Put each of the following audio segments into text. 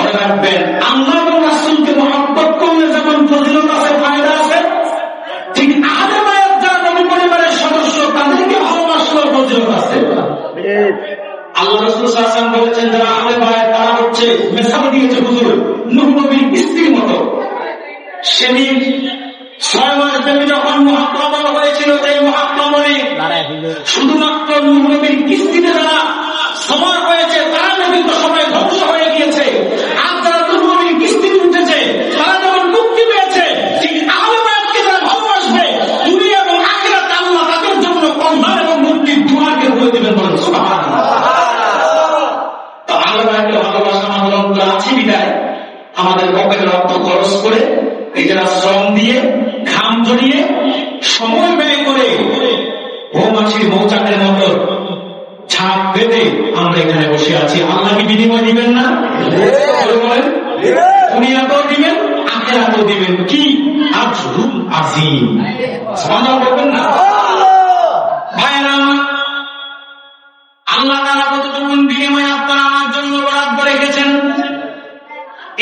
মনে রাখবেন, আল্লাহ এবং রাসূলকে মহব্বত করলে যেমন ফজিলত আছে, ফায়দা আছে, ঠিক আহলে বায়াত যারা নবী পরিবারের সদস্য তাদেরকে ভালোবাসলেও ফজিলত আছে। আল্লাহ রাসূল সাল্লাল্লাহু আলাইহি ওয়াসাল্লাম বলেছেন, যারা আহলে বায়াত তারা হচ্ছে মিসাল দিয়েছে হুজুর নূহ নবীর স্ত্রীর মতো। সেদিন 6 মাস ব্যাপী যখন মহাপ্লাবন হয়েছিল, এই মহাপ্লাবনে শুধুমাত্র নূহ নবীর স্ত্রীতে যারা সবার হয়েছে তারা কিন্তু সবাই ধ্বংস হয়ে গিয়েছে। আর যারা নূহ নবীর স্ত্রীতে উঠেছে তারা যেমন মুক্তি পেয়েছে, ঠিক আহলে বায়াতকে যারা ভালোবাসবে দুনিয়া এবং আখিরাতে আল্লাহ তাদের জন্য কল্যাণ এবং মুক্তির দুয়ারকে খুলে দিবেন। বলেন সুবহানাল্লাহ। তো আহলে বায়াতকে ভালোবাসা আমাদের অন্তরে আছে বিদায় আমাদের পকেটে রক্ত খরচ করে, নিজেরা শ্রম দিয়ে, ঘাম ঝরিয়ে, সময় ব্যয় করে মৌমাছির মৌচাকের মতো ছাপ পেতে আমরা এখানে বসে আছি। আল্লাহ কি বিনিময় দিবেন না? দুনিয়াতেও দিবেন, আখিরাতেও দিবেন। কি আজরুল আযীম, সুবহানাল্লাহ বলবেন না? ভাইরা, আল্লাহ তাআলা কতটুকু বিনিময় আপনারা আমার জন্য বরাদ্দ রেখেছেন।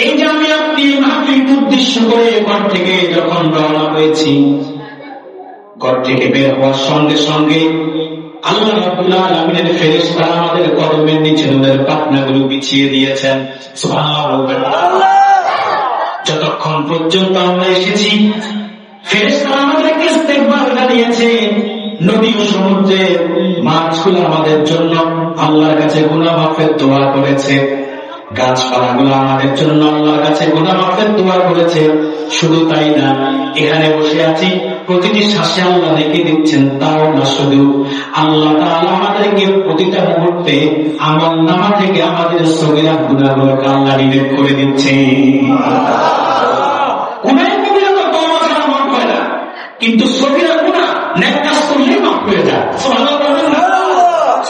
এই যে আমি আপনি মাহফিলকে উদ্দেশ্য করে ঘর থেকে যখন রওনা হয়েছি, ঘর থেকে বের হওয়ার সঙ্গে সঙ্গে আল্লাহ রাব্বুল আলামিনের ফেরেশতারা আমাদের কদমের নিচে ওদের পাখনাগুলো বিছিয়ে দিয়েছেন। সুবহানাল্লাহ। যতক্ষণ পর্যন্ত আমরা এসেছি ফেরেশতারা আমাদেরকে ইস্তেগফার জানিয়েছে, নদী ও সমুদ্রের মাছগুলো আমাদের জন্য আল্লাহর কাছে গুনাহ মাফের দোয়া করেছে, গাছপালাগুলো আমাদের জন্য আল্লাহর কাছে গুনাহ মাফের দোয়া করেছে। শুধু তাই না, এখানে বসে আছি, প্রতিটি শ্বাসে আল্লাহ রেখে দিচ্ছেন। তাও না, শুধু আল্লাহ তাআলা আমাদেরকে প্রতিটা মুহূর্তে আমলনামা থেকে আমাদের সগীরা গুনাহগুলোকে আল্লাহ রিলিজ করে দিচ্ছে। গুনাহ কবিরা তো তওবা ছাড়া মাফ হয় না, কিন্তু সগীরা গুনাহ নেক কাজ করলেই মাফ হয়ে যায়। সুবহানাল্লাহ বলবেন না?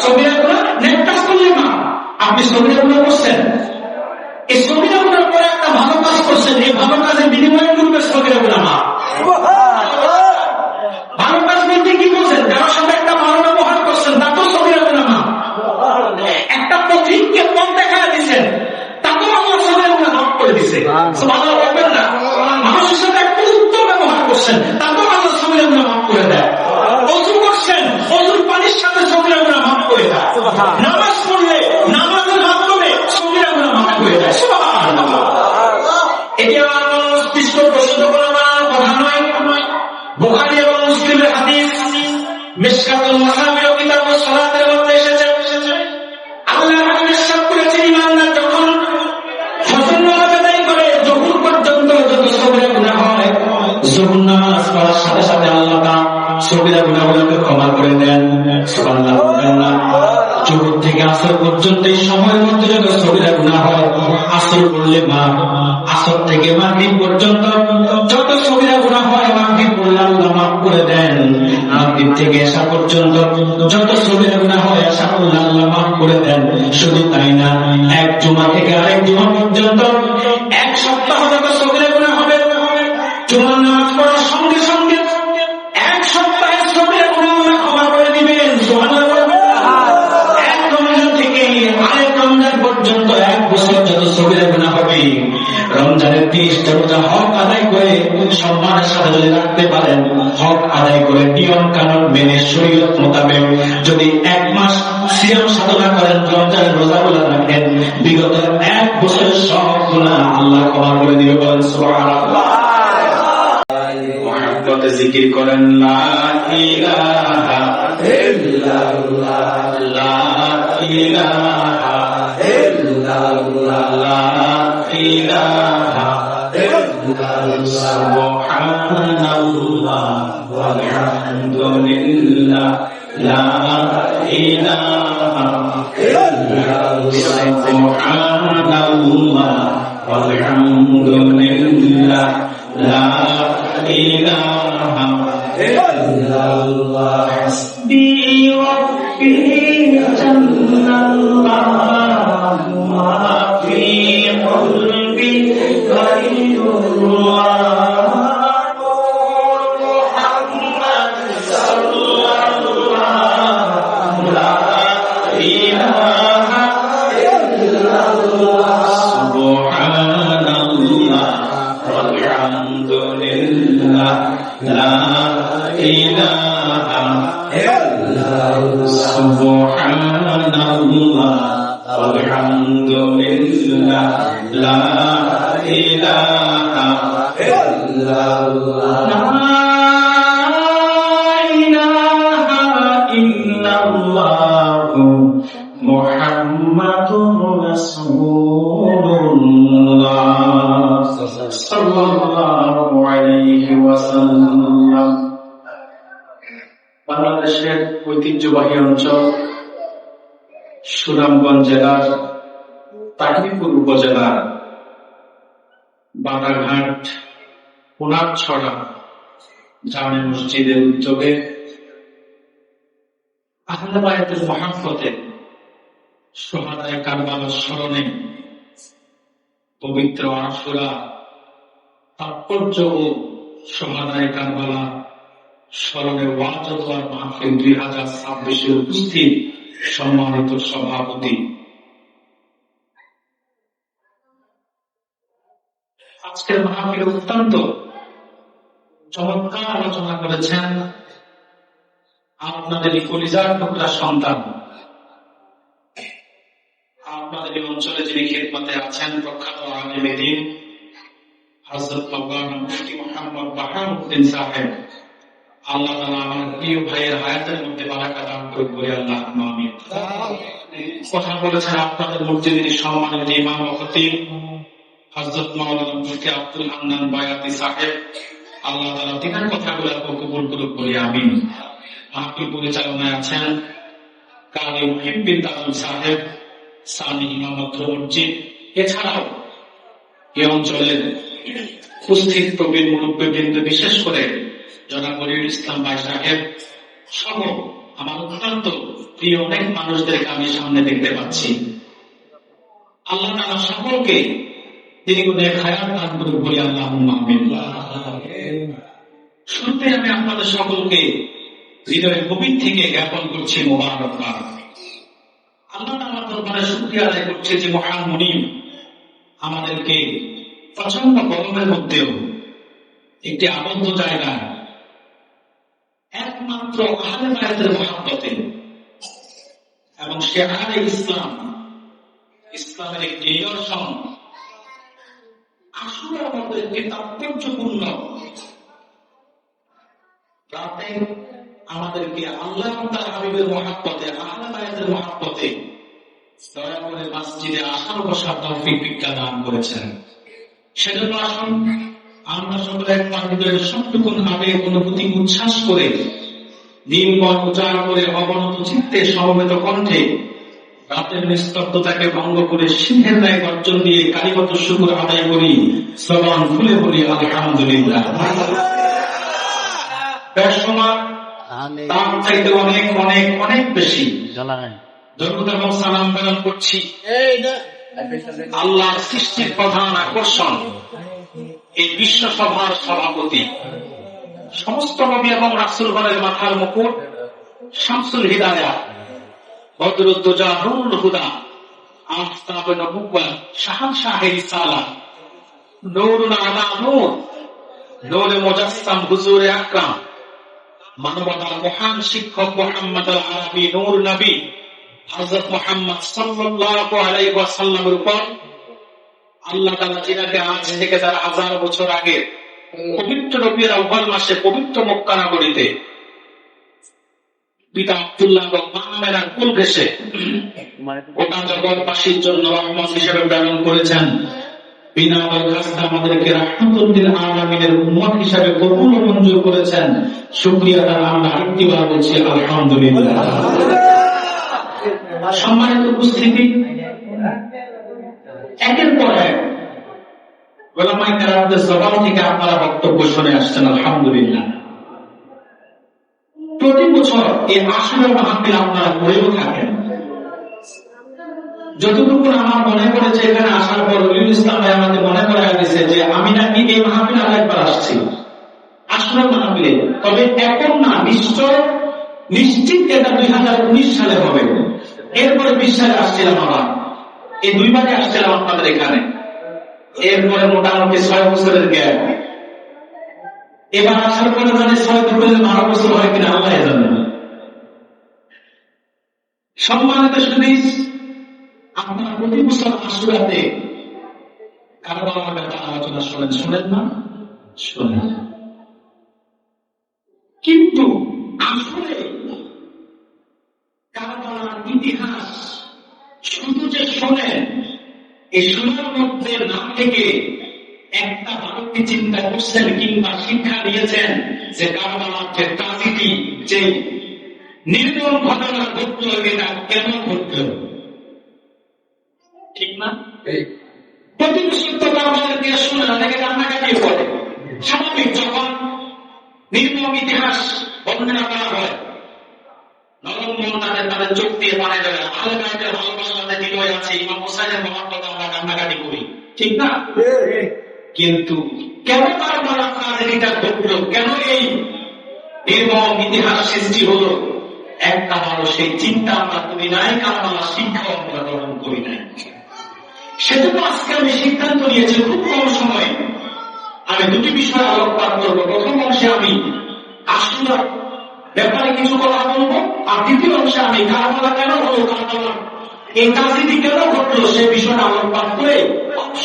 সগীরা গুনাহ নেক কাজ করলেই মাফ। আপনি সগীরা গুনাহ করছেন, এই সগীরা গুনার পরে একটা ভালো কাজ করছেন, এই ভালো কাজের বিনিময়ে করবে সগীরা গুনাহ মাফ। ভালো কাজ বলতে কি বলছেন? কারোর সাথে একটা ভালো ব্যবহার করছেন, তাতেও সগীরা গুনাহ মাফ। একটা পথিককে পথ দেখায় দিচ্ছেন, তাতেও আল্লাহ সগীরা গুনাহ মাফ করে দিছে। সুবহানাল্লাহ বলবেন না? মানুষের সাথে একটা উত্তম ব্যবহার করছেন, তাতেও আল্লাহ সগীরা গুনাহ মাফ করে দেয়। ওযু করছেন, ওযুর পানির সাথে সগীরা গুনাহ মাফ করে দেয়। নামাজ পড়লে নামাজের মাধ্যমে সগীরা গুনাহ মাফ করে দেয়। সুবহানাল্লাহ। এটি আমার মস্তিষ্ক প্রসিদ্ধ করা কথা নয়, বুখারী এবং মুসলিমের হাদিস, মিশকাতুল মাসাবির কিতাবুস সালাতের মধ্যে এসেছে। আল্লাহ হাবিব ইরশাদ করেছেন, ঈমানদার যখন ফজর নামাজ আদায় করে যুহুর পর্যন্ত যত সগীরা গুনাহ হয়, যুহুর নামাজ পড়ার সাথে সাথে আল্লাহ তাআলা সগীরা গুনাহগুলোকে ক্ষমা করে দেন। সুবহানাল্লাহ। যুহুর থেকে আসর পর্যন্ত এই সময়ের মধ্যে যত সগীরা গুনাহ হয়, আসর পড়লে মাফ। আসর থেকে মাগরিব পর্যন্ত যত সগীরা গুনাহ হয়, মাগরিব পড়লে আল্লাহ মাফ করে দেন। মাগরিব থেকে এশা পর্যন্ত যত সগীরা গুনাহ হয়, এশা পড়লে আল্লাহ মাফ করে দেন। শুধু তাই না, এক জুমা থেকে আরেক জুমা পর্যন্ত এক সপ্তাহ যত সগীরা গুনাহ হবে, জুমার নামাজ পড়ার সঙ্গে সঙ্গে এক সপ্তাহের সগীরা গুনাহ আল্লাহ ক্ষমা করে দিবেন। সুবহানাল্লাহ। এক রমজান থেকে আরেক রমজান পর্যন্ত এক বছর যত সগীরা গুনাহ হবে, রমজানের 30টা রোজা হক আদায় করে সম্মানের সাথে যদি রাখতে পারেন, হক আদায় করে নিয়ম কানুন মেনে শরীয়ত মোতাবেক যদি এক মাস সিয়াম সাধনা করেন, রমজানের রোজাগুলো রাখেন, বিগত এক বছরের সব গুনাহ আল্লাহ ক্ষমা করে দিবে। বলেন সুবহানাল্লাহ। মুহাব্বতে জিকির করেন, লা ইলাহা ইল্লাল্লাহ, লা ইলাহা ইল্লাল্লাহ, লা ইলাহা ইল্লাল্লাহ, সুবহানাল্লাহ ওয়ালহামদুলিল্লাহ, লা ইলাহা ইল্লাল্লাহ, সুবহানাল্লাহ ওয়ালহামদুলিল্লাহ, লা ইলাহা ইল্লাল্লাহ, হাসবি রাব্বি জাল্লাল্লাহ, মা ফি কলবি গায়রুল্লাহ, মুহাম্মদ সাল্লাল্লাহু লা ইলাহা ইল্লাল্লাহ, সুবহান ইল্লাল্লাহ লা ইলাহা ইল্লাল্লাহ লা ইলাহা ইল্লাল্লাহ মুহাম্মাদুর রাসূলুল্লাহ সাল্লাল্লাহু আলাইহি ওয়াসাল্লাম। বাংলাদেশের ঐতিহ্যবাহী অঞ্চল সুনামগঞ্জ জেলার তাহিরপুর উপজেলার বাদাঘাট পুনারছড়া জামে মসজিদের উদ্যোগে আহলে বায়াতের মহব্বতে শুহাদায়ে কারবালার স্মরণে পবিত্র আশুরা তাৎপর্য ও শুহাদায়ে কারবালা স্মরণে ওয়াজ ও দোয়ার মাহফিল 2026 উপস্থিত সম্মানিত সভাপতি, আজকের মাহফিল অত্যন্ত চমৎকার আলোচনা করেছেন আপনাদের কলিজার টুকরা সন্তান, আপনাদের এই অঞ্চলে যিনি খিদমতে আছেন প্রখ্যাত আলেম দ্বীন হযরত মাওলানা মুফতি মুহাম্মদ বাহাউদ্দিন সাহেব। আল্লাহ তাআলা আমার প্রিয় ভাইয়ের হায়াতের মধ্যে বারাকা দান করুন বলে আল্লাহুম্মা আমিন। কথা বলেছেন আপনাদের মসজিদের সম্মানিত ইমাম ও খতিব হযরত মাওলানা মুফতি আব্দুল হান্নান বায়াতি সাহেব। আল্লাহ তাআলা তিনার কথাগুলো কবুল করুন বলে আমিন। মাহফিল পরিচালনায় আছেন কারি মুহিব্বিন তাজুল সাহেব, সানি ইমামত মসজিদ। এছাড়াও এই অঞ্চলের উপস্থিত প্রবীণ মুরব্বীবৃন্দ, বিশেষ করে জনাব মনিরুল ইসলাম ভাই সাহেব সহ আমার অত্যন্ত প্রিয় অনেক মানুষদেরকে আমি সামনে দেখতে পাচ্ছি। আল্লাহ তাআলা সকলকে দীর্ঘদিন হায়াত দান করুন বলে আল্লাহুম্মা আমিন। শুরুতে আমি আপনাদের সকলকে হৃদয়ের গভীর থেকে জ্ঞাপন করছি মোবারকবাদ। আল্লাহ তাআলার দরবারে শুকরিয়া আদায় করছি যে মহান মুনিব আমাদেরকে প্রচন্ড গরমের মধ্যেও একটি আবদ্ধ জায়গায় একমাত্র আহলে বায়াতের মহব্বতে এবং শেখারে ইসলাম, ইসলামের একটি নিদর্শন আশুরার মতো একটি তাৎপর্যপূর্ণ রাতে আমাদেরকে আল্লাহ তাআলা হাবিবের মহব্বতে আহলে বায়াতের মহব্বতে দয়া করে মসজিদে আসার বসার তৌফিক ভিক্ষা দান করেছেন। সেজন্য আসুন আমরা সকলে একবার হৃদয়ের সবটুকুন আবেগ অনুভূতি উচ্ছ্বাস করে দিনভর উজাড় করে অবনত চিত্তে সমবেত কণ্ঠে রাতের নিস্তব্ধতাকে ভঙ্গ করে সিংহের ন্যায় গর্জন দিয়ে কালিমত শুকর আদায় করি, জবান খুলে বলি আলহামদুলিল্লাহ। বেশমার তার চাইতে অনেক অনেক অনেক বেশি দরুদ এবং সালাম প্রেরণ করছি আল্লাহর সৃষ্টির প্রধান আকর্ষণ এই বিশ্ব সভার সভাপতি, সমস্ত নবী এবং রাসূলগণের মাথার মুকুট, শামসুল হিদায়াত, বদরুদ্দোজা, নুরুল হুদা, আফতাবে নবুওয়াত, শাহানশাহে রিসালাত, নূরুন আলা নূর, নূরে মুজাসসাম হুজুরে আকরাম, মানবতার মহান শিক্ষক মুহাম্মদ আল আরবি নূর নবী হযরত মুহাম্মদ সাল্লাল্লাহু আলাইহি ওয়াসাল্লামের উপর আল্লাহ তাআলা যিনাকে আজ থেকে 1000 বছর আগে পবিত্র রবিউল আউয়াল মাসে পবিত্র মক্কা নগরীতে পিতা আব্দুল্লাহ এবং মা আমেনার কোল ঘেঁষে গোটা জগৎবাসীর জন্য রহমত হিসেবে প্রেরণ করেছেন। বিনা দরখাস্তে আমাদেরকে রাহমাতুল লিল আলামিনের উম্মত হিসেবে কবুল ও মঞ্জুর করেছেন। শুকরিয়া তার আমরা আরেকটিবার বলছি আলহামদুলিল্লাহ। সম্মানিত উপস্থিতি, একের পর এক উলামায়ে কেরামদের জবান থেকে আপনারা বক্তব্য শুনে আসছেন আলহামদুলিল্লাহ। প্রতি বছর এই আশুরা মাহফিল আপনারা করেও থাকেন। যতটুকু আমার মনে পড়েছে এখানে আসার পর রবিউল ইসলাম ভাই আমাদের মনে করাই দিয়েছে যে আমি নাকি এই মাহফিল আরেকবার আসছি আশুরা মাহফিলে, তবে এখন না, নিশ্চিত এটা 2019 সালে হবে। এরপরে 20 সালে আসছিলাম, আবার এই দুইবারে আসছিলাম আপনাদের এখানে। এরপরে মোটামুটি 6 বছরের গ্যাপ। এবার আসার পরে মানে 6 বছরের 12 বছর হয় কিনা আল্লাহ জানেন। সম্মানিত সুধী, আপনারা প্রতি বছর আশুরাতে কারবালার ব্যাপারে আলোচনা শোনেন না? শোনেন। কিন্তু আসলে কারবালার ইতিহাস শুধু যে শোনেন, এই শোনার মধ্যে না থেকে একটা ভালো কি চিন্তা করছেন কিংবা শিক্ষা নিয়েছেন যে কারবালার যে ট্রাজেডি, যে নির্মম ঘটনা ঘটল, এটা কেন ঘটল? ঠিক না? প্রতি বছর তো কারবালাকে শুনে অনেকে কান্নাকাটি করে। স্বাভাবিক, যখন নির্মম ইতিহাস বর্ণনা করা হয়, নরম মন তাদের চোখ দিয়ে পানি দেয়, আলেমের ভালোবাসাতে হৃদয় আছে, ইমাম হোসাইনের মহাত্মতা আমরা কান্নাকাটি করি, ঠিক না? কিন্তু কেন কারবালার ট্রাজেডিটা ঘটল, কেন এই নির্মম ইতিহাস সৃষ্টি হলো, একটা ভালো সেই চিন্তা আমরা করি নাই, কারবালার শিক্ষা আমরা গ্রহণ করি নাই। সেজন্য আজকে আমি সিদ্ধান্ত নিয়েছি খুব কম সময়ে আমি দুটি বিষয়ে আলোকপাত করবো। প্রথম অংশে আমি আশুরার ব্যাপারে কিছু কথা বলবো, আর দ্বিতীয় অংশে আমি কারবালা কেন হলো, কারবালার এই ট্রাজেডি কেন ঘটলো সেই বিষয়টা আলোকপাত করে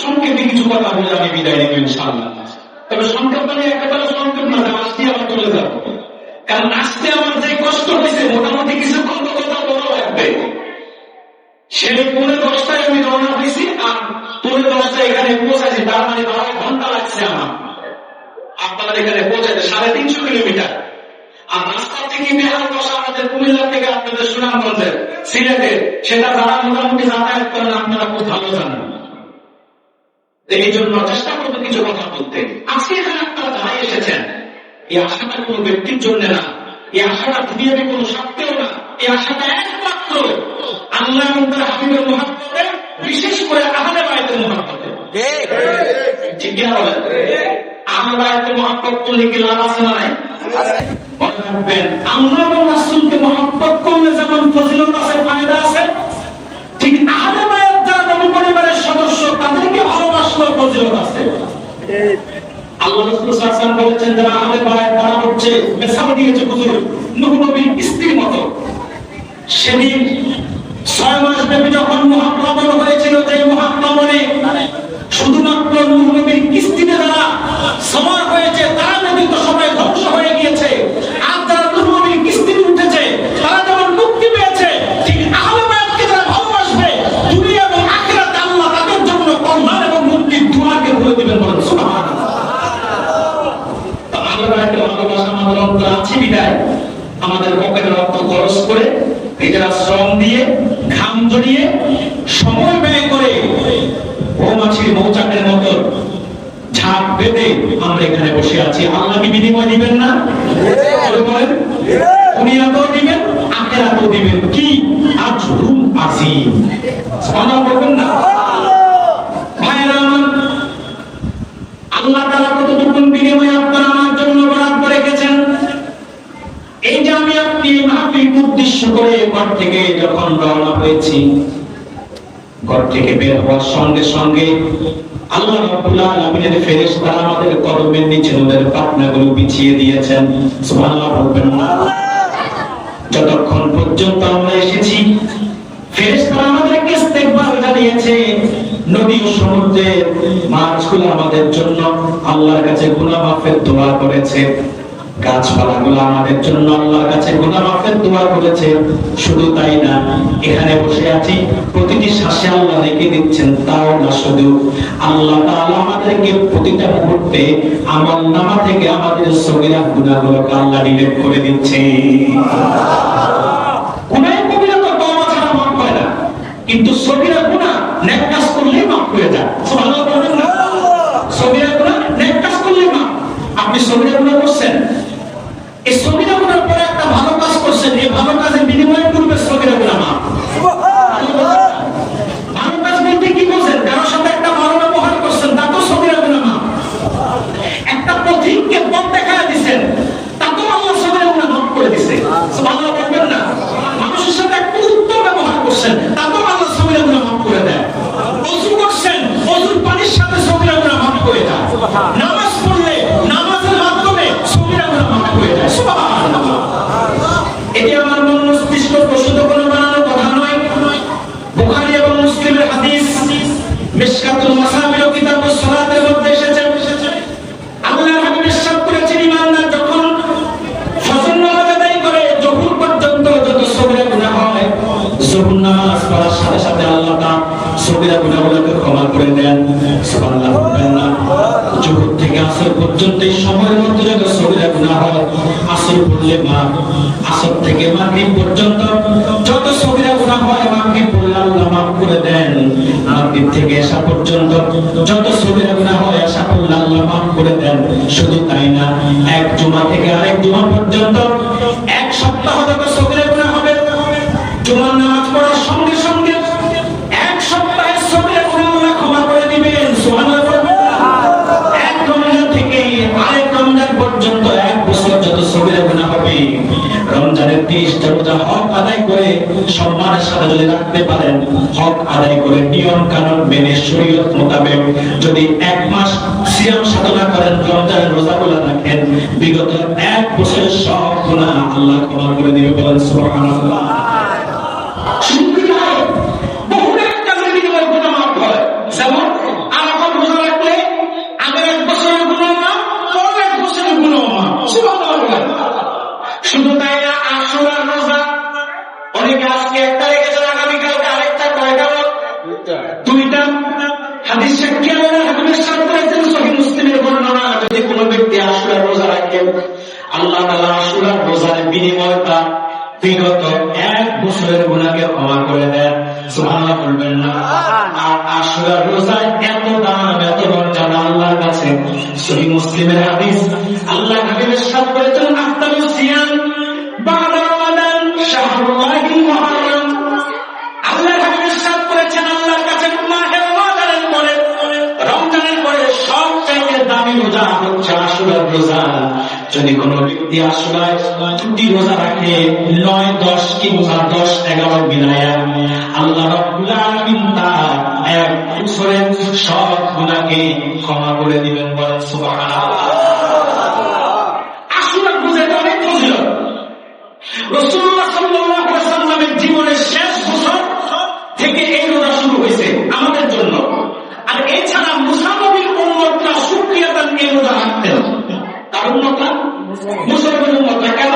সংক্ষেপে কিছু কথা বলে আমি বিদায় নেব ইনশাআল্লাহ। তবে সংক্ষেপ মানে একেবারে সংক্ষেপ না, আজকে আবার চলে যাবো, কারণ আজকে আমার যে কষ্ট হয়েছে মোটামুটি কিছু কথা বড় লাগবে। সেটা 10:30 আমি রওনা হয়েছি, আর 10:30 এখানে পৌঁছাচ্ছি, তার মানে 12 ঘন্টা লাগছে আমার আপনাদের এখানে পৌঁছাতে, 350 কিলোমিটার। আর রাস্তা থেকে বেহাল দশা আমাদের কুমিল্লা থেকে আপনাদের সুনামগঞ্জের, সিলেটের, সেটা যারা মোটামুটি যাতায়াত করেন আপনারা খুব ভালো জানেন। এই জন্য চেষ্টা করবো কিছু কথা বলতে। আজকে এখানে আপনারা যারাই এসেছেন, এই আশাটা কোনো ব্যক্তির জন্য না, এই আশাটা দুনিয়াতে কোনো স্বার্থেও না, এই আশাটা একমাত্র আল্লাহ এবং তার হাবিবের মুহাব্বতে, বিশেষ করে আহলে বায়তের মুহাব্বতে। ঠিক কিনা বলেন? আহলে বায়তের মুহাব্বত করলে কি লাভ আছে না? মনে রাখবেন, আল্লাহ এবং রাসূলকে মুহাব্বত করলে যেমন ফজিলত আছে, ফায়দা আছে, ঠিক আহলে বায়ত যারা নবী পরিবারের সদস্য তাদেরকে ভালোবাসলেও ফজিলত আছে। আল্লাহ রাসূল সাল্লাল্লাহু আলাইহি ওয়াসাল্লাম বলেছেন, যারা আহলে বায়ত তারা হচ্ছে মেসাল দিয়েছে হুজুর নূহ নবীর স্ত্রীর মতো। সেদিন 6 মাস ব্যাপী যখন মহাপ্লাবন হয়েছিল, যে মহাপ্লাবনে শুধুমাত্র নূহ নবীর কিস্তিতে যারা সওয়ার হয়েছে তারা নদী তো সবাই ধ্বংস হয়ে গিয়েছে, আর যারা নূহ নবীর কিস্তিতে উঠেছে তারা যেমন মুক্তি পেয়েছে, ঠিক আহলে বায়তকে যারা ভালোবাসবে দুনিয়া এবং আখিরাতে আল্লাহ তাদের জন্য কল্যাণ এবং মুক্তির দুয়ারকে খুলে দিবেন। বলেন সুবহানাল্লাহ। আহলে বায়তের ভালোবাসা আমাদের অন্তরে আছে বিদায় আমাদের পকেটের রক্ত খরচ করে, নিজেরা শ্রম দিয়ে, ঘাম জড়িয়ে, সময় ব্যয় করে মৌমাছির মৌচাকের মতো ঝাঁক বেঁধে আমরা এখানে বসে আছি। আল্লাহ কি বিনিময় দিবেন না? দুনিয়াতেও দিবেন, আখিরাতেও দিবেন। কি আজরুন আযীম, সুবহানাল্লাহ বলবেন না? ভাইরা আমার, আল্লাহ তাআলা কতটুকু বিনিময় আপনারা আমার জন্য বরাদ্দ রেখেছেন। এই যে আমি আপনি মাহফিলকে উদ্দেশ্য করে ঘর থেকে যখন রওনা হয়েছি, ঘর থেকে বের হওয়ার সঙ্গে সঙ্গে আল্লাহ রাব্বুল আলামিনের ফেরেশতারা আমাদের কদমের নিচে নূরের পাখনাগুলো বিছিয়ে দিয়েছেন। সুবহানাল্লাহ বলবেন না? যতক্ষণ পর্যন্ত আমরা এসেছি ফেরেশতারা আমাদেরকে ইস্তেগফার জানিয়েছে, নদী ও সমুদ্রের মাছগুলো আমাদের জন্য আল্লাহর কাছে গুনাহ মাফের দোয়া করেছে, গাছপালাগুলো আমাদের জন্য আল্লাহর কাছে গুনাহ মাফের দোয়া করেছে। শুধু তাই না, এখানে বসে আছি, প্রতিটি শ্বাসে আল্লাহ রেখে দিচ্ছেন। তাও না, শুধু আল্লাহ তাআলা আমাদেরকে প্রতিটা মুহূর্তে আমলনামা থেকে আমাদের সগীরা গুনাহগুলোকে আল্লাহ ডিলিট করে দিচ্ছে। গুনাহ কবিরা তো তওবা ছাড়া মাফ হয় না, কিন্তু সগীরা গুনাহ নেক কাজ করলেই মাফ হয়ে যায়। সুবহানাল্লাহ বলেন না? সগীরা গুনাহ নেক কাজ করলেই মাফ। আপনি সগীরা গুনাহ করছেন, এই সগীরা গুনার পরে একটা ভালো কাজ করছেন, এই ভালো কাজের বিনিময়ে পূর্বে সগীরা গুনাহ মাফ। ভালো কাজ বলতে কি বলছেন? কারোর সাথে একটা ভালো ব্যবহার করছেন, তা তো সগীরা গুনাহ মাফ। একটা পথিককে পথ দেখায় দিয়েছেন, তা তো আল্লাহ সগীরা গুনাহ মাফ করে দিয়েছে। সুবহানাল্লাহ বলবেন না? মানুষের সাথে একটা উত্তম ব্যবহার করছেন, তা তো আল্লাহ সগীরা গুনাহ মাফ করে দেয়। ওযু করছেন, ওযুর পানির সাথে সগীরা গুনাহ মাফ করে দেয়। নামাজ পড়লে নামাজের মাধ্যমে সগীরা গুনাহ মাফ করে দেয়। সুবহানাল্লাহ। এটি আমার মন মস্তিষ্ক প্রসূত কোনো বানানো কথা নয়। বুখারী এবং মুসলিম মিশকাতুল মাসাবির কিতাবুস সালাতের মধ্যে এসেছে আল্লাহর হাবিব ইরশাদ করেছেন ঈমানদার যখন ফজর নামাজ আদায় করে যোহর পর্যন্ত যত সগীরা গুনাহ হয়, যোহর নামাজ পড়ার সাথে সাথে আল্লাহ তাআলা সগীরা গুনাহগুলোকে ক্ষমা করে দেন। সুবহানাল্লাহ বলবেন না? যোহর থেকে আসর পর্যন্ত এই সময়ের মধ্যে যত সগীরা গুনাহ হয়, আসর পড়লে আসর থেকে মাগরিব পর্যন্ত যত সগীরা গুনাহ হয়, মাগরিব পড়লে আল্লাহ মাফ করে দেন। মাগরিব থেকে এশা পর্যন্ত যত সগীরা গুনাহ হয়, এশা পড়লে আল্লাহ মাফ করে দেন। শুধু তাই না, এক জুমা থেকে আরেক জুমা পর্যন্ত এক সপ্তাহ যত সগীরা গুনাহ হবে, জুমার নামাজ পড়ার সঙ্গে সঙ্গে এক সপ্তাহের সগীরা গুনাহগুলো ক্ষমা করে দিবেন। সুবহানাল্লাহ। এক রমজান থেকে আরেক রমজান পর্যন্ত এক বছর যত সগীরা গুনাহ হবে, রমজানের 30টা রোজা হক আদায় করে সম্মানের সাথে যদি রাখতে পারেন, হক আদায় করে নিয়ম কানুন মেনে শরীয়ত মোতাবেক যদি এক মাস সিয়াম সাধনা করেন, রমজানের রোজাগুলো রাখেন, বিগত এক বছরের সব গুনাহ আল্লাহ ক্ষমা করে দিবে। বলেন সুবহানাল্লাহ। যেমন আরাফার রোজা রাখলে আগের এক বছরের গুনাহ মাফ, পরের এক বছরের গুনাহ মাফ। সুবহানাল্লাহ। শুধু তাই না, আশুরার রোজা অনেকে আজকে একটা রেখেছেন, আগামীকালকে আরেকটা, কয়টা? দুইটা। হাদিস সাক্ষী আল্লাহর হাবিব ইরশাদ করেছেন সহিহ মুসলিমের বর্ণনা, যদি কোনো ব্যক্তি আশুরার রোজা রাখে, আল্লাহ তাআলা আশুরার রোজার বিনিময়টা বিগত এক বছরের গুনাহকে ক্ষমা করে দেন। সুবহানাল্লাহ বলবেন না? আর আশুরার রোজার এত দাম, এত মর্যাদা আল্লাহর কাছে। সহিহ মুসলিমের হাদিস, আল্লাহর হাবিব ইরশাদ করেছেন আফদালুস সিয়াম বা'দা রমাদান শাহরুল্লাহিল মুহাররম। আল্লাহর হাবিব ইরশাদ করেছেন আল্লাহর কাছে মাহে রমাদানের পরে, রমজানের পরে সবচেয়ে দামি রোজা হচ্ছে আশুরার রোজা। যদি কোনো ব্যক্তি আশুরায় 2টি রোজা রাখে, 9, 10 কিংবা 10, 11 মিলায়া, আল্লাহ রাব্বুল আলামিন তার এক বছরের সব গুনাহকে ক্ষমা করে দিবেন। বলেন সুবহানাল্লাহ। আশুরার রোজা অনেক ফজিলত। রাসূলুল্লাহ সাল্লাল্লাহু আলাইহি ওয়াসাল্লামের জীবনের শেষ বছর থেকে এই রোজা শুরু হয়েছে আমাদের জন্য। আর এছাড়া মুসা নবীর উম্মতরা শুকরিয়াতান এই রোজা রাখতেন। তার উম্মতরা, মুসলমান উম্মতরা কেন?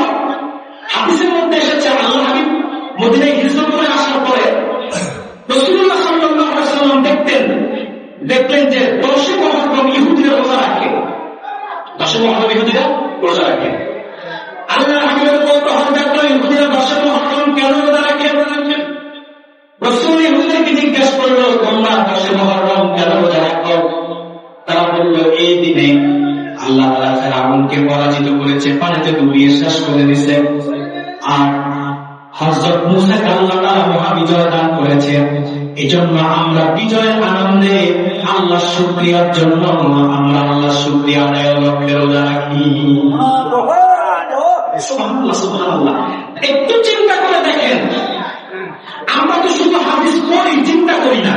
হাদিসের মধ্যে এসেছে আল্লাহর হাবিব মদিনায় হিজরত করে আসার পরে রাসূলুল্লাহ সাল্লাল্লাহু আলাইহি ওয়াসাল্লাম দেখলেন যে 10 মুহররম ইহুদিরা রোজা রাখে, 10 মুহররম ইহুদিরা রোজা রাখে। আল্লাহর হাবিবের কৌতূহল দেখলো ইহুদিরা 10 মুহররম কেন রোজা রাখে? রাসূল ইহুদিদেরকে জিজ্ঞেস করলো, তোমরা 10 মুহররম কেন রোজা রাখো? তারা বলল, এই দিনে আল্লাহ তাআলা ফিরআউনকে পরাজিত করেছে, পানিতে ডুবিয়ে শেষ করে দিয়েছে। আর হযরত মূসাকে আল্লাহ তাআলা মহাবিজয় দান করেছে। এজন্য আমরা বিজয়ের আনন্দে আল্লাহর শুকরিয়ার জন্য আমরা আল্লাহর শুকরিয়া আদায়ের লক্ষ্যে রোজা রাখি। সুবহানাল্লাহ, সুবহানাল্লাহ। একটু চিন্তা করে দেখেন, আমরা তো শুধু হাদিস পড়ি, চিন্তা করি না।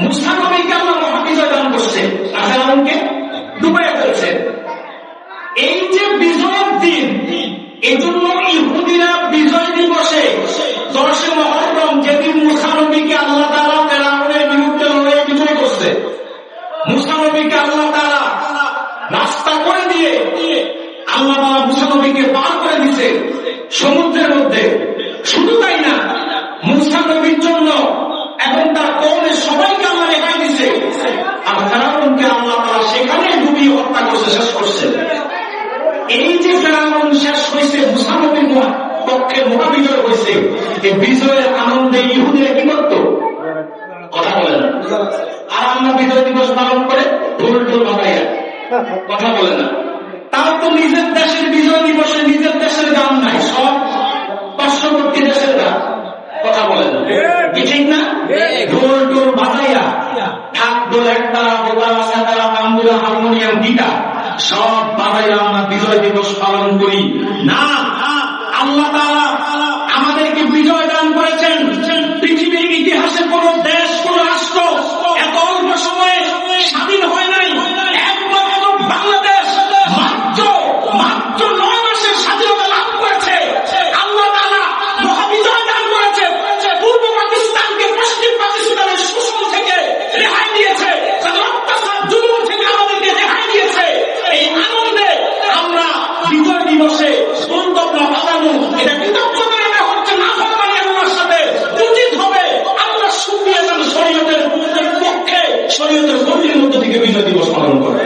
মূসা নবীকে আল্লাহ মহাবিজয় দান করছে, ফিরআউনকে ডুবিয়ে ফেলছে। এই যে বিজয়ের দিন, এজন্য ইহুদিরা বিজয় দিবসে 10 মুহররম, যেদিন মূসা নবীকে আল্লাহ তাআলা ফিরআউনের বিরুদ্ধে লড়াই বিজয় করছে, মূসা নবীকে আল্লাহ তাআলা রাস্তা করে দিয়ে আল্লাহ তাআলা মূসা নবীকে পার করে দিয়েছে সমুদ্রের মধ্যে। শুধু তাই না, মূসা নবীর জন্য এবং তার কওমের সবাইকে আল্লাহ রেহাই দিয়েছে। আর ফিরআউনকে আল্লাহ তাআলা সেখানেই ডুবিয়ে হত্যা করছে, শেষ করছে। এই যে ফিরআউন শেষ হয়েছে, মূসা নবীর পক্ষে মহাবিজয় হয়েছে, এই বিজয়ের আনন্দে ইহুদিরা কি করত? কথা বলেন। আর আমরা বিজয় দিবস পালন করে ঢোল ঢোল বাজাইয়া কথা বলে না। তাও তো নিজের দেশের বিজয় দিবসে নিজের দেশের গান নাই, সব পার্শ্ববর্তী দেশের গান। কথা বলেন কি ঠিক না? ঢোল ঢোল বাজাইয়া, ঢাক ঢোল একটা, বোলা সাতারা, তাম্বুরা, হারমোনিয়াম, গিটার সব বাজাইয়া আমরা বিজয় দিবস পালন করি না। আল্লাহ তাআলা আমাদেরকে বিজয় দান করেছেন। পৃথিবীর ইতিহাসে কোন দেশ, কোন রাষ্ট্র এত অল্প সময়ে স্বাধীন হয় নাই। একমাত্র বাংলাদেশ মাত্র 9 মাসের স্বাধীনতা লাভ করেছে। আল্লাহ তাআলা মহাবিজয় দান করেছে। পূর্ব পাকিস্তানকে পশ্চিম পাকিস্তানের শোষণ থেকে শরীয়তের গণ্ডির মধ্যে থেকে বিজয় দিবস পালন করে।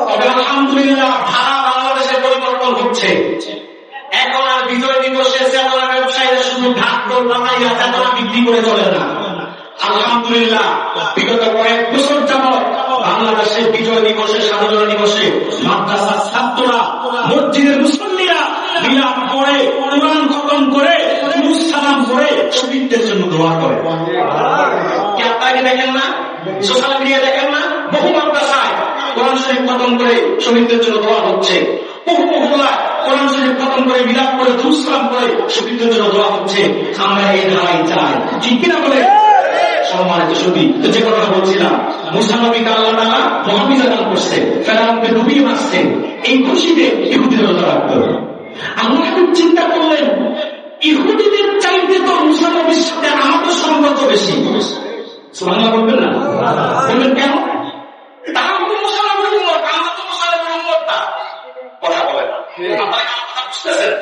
তবে আলহামদুলিল্লাহ ধারা বাংলাদেশে পরিবর্তন হচ্ছে। এখন আর বিজয় দিবসে চেতনা ব্যবসায়ীরা শুধু ঢাক ঢোল বাজাইয়া চেতনা বিক্রি করে চলে না। আলহামদুলিল্লাহ বিগত কয়েক বছর যাবৎ বাংলাদেশের বিজয় দিবসে, স্বাধীনতা দিবসে মাদ্রাসার ছাত্ররা, মসজিদের মুসল্লিরা মিলাদ করে, কোরআন খতম করে, দুরূদ সালাম করে শহীদদের জন্য দোয়া করে। কি আপনারা দেখেন না? সোশ্যাল মিডিয়া দেখেন না? বহু মাদ্রাসায় কোরআন শরীফ খতম করে শহীদদের জন্য দোয়া হচ্ছে। বহু মহল্লায় কোরআন শরীফ খতম করে, মিলাদ করে, দুরূদ সালাম করে শহীদদের জন্য দোয়া হচ্ছে। আমরা এই ধারাই চাই, ঠিক কিনা বলে? সম্মানিত সুধী, যে কথা বলছিলাম, মুসা নবীকে আল্লাহ তাআলা মহাবিজা দান করছে, ফেরাউনকে ডুবিয়ে মারছে। এই খুশিতে ইহুদিরা রোজা রাখত। আল্লাহ খুব চিন্তা করলেন, ইহুদিদের চাইতে তো মুসা নবীর সাথে আমাদের সম্পর্ক বেশি। সুবহানাল্লাহ বলবেন না? বলবেন কেন? তারা তো মুসা নবীর উম্মত, আমরা তো মুসা নবীর উম্মত না। কথা বলে না। আপনারা কথা বুঝতেছেন?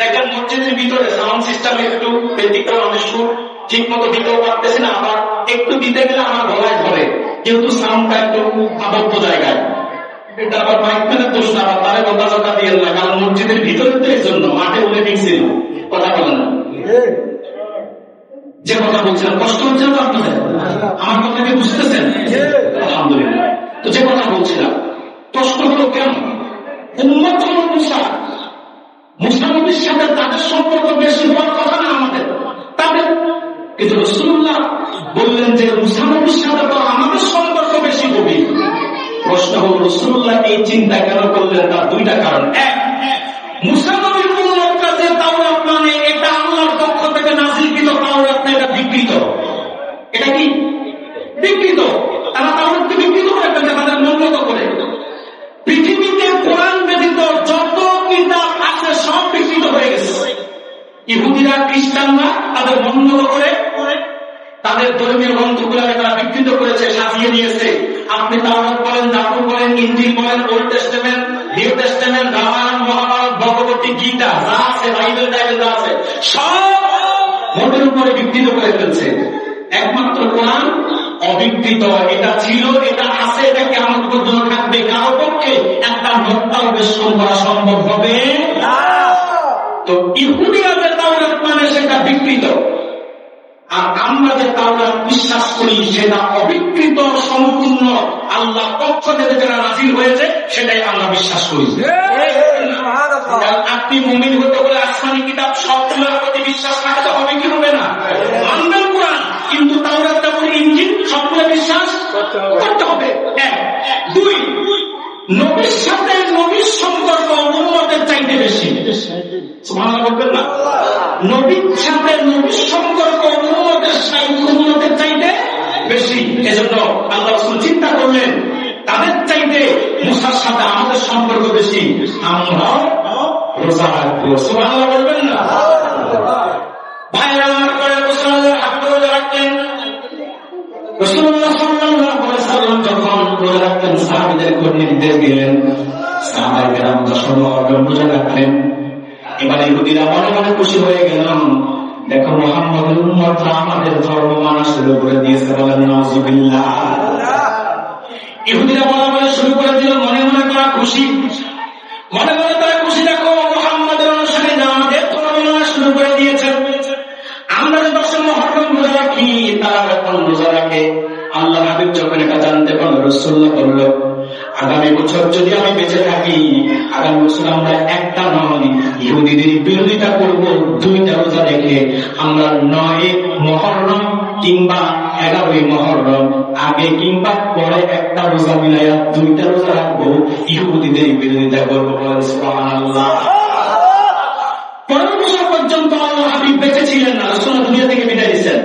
দেখেন মসজিদের ভিতরে সাউন্ড সিস্টেম একটু ব্যতিক্রম, আমি সুর ঠিক মতো দিতেও পারতেছি না, আবার একটু দিতে গেলে আমার গলায় ধরে, যেহেতু সাউন্ডটা একটু আবদ্ধ জায়গায়। এটা আবার মাইকম্যানের দোষ না, তারে বকাঝকা দিয়ে না, কারণ মসজিদের ভিতরে তো এই জন্য, মাঠে উঠে দিচ্ছিল। কথা বলেন না? যে কথা বলছিলাম কষ্ট হচ্ছে না আপনাদের? আমার কথা কি বুঝতেছেন? আলহামদুলিল্লাহ। তো যে কথা বলছিলাম, কষ্ট হলো কেন? উম্মত হলো মুসা, মুসা নবীর সাথে তাদের সম্পর্ক বেশি হওয়ার কথা না আমাদের, তাদের। কিন্তু রাসূলুল্লাহ বললেন যে মুসা নবীর সাথে তো আমাদের সম্পর্ক বেশি গভীর। প্রশ্ন হল রাসূলুল্লাহ এই চিন্তা কেন করলেন? তার দুইটা কারণ। এক, মুসা নবীর উম্মতরা যে তাওরাত মানে, এটা আল্লাহর পক্ষ থেকে নাযিলকৃত তাওরাত না, এটা বিকৃত। এটা কি বিকৃত? তারা তাওরাতকে বিকৃত করে ফেলছে, তাদের মন করে। পৃথিবীতে কোরআন ব্যতীত যত কিতাব আছে সব বিকৃত হয়ে গেছে। ইহুদিরা, খ্রিস্টানরা তাদের মন করে তাদের ধর্মীয় গ্রন্থগুলোকে তারা বিকৃত করেছে, সাজিয়ে নিয়েছে। আপনি তাওরাত বলেন, জাবুর বলেন, ইনজিল বলেন, old testament, new testament, Ramayana, Mahabharata, Bhagavad Gita যা আছে, বাইবেল যা আছে, সব মোটের উপরে বিকৃত করে ফেলছে। একমাত্র কোরআন অবিকৃত। এটা ছিল, এটা আছে, এটা কিয়ামত পর্যন্ত থাকবে। কারো পক্ষে একটা হত্যাও বেষ্টন করা সম্ভব হবে না। তো ইহুদিরা যে তাওরাত মানে সেটা বিকৃত, আর আমরা যে তাওরাত বিশ্বাস করি সেটা অবিকৃত, সম্পূর্ণ আল্লাহ পক্ষ থেকে যারা নাযিল হয়েছে সেটাই আমরা বিশ্বাস করি। আপনি মুমিন হতে হলে আসমানি কিতাব সবগুলোর প্রতি বিশ্বাস রাখতে হবে কি হবে না? মানবেন কোরআন, কিন্তু তাওরাত, যেমন ইনজিল, সবগুলো বিশ্বাস করতে হবে। এক। দুই, নবীর সাথে নবীর সম্পর্ক উম্মতের চাইতে বেশি। সুবহানাল্লাহ বলবেন না? নবীর সাথে নবীর সম্পর্ক উম্মতের চাইতে বেশি। এজন্য আল্লাহ রাসূল চিন্তা করলেন, তাদের চাইতে মুসার সাথে আমাদের সম্পর্ক বেশি, আমরা রোজা রাখবো। সুবহানাল্লাহ বলবেন না? ভাইরা আমার করে মুসলমানদের হাতে রোজা রাখতেন। রাসূলুল্লাহ সাল্লাল্লাহু আলাইহি ওয়াসাল্লাম যখন রোজা রাখতেন, সাহাবীদেরকে নির্দেশ দিলেন, সাহাবায়ে কেরাম 10 মুহররম রোজা রাখলেন। এবার ইহুদিরা মনে মনে খুশি হয়ে গেলাম, দেখো মুহাম্মদের উম্মতরা আমাদের ধর্ম মানা শুরু করে দিয়েছে। বলেন নাউযুবিল্লাহ। ইহুদিরা বলা শুরু করে দিল, মনে মনে তারা খুশি, মনে মনে তারা খুশি। দেখো মুহাম্মদের অনুসারী আমাদের ধর্ম মানা শুরু করে দিয়েছে। আমরা যে 10 মুহররম রোজা রাখি, তারা এখন রোজা রাখে। আল্লাহ হাবিব যখন এটা জানতে পারল, রাসূলুল্লাহ বলল, আগামী বছর যদি আমি বেঁচে থাকি, আগামী বছর আমরা একটা নয়, ইহুদিদের বিরোধিতা করব 2টা রোজা রেখে। আমরা 9 মুহররম কিংবা 11 মুহররম, আগে কিংবা পরে একটা রোজা মিলাইয়া 2টা রোজা রাখবো, ইহুদিদের বিরোধিতা করবো। সুবহানাল্লাহ। 15 বছর পর্যন্ত আল্লাহ হাবিব বেঁচে ছিলেন না, রাসূলুল্লাহ দুনিয়া থেকে বিদায় দিয়েছেন।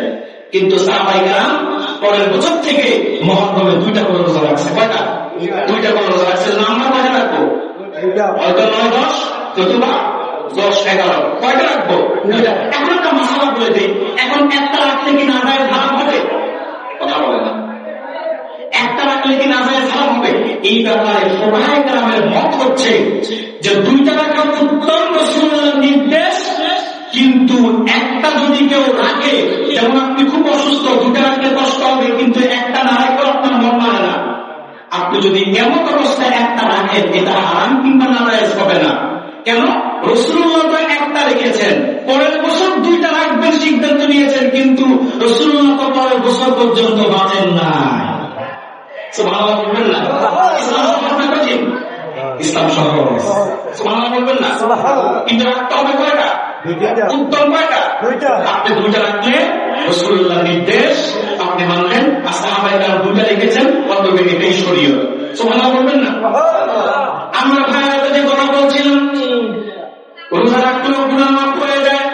কিন্তু সাহাবায়ে কেরাম পরের বছর থেকে মুহররমে 2টা করে রোজা রাখছে। কয়টা? 2টা করে রোজা রাখছে। আমরা কয়টা রাখবো? হয়তো 9, 10, নতুবা 10, 11। কয়টা রাখবো? 2টা। এখন একটা মাসালা বলে দিই, এখন একটা রাখলে কি নাজায়েজ হারাম হবে? কথা বলে না। একটা রাখলে কি নাজায়েজ হারাম হবে? এই ব্যাপারে ফুকাহায়ে কেরামের মত হচ্ছে যে 2টা রাখা উত্তম, রাসূলুল্লাহ কিন্তু একটা যদি কেউ রাখে, যেমন আপনি খুব অসুস্থ, দুটা রাখলে কষ্ট হবে, কিন্তু একটা না রাখলেও আপনার মন মানে না। আপনি যদি এমন অবস্থায় একটা রাখেন, এটা হারাম কিংবা নাজায়েজ হবে না। কেন? রাসূলুল্লাহ তো একটা রেখেছেন, পরের বছর দুইটা রাখবেন সিদ্ধান্ত নিয়েছেন, কিন্তু রাসূলুল্লাহ তো পরের বছর পর্যন্ত বাঁচেন না। সুবহানাল্লাহ বলবেন না? ইসলাম সহজ না কঠিন? ইসলাম সহজ। সুবহানাল্লাহ বলবেন না? কিন্তু রাখতে হবে কয়টা? উত্তম কয়টা? আপনি দুইটা রাখলে রাসূলুল্লাহর নির্দেশ আপনি মানলেন, সাহাবায়ে কেরাম দুইটা রেখেছেন, অতএব এটাই শরীয়ত। সুবহানাল্লাহ বলবেন না? আমরা ভাইরা যে কথা বলছিলাম, রোজা রাখলেও গুনাহ মাফ হয়ে যায়।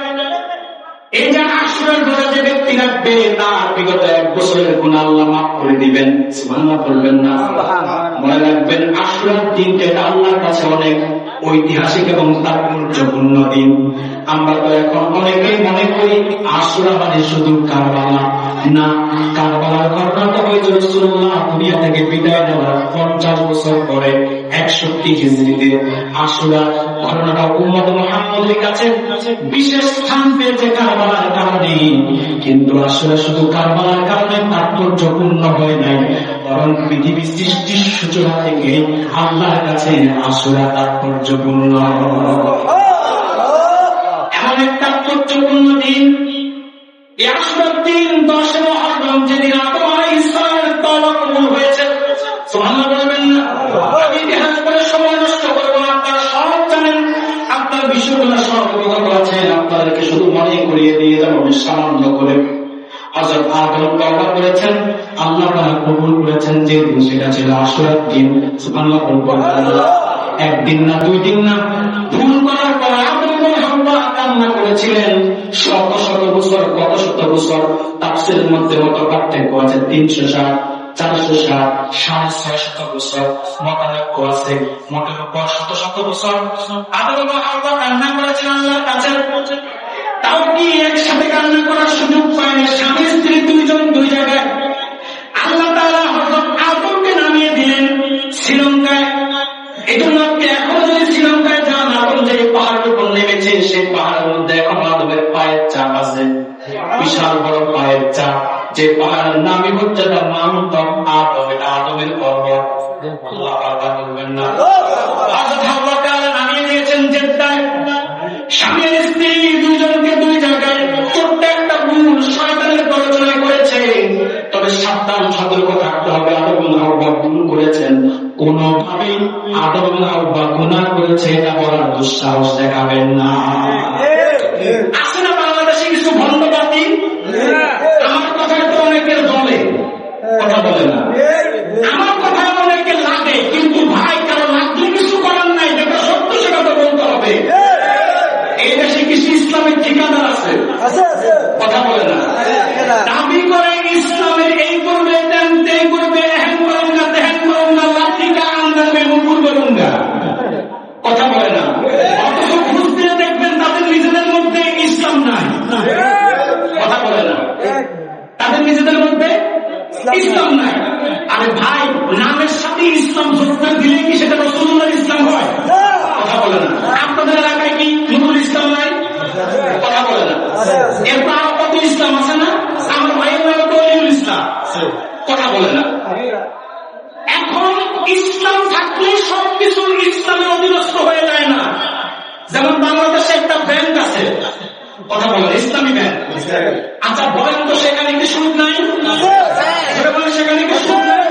এই যে আশুরার রোজা যে ব্যক্তি রাখবে, তার বিগত 1 বছরের গুনাহ আল্লাহ মাফ করে দিবেন। সুবহানাল্লাহ বলবেন না? মনে রাখবেন, আশুরার দিনটা আল্লাহর কাছে অনেক ঐতিহাসিক এবং তাৎপর্যপূর্ণ দিন। আমরা তো এখন অনেকেই মনে করি আশুরা মানে শুধু কারবালা। না, কারবালার ঘটনা তো হয়েছে রাসূলুল্লাহ দুনিয়া থেকে বিদায় নেওয়ার 50 বছর পরে 61 হিজরিতে। আশুরা ঘটনাটা উম্মত মুহাম্মদের কাছে বিশেষ স্থান পেয়েছে কারবালার কারণে। কিন্তু আশুরা শুধু কারবালার কারণে তাৎপর্যপূর্ণ হয় নাই, বরং পৃথিবী সৃষ্টির সূচনা থেকে আল্লাহর কাছে আশুরা তাৎপর্যপূর্ণ। এমন এক তাৎপর্যপূর্ণ দিন এই আশুরার দিন, 10 মুহররম, যেদিন আদম আলাইহিস সালামের তওবা কবুল হয়েছে। সুবহানাল্লাহ বলবেন না? আমি ইতিহাস করে সময় নষ্ট করব না, আপনারা সব জানেন, আপনার বিষয়গুলো সব অবগত আছেন, আপনাদেরকে শুধু মনে করিয়ে দিয়ে যাব সামান্য করে। হযরত আদম তওবা করেছেন, আল্লাহ তাআলা কবুল করেছেন যে দিন, সেটা ছিল আশুরার দিন। সুবহানাল্লাহ বলবেন না? একদিন না, 2 দিন না, ভুল করার পর আদম ও হাওয়া কান্না করেছিলেন শত শত বছর, কত শত বছর। তাফসীরের মধ্যে মত পার্থক্য আছে, 360, 460, 650 বছর মতানৈক্য আছে, মোটের উপর শত শত বছর আদম ও হাওয়া কান্না করেছিলেন আল্লাহর কাছে। তাও কি একসাথে কান্না করার সুযোগ পায়নি, স্বামী স্ত্রী দুইজন দুই জায়গায়। আল্লাহ তাআলা হযরত আদমকে নামিয়ে দিলেন শ্রীলঙ্কায়। এই জন্য আপনি এখনো যদি শ্রীলঙ্কায় যান, আদম যে পাহাড়ের উপর নেমেছে, সেই পাহাড়ের মধ্যে এখন আদমের পায়ের ছাপ আছে, বিশাল বড় পায়ের ছাপ। যে পাহাড়ের নামই হচ্ছে মাউন্ট অফ আদম, এটা আদমের পর্বত। আল্লাহ পাক বলবেন না? হযরত হাওয়াকে আল্লাহ নামিয়ে দিয়েছেন জেদ্দায়। স্বামী স্ত্রী দুজনকে দুই জায়গায়। ছোট্ট একটা ভুল শয়তানের প্ররোচনায় করেছে, তবে সাবধান, সতর্ক থাকতে হবে। আদম ও হাওয়া ভুল করেছেন, কোনভাবেই আদম ও হাওয়া গুনাহ করেছে এটা বলার দুঃসাহস দেখাবেন না। আছে না বাংলাদেশে কিছু ভণ্ডবাদী, আমার কথায় তো অনেকের দলে কথা বলে না, আমার কথায় অনেকে লাগে, কিন্তু ভাই কারো লাগলে কিছু করার নাই, যেটা সত্য সেটা তো বলতে হবে। এই দেশে কিছু ইসলামের ঠিকাদার আছে, কথা বলে না, দাবি করে ইসলামের এই করবে, তেন করবে, হ্যান করুঙ্গা, তেহেন করুঙ্গা, লাঠিকা আন্দারবে, মুকুর করুঙ্গা, কথা বলে না। অথচ ঘুষ দিয়ে দেখবেন তাদের নিজেদের মধ্যে ইসলাম নাই, কথা বলে না, তাদের নিজেদের মধ্যে ইসলাম নাই। আরে ভাই, নামের সাথে ইসলাম যোগ দিলে কি সেটা রাসূলুল্লাহর ইসলাম হয়? কথা বলে না। আপনাদের এলাকায় কি নুরুল ইসলাম নাই? কথা বলে না। এরপর আরো কত ইসলাম আছে না? আমার ভাইয়ের নাম তো ওলিউল ইসলাম, কথা বলে না। এখন ইসলাম থাকলে সবকিছু ইসলামের অধীনস্থ হয়ে যায় না। যেমন বাংলাদেশে একটা ব্যাংক আছে, কথা বলে, ইসলামী ব্যাংক। আচ্ছা বলেন তো, সেখানে কি সুদ নাই? সেখানে কি সুদ নাই?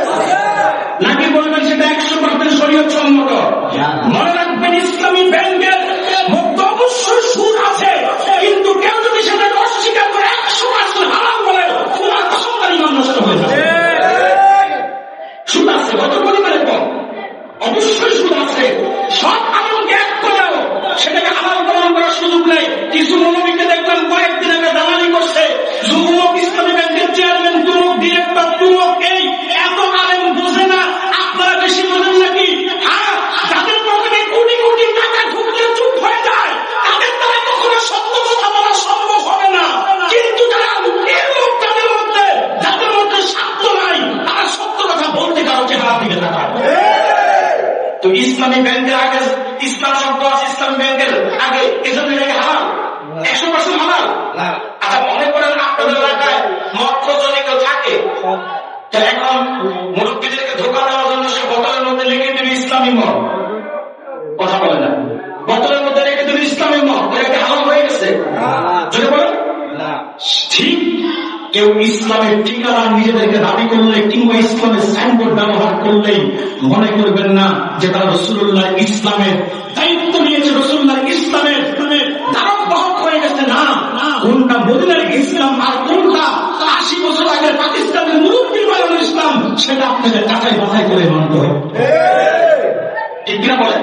নাকি বলবেন সেটা 100% শরীয়ত সম্মত? মনে রাখবেন, ইসলামী ব্যাংকের মধ্যে অবশ্যই সুদ আছে, কিন্তু কেউ যদি সেটাকে অস্বীকার করে 100% হারাম বলে, তোমার কসমকারী ইমান নষ্ট হয়ে যাবে। সুদ আছে, কত পরিমাণে কম, অবশ্যই সুদ আছে। সব আমলকে এক করেও সেটাকে হালাল প্রমাণ করার সুযোগ নেই। কিছু মৌলবীকে দেখলাম কয়েকদিন আগে দালালি করছে, যুবক ইসলামী ব্যাংকের চেয়ারম্যান, তুমুক ডিরেক্টর, তুমুক এই, এত আলেম বোঝে না, আপনারা বেশি বোঝেন নাকি? হ্যাঁ, যাদের পকেটে কোটি কোটি টাকা ঢুকলে চুপ হয়ে যায়, তাদের দ্বারা কখনো সত্য কথা বলা সম্ভব হবে না। কিন্তু যারা এরূপ তাদের মধ্যে, যাদের মধ্যে স্বার্থ নাই, তারা সত্য কথা বলতে কারো চেহারা দিকে তাকায়। তো ইসলামী ব্যাংকের আগে ইসলাম শব্দ আছে, ইসলামী ব্যাংকের আগে, এজন্য এটাকে হারাম, 100% হারাম। কেউ ইসলামের ঠিকানা নিজেদেরকে দাবি করলে কিংবা ইসলামের সাইনবোর্ড ব্যবহার করলেই মনে করবেন না যে তারা রাসূলুল্লাহ ইসলামের দায়িত্ব নিয়েছে, রাসূলুল্লাহ ইসলামের ধারক বাহক হয়ে গেছে। না, কোনটা মদিনার ইসলাম আর কোনটা 80 বছর আগের পাকিস্তানের মুরব্বী বানানোর ইসলাম, সেটা আপনাদের যাচাই বাছাই করে মানতে হবে। ঠিক কিনা বলেন?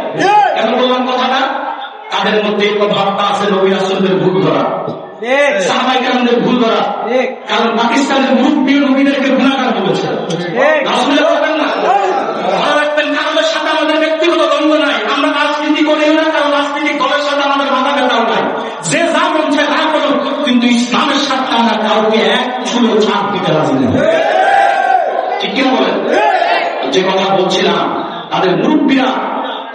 কেন বললাম কথাটা? তাদের মধ্যে এই কথাটা আছে নবী রাসূলদের ভুল ধরা, সাহাবায়ে কেরামদের ভুল ধরা। কারণ পাকিস্তানের মুরব্বী নবীদেরকে গুনাহগার বলেছে, রাসূল বলেন না। ভালো রাখবেন, কারণের সাথে আমাদের ব্যক্তিগত দ্বন্দ্ব নাই, আমরা রাজনীতি করিও না, কারণ রাজনৈতিক দলের সাথে আমাদের মাথা ব্যথাও নাই। যে যা বলছে তা করুন, কিন্তু ইসলামের সাথে আমরা কাউকে এক চুলো ছাপ দিতে রাজি না। ঠিক কিনা বলেন? যে কথা বলছিলাম, তাদের মুরব্বীরা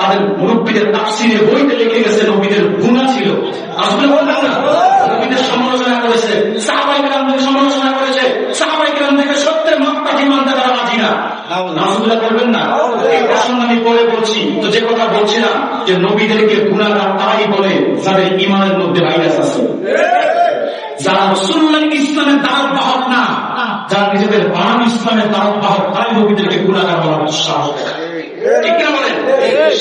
তাদের মুরব্বীদের তাফসীরে বইতে লিখে গেছে নবীদের গুনাহ ছিল। রাসূল বলেন না, নবীদের সমালোচনা করেছে, সাহাবায়ে কেরামদের সমালোচনা করেছে, সাহাবায়ে কেরাম থেকে সত্যের মাপকাঠি মানতে তারা রাজি না। রাসূলুল্লাহ বলবেন না। এই প্রসঙ্গ আমি পরে বলছি। তো যে কথা বলছিলাম যে নবীদেরকে গুনাহগার তারাই বলে যাদের ঈমানের মধ্যে ভাইরাস আছে, যারা রাসূলুল্লাহ ইসলামের ধারক বাহক না, যারা নিজেদের বানানো ইসলামের ধারক বাহক, তারাই নবীদেরকে গুনাহগার বলার সাহস দেখায়। ঠিক কিনা বলেন?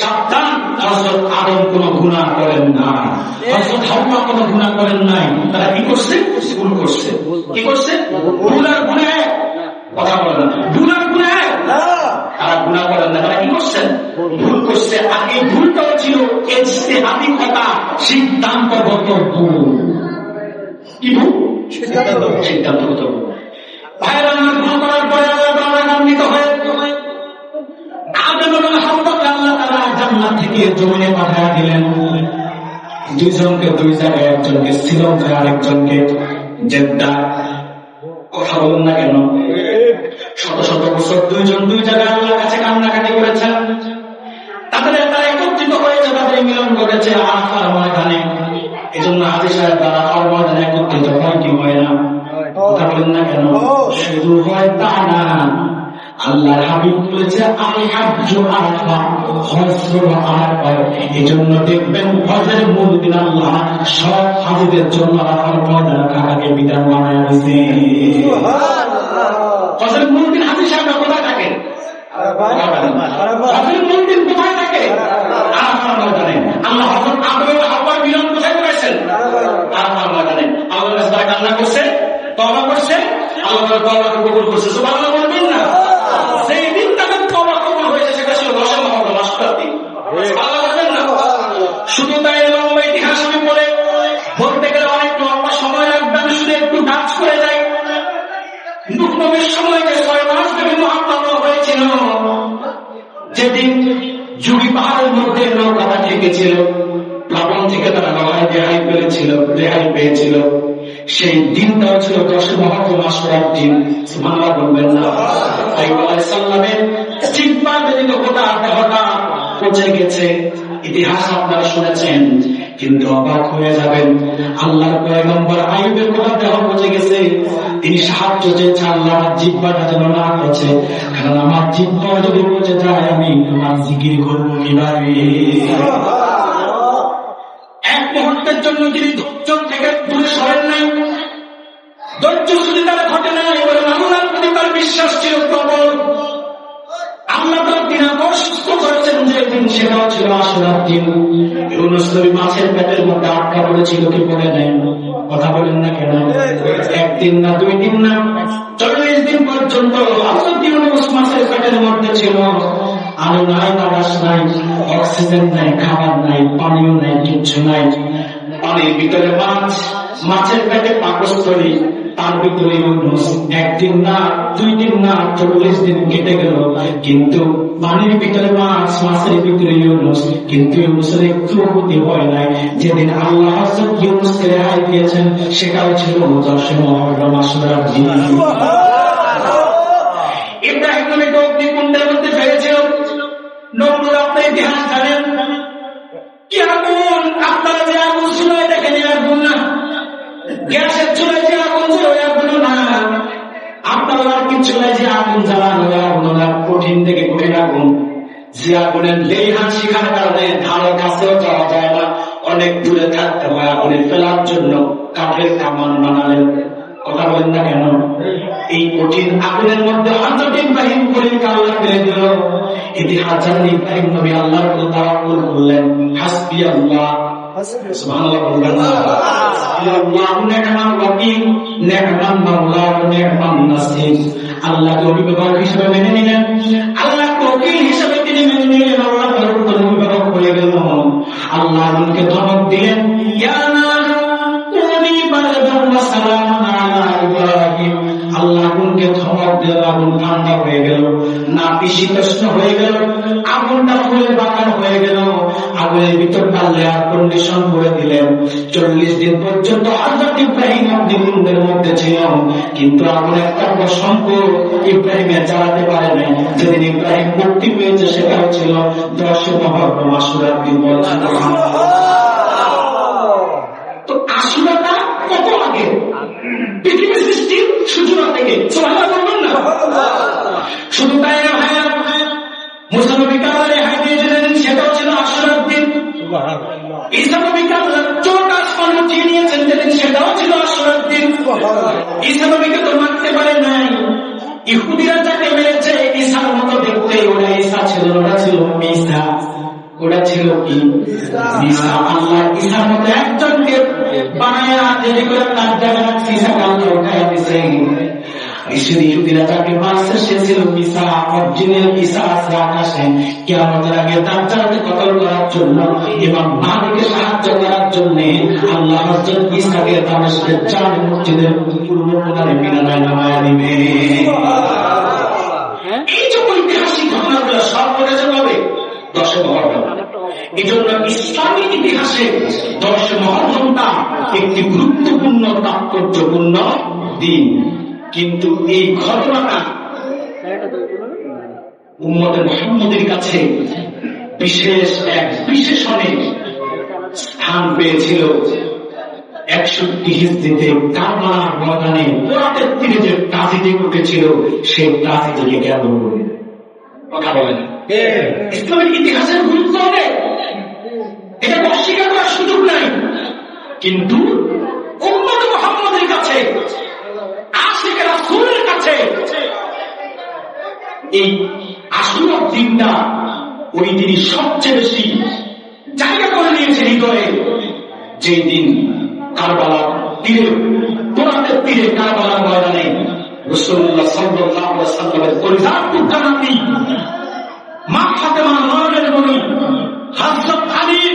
সাবধান, হযরত আদম কোনো গুনাহ করেন না, হযরত হাওয়া কোনো গুনাহ করেন নাই। তারা কি করছে? ভুল করছে। কি করছে? ভুল আর গুনাহ কথা বলেন না। ভুল আর গুনাহ তারা গুনাহ করেন না, তারা কি করছেন? ভুল করছে। আর এই ভুলটাও ছিল ইজতিহাদি কথা, সিদ্ধান্তগত ভুল। কি ভুল? সিদ্ধান্তগত ভুল। ভাইরা, আমার ভুল করার পরে আল্লাহ তাআলা কান্দিত হয়ে আদম এবং হাওয়াকে আল্লাহ তাআলা জান্নাত থেকে জমিনে পাঠিয়ে দিলেন। দুইজনকে দুই জায়গায়, একজনকে শ্রীলঙ্কায়, আরেকজনকে জেদ্দা। কথা বলুন না কেন? শত শত বছর দুইজন দুই জায়গায় আল্লাহর কাছে কান্নাকাটি করেছেন। তাদের তারা একত্রিত হয়েছে, তাদের মিলন ঘটেছে আরাফার ময়দানে। এই জন্য হাজী সাহেব তারা আরাফার ময়দানে একত্রিত হয় কি হয় না? কথা বলেন না কেন? শুধু হয় তা না, আল্লাহর হাবিব বলেছে আল হাজ্জু আরাফা, হজ হলো আরাফা। এজন্য দেখবেন হজের মূল দিন আল্লাহ সব হাজীদের জন্য আরাফার ময়দানে থাকাকে বিধান বানায় দিয়েছে। হজের মূল দিন হাজী সাহেবরা কোথায় থাকে? হজের মূল দিন কোথায় থাকে? আরাফার ময়দানে। আল্লাহ হযরত আদম এবং হাওয়ার মিলন কোথায় করেছেন? আরাফার ময়দানে। আল্লাহর কাছে তারা কান্না করছে, তওবা করছে, আল্লাহ তাআলা তওবাকে কবুল করছে। সুবহানাল্লাহ বলবেন না? সেই দিন তাদের তওবা কবুল হয়েছে, সেটা ছিল 10 মুহররম, আশুরার দিন। আল্লাহ বলবেন না? শুধু তাই লম্বা ইতিহাস আমি বলতে গেলে অনেক লম্বা সময় লাগবে, আমি শুধু একটু ডাচ করে যাই। নূহ নবীর সময় যে 6 মাস ধরে মহাপ্লাবন হয়েছিল, যেদিন জুড়ি পাহাড়ের মধ্যে নৌকাটা ঠেকেছিল, প্লাবন থেকে তারা রেহাই পেয়েছিল, সেই দিনটাও ছিল 10 মুহররম, আশুরার দিন। সুবহানাল্লাহ বলবেন না? সাল্লামের জিহ্বা ব্যতীত গোটা দেহটা পচে গেছে। ইতিহাস আপনারা শুনেছেন, কিন্তু অবাক হয়ে যাবেন, আল্লাহর পয়গম্বর আইয়ুবের গোটা দেহ পচে গেছে। তিনি সাহায্য চেয়েছেন, আল্লাহ আমার জিহ্বাটা যেন না পচে, কারণ আমার জিহ্বা যদি পচে যায় আমি তোমার জিকির করবো কিভাবে? এক মুহূর্তের জন্য তিনি ধৈর্য থেকে দূরে সরেন নাই। ধৈর্য যদি তার ঘটে না, এবারে আল্লাহর প্রতি তার বিশ্বাস ছিল প্রবল। আল্লাহ তার দিন আবার সুস্থ করেছেন যে দিন, সেটাও ছিল আশুরার দিন। ইউনূস নবী মাছের পেটের মধ্যে আটকা পড়েছিল, কি পড়ে নেন? কথা বলেন না কেন? একদিন না, 2 দিন না, 40 দিন পর্যন্ত হযরত ইউনূস মাছের পেটের মধ্যে ছিল। আলো নাই, বাতাস নাই, অক্সিজেন নাই, খাবার নাই, পানিও নাই, কিচ্ছু নাই। পানির ভিতরে মাছ, মাছের পেটে পাকস্থলী, তার ভিতরে ইউনূস। 1 দিন না, 2 দিন না, 40 দিন কেটে গেল, কিন্তু পানির ভিতরে মাছ, মাছের ভিতরে ইউনূস। কিন্তু ইউনূসের একটু প্রতি ভয় নাই। যেদিন আল্লাহ হযরত ইউনূসকে রেহাই দিয়েছেন, সেটাও ছিল 10 মুহররম, আশুরার দিন। ইব্রাহিম নবী অগ্নিকুণ্ডের মধ্যে ফেলেছিল। নমরুদ, আপনি ইতিহাস জানেন, কি আগুন! আপনারা যে আগুন চুলায় দেখেন, আগুন না, গ্যাসের চুলায় যে আগুন ছিল, আগুন না। আপনারা আর কি চুলায় যে আগুন জ্বালানো, আগুন না, কঠিন থেকে কঠিন আগুন। যে আগুনের লেহান শিখার কারণে ধারে কাছেও যাওয়া যায় না, অনেক দূরে থাকতে হয়। আগুনে ফেলার জন্য কাঠের কামান বানালেন। কথা বলেন না কেন? এই কঠিন আগুনের মধ্যে হযরত ইব্রাহিম খলিলকে আল্লাহ ফেলে দিল। ইতিহাসের ইব্রাহিম নবী আল্লাহর উপর তাওয়াক্কুল করলেন, হাসবি আল্লাহ, সুবহানাল্লাহ বলবেন না? আল্লাহু নি'মাল ওয়াকিল, নি'মান মাওলা ওয়া নি'মান নাসির। আল্লাহকে অভিভাবক হিসেবে মেনে নিলেন, আল্লাহকে ওকিল হিসেবে তিনি মেনে নিলেন। আল্লাহ তার উপর অভিভাবক হয়ে গেল। আল্লাহ আগুনকে ধমক দিলেন, ইয়া নার কুনি বারদান ওয়া সালামান আলা ইব্রাহিম। আল্লাহ আগুনকে ধমক দিলেন, আগুন ঠান্ডা হয়ে গেল, নাতিশীতোষ্ণ হয়ে গেল, আগুনটা ফুলে বাগান হয়ে গেল। আগুনের ভিতরটা লেয়ার কন্ডিশন করে দিলেন। 40 দিন পর্যন্ত হযরত ইব্রাহিম অগ্নিকুণ্ডের মধ্যে ছিল, কিন্তু আগুন একটা প্রসঙ্গ ইব্রাহিমের জ্বালাতে পারে নাই। যেদিন ইব্রাহিম মুক্তি পেয়েছে সেটাও ছিল 10 মুহররম আশুরার দিন। তো আশুরাটা কত আগে? পৃথিবী সৃষ্টির সূচনা থেকে। সুবহানাল্লাহ বলবেন না? শুধু তাই না ভাইয়া, মুসা নবীকে আল্লাহ রেহাই দিয়েছিলেন, সেটাও ছিল আশুরার দিন। ঈসা নবীকে আল্লাহ 4টা আসমান উঠিয়ে নিয়েছেন, সেটাও ছিল আশুরার দিন। ঈসা নবীকে তো মারতে পারে নাই, ইহুদিরা যাকে মেরেছে ঈসার মতো দেখতে, ওরা ঈসা ছিল, ওরা ছিল ঈসা। ওরা ছিল কি? ঈসা। আল্লাহ ঈসার মতো একজনকে বানায়া যদি করে তার জায়গায় ঈসাকে আল্লাহ উঠাইয়া দিয়েছেন। ইহুদিরা যাকে মারছে সে ছিল ঈসা, অরিজিনাল ঈসা আছে আকাশে। কিয়ামতের আগে দাজ্জালকে কতল করার জন্য এবং মাহদিকে সাহায্য করার জন্য আল্লাহ হযরত ঈসাকে দামেস্কের জামে মসজিদের পূর্ব কোণায় মিনারায় নামায়া দিবে। এই যে ঐতিহাসিক ঘটনাগুলো সব ঘটেছে কবে? 10 মুহররম। এই জন্য ইসলামী ইতিহাসে 10 মুহররমটা একটি গুরুত্বপূর্ণ তাৎপর্যপূর্ণ দিন। কিন্তু এই ঘটনাটা উম্মতে মুহাম্মদের কাছে বিশেষ এক বিশেষণে স্থান পেয়েছিল। 61 হিজরিতে কারবালার ময়দানে ফোরাতের তীরে যে ট্রাজেডি ঘটেছিল, সেই ট্রাজেডিকে কেন করে কথা বলেন? ইসলামের ইতিহাসের গুরুত্ব অনেক, এটা অস্বীকার করার সুযোগ নাই। কিন্তু উম্মতে মুহাম্মদের কাছে, আশিকে রাসূলের কাছে এই আশুরার দিনটা, ওই দিনই সবচেয়ে বেশি জায়গা করে নিয়েছে হৃদয়ে। যে দিন কারবালার তীরে, ফোরাতের তীরে, কারবালার ময়দানে রাসূলুল্লাহ সাল্লাল্লাহু আলাইহি ওয়াসাল্লামের পরিবার টুকরা নাতি মা ফাতেমা নয়নের মণি হযরত আলীর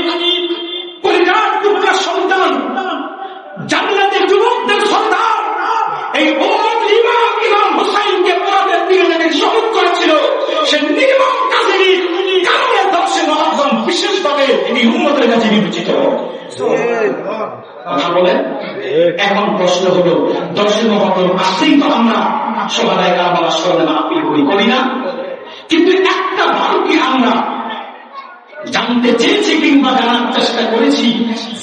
পরিবার টুকরা সন্তান, জান্নাতের যুবকদের সন্তান, এই উম্মত ইমাম হুসাইনকে ফোরাতের তীরে যেদিন শহীদ করেছিল, সে নির্মম কাজের কারণে 10 মুহররম বিশেষভাবে এই উম্মতের কাছে বিবেচিত। কথা বলেন? এখন প্রশ্ন হলো, 10 মুহররম আসলেই তো আমরা সবাই কারবালার স্মরণে মাহফিল করি না? কিন্তু একটা ভালো কি আমরা জানতে চেয়েছি কিংবা জানার চেষ্টা করেছি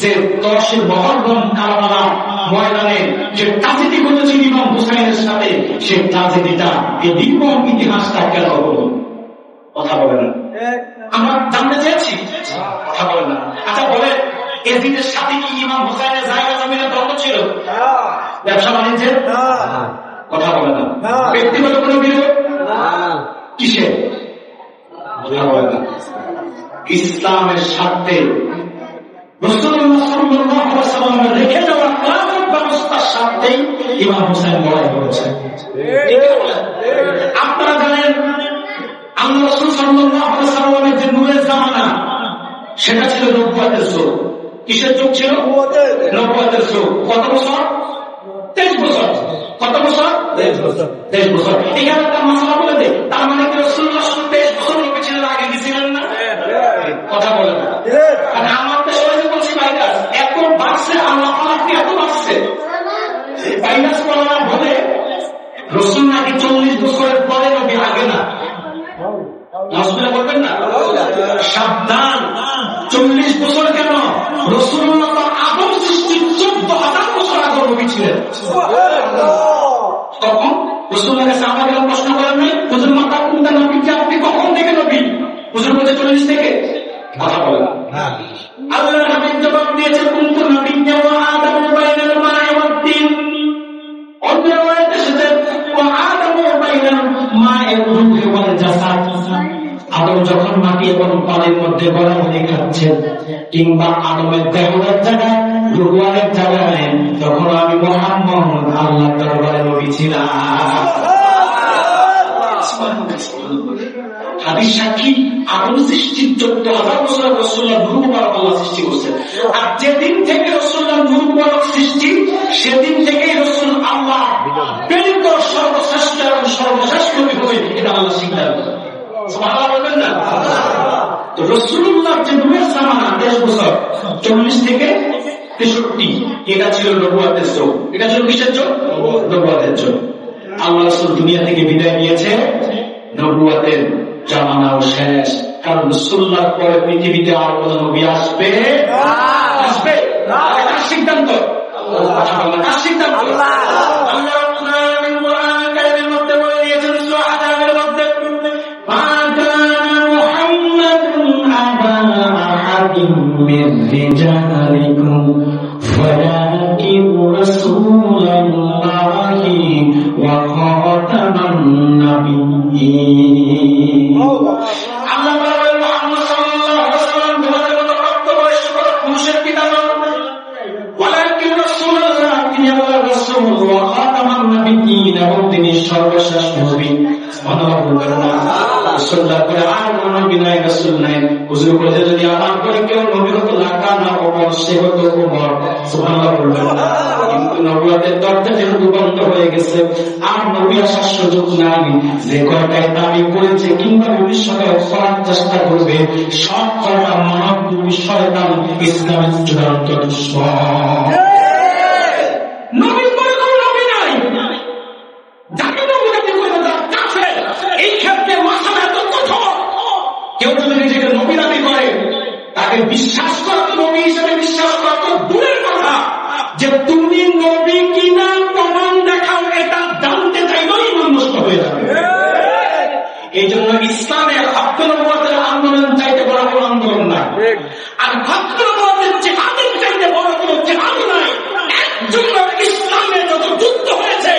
যে 10 মুহররম কারবালার ময়দানে যে ট্রাজেডি ঘটেছিল ইমাম হুসাইনের সাথে, সেই ট্রাজেডিটা, এই নির্মম ইতিহাসটা কেন হলো? কথা বলে না? আমরা জানতে চেয়েছি, কথা বলে না। আচ্ছা বলেন, এজিদের সাথে কি ইমাম হুসাইনের জায়গা জমিনের দ্বন্দ্ব ছিল? ব্যবসা বাণিজ্যের? কথা বলে না। ব্যক্তিগত কোনো বিরোধ? কিসে? কথা বলে না। ইসলামের স্বার্থে রাসূলুল্লাহ সাল্লাল্লাহু আলাইহি ওয়াসাল্লামের রেখে যাওয়া খেলাফত ব্যবস্থার স্বার্থেই ইমাম হুসাইন লড়াই করেছেন। আপনারা জানেন, আল্লাহ রাসূল সাল্লাল্লাহু আলাইহি ওয়াসাল্লামের যে নূরের জামানা, সেটা ছিল নবুয়তের যুগ। কিসের যুগ ছিল? নবুয়তের যুগ। কত বছর? 23 বছর। কত বছর? 23 বছর। এখানে একটা মাসলা বলে দেয়, তার মানে কি রাসূলুল্লাহ 23 বছর পেছনে আগে গেছিলেন না? কথা বলে না। আর আমার তো সবাই বলছি ভাইরাস এত বাড়ছে, আল্লাহ এত বাড়ছে, ভাইরাস করোনা বলে রাসূল নাকি 40 বছরের পরে নবী, আগে না। বলবেন না? সাবধান, 40 বছর কেন? রাসূলুল্লাহ আদম সৃষ্টির 14,000 বছর আগে নবী ছিলেন। তখন রাসূলের কাছে আমাদের প্রশ্ন করেন নাই, হুজুর মাতা কোনটা নবী, আপনি কখন থেকে নবী? হুজুর বলছে 40 থেকে। কথা বলে না। আল্লাহর হাবিব জবাব দিয়েছে, কুনতু নবিয়্যান ওয়া আদামু বাইনাল মা'i ওয়াদ-দিন। দিচ্ছেন, কিংবা আদমের দেহরের জায়গায় রুহানের জায়গায়, তখন আমি মুহাম্মদ আল্লাহ দরবারে নবী ছিলাম। হাদিস সাক্ষী আদম সৃষ্টির 14,000 বছর রাসূলুল্লাহ নূর মুবারক আল্লাহ সৃষ্টি করছেন। আর যেদিন থেকে রাসূলুল্লাহ নূর মুবারক সৃষ্টি, সেদিন থেকেই রাসূল আল্লাহ প্রেরিত সর্বশ্রেষ্ঠ এবং সর্বশেষ নবী হবে, এটা আল্লাহ স্বীকার করেন। সুবহানাল্লাহ বলবেন না? তো রাসূলুল্লাহ যে নূরের জামানা 10 বছর, 40 থেকে 63, এটা ছিল নবুয়তের যুগ। এটা ছিল কিসের যুগ? নবুয়তের যুগ। আল্লাহ রাসূল দুনিয়া থেকে বিদায় নিয়েছে, নবুয়তের জামানাও শেষ। কারণ রাসূলুল্লাহর পরে পৃথিবীতে আর কোন নবী আসবে আসবে না। এটা সিদ্ধান্ত আল্লাহ, এটা সিদ্ধান্ত আল্লাহ। আল্লাহ রাব্বুল আলামিন কোরআন কারীমের মধ্যে বলে দিয়েছেন, সূরা আনামের মধ্যে, মা কানা মুহাম্মাদুন আবা আহাদিন মির রিজালিকুম ওয়ালাকিন রাসূলুল্লাহি ওয়া খাতামান নাবিয়্যিন। আল্লাহ বলেন, মুহাম্মদ সাল্লাল্লাহু আলাইহি ওয়াসাল্লাম তোমাদের মতো প্রাপ্তবয়স্ক পুরুষের পিতা নন, ওয়ালাকিন রাসূলুল্লাহ, তিনি আল্লাহর রাসূল, ওয়া খাতামান নাবিয়্যিন, এবং তিনি সর্বশেষ নবী। সুবহানাল্লাহ বলবেন না? রাসূলুল্লাহ করে আর কোন নবী নাই, রাসূল নাই। হুজুর বলে, যদি আমার পরে কেউ নবী হতো, লাকানা ওমর, সে হতো ওমর। সুবহানাল্লাহ বলবেন না? কিন্তু নবুয়তের দরজা যেহেতু বন্ধ হয়ে গেছে, আর নবী আসার সুযোগ নাই। যে কয়টায় দাবি করেছে কিংবা ভবিষ্যতে করার চেষ্টা করবে, সব কয়টা মানব শয়তান, ইসলামের চূড়ান্ত দুশমন। নবীর পরে কোনো নবী নাই। যাকে নবী দাবি করবে তারা কাফের। এই ক্ষেত্রে মাথা এত কঠোর। কেউ যদি নিজেকে নবী দাবি করে, তাকে বিশ্বাস করা, নবী হিসেবে বিশ্বাস করা তো দূরের কথা, যে তুমি নবী কিনা প্রমাণ দেখাও, এটা জানতে চাইলেই ইমান নষ্ট হয়ে যাবে। এই জন্য ইসলামের হক নবুয়তের আন্দোলন চাইতে বড় কোনো আন্দোলন নাই, আর হক নবুয়তের জিহাদের চাইতে বড় কোনো জিহাদ নাই। একজন্য ইসলামে যত যুদ্ধ হয়েছে,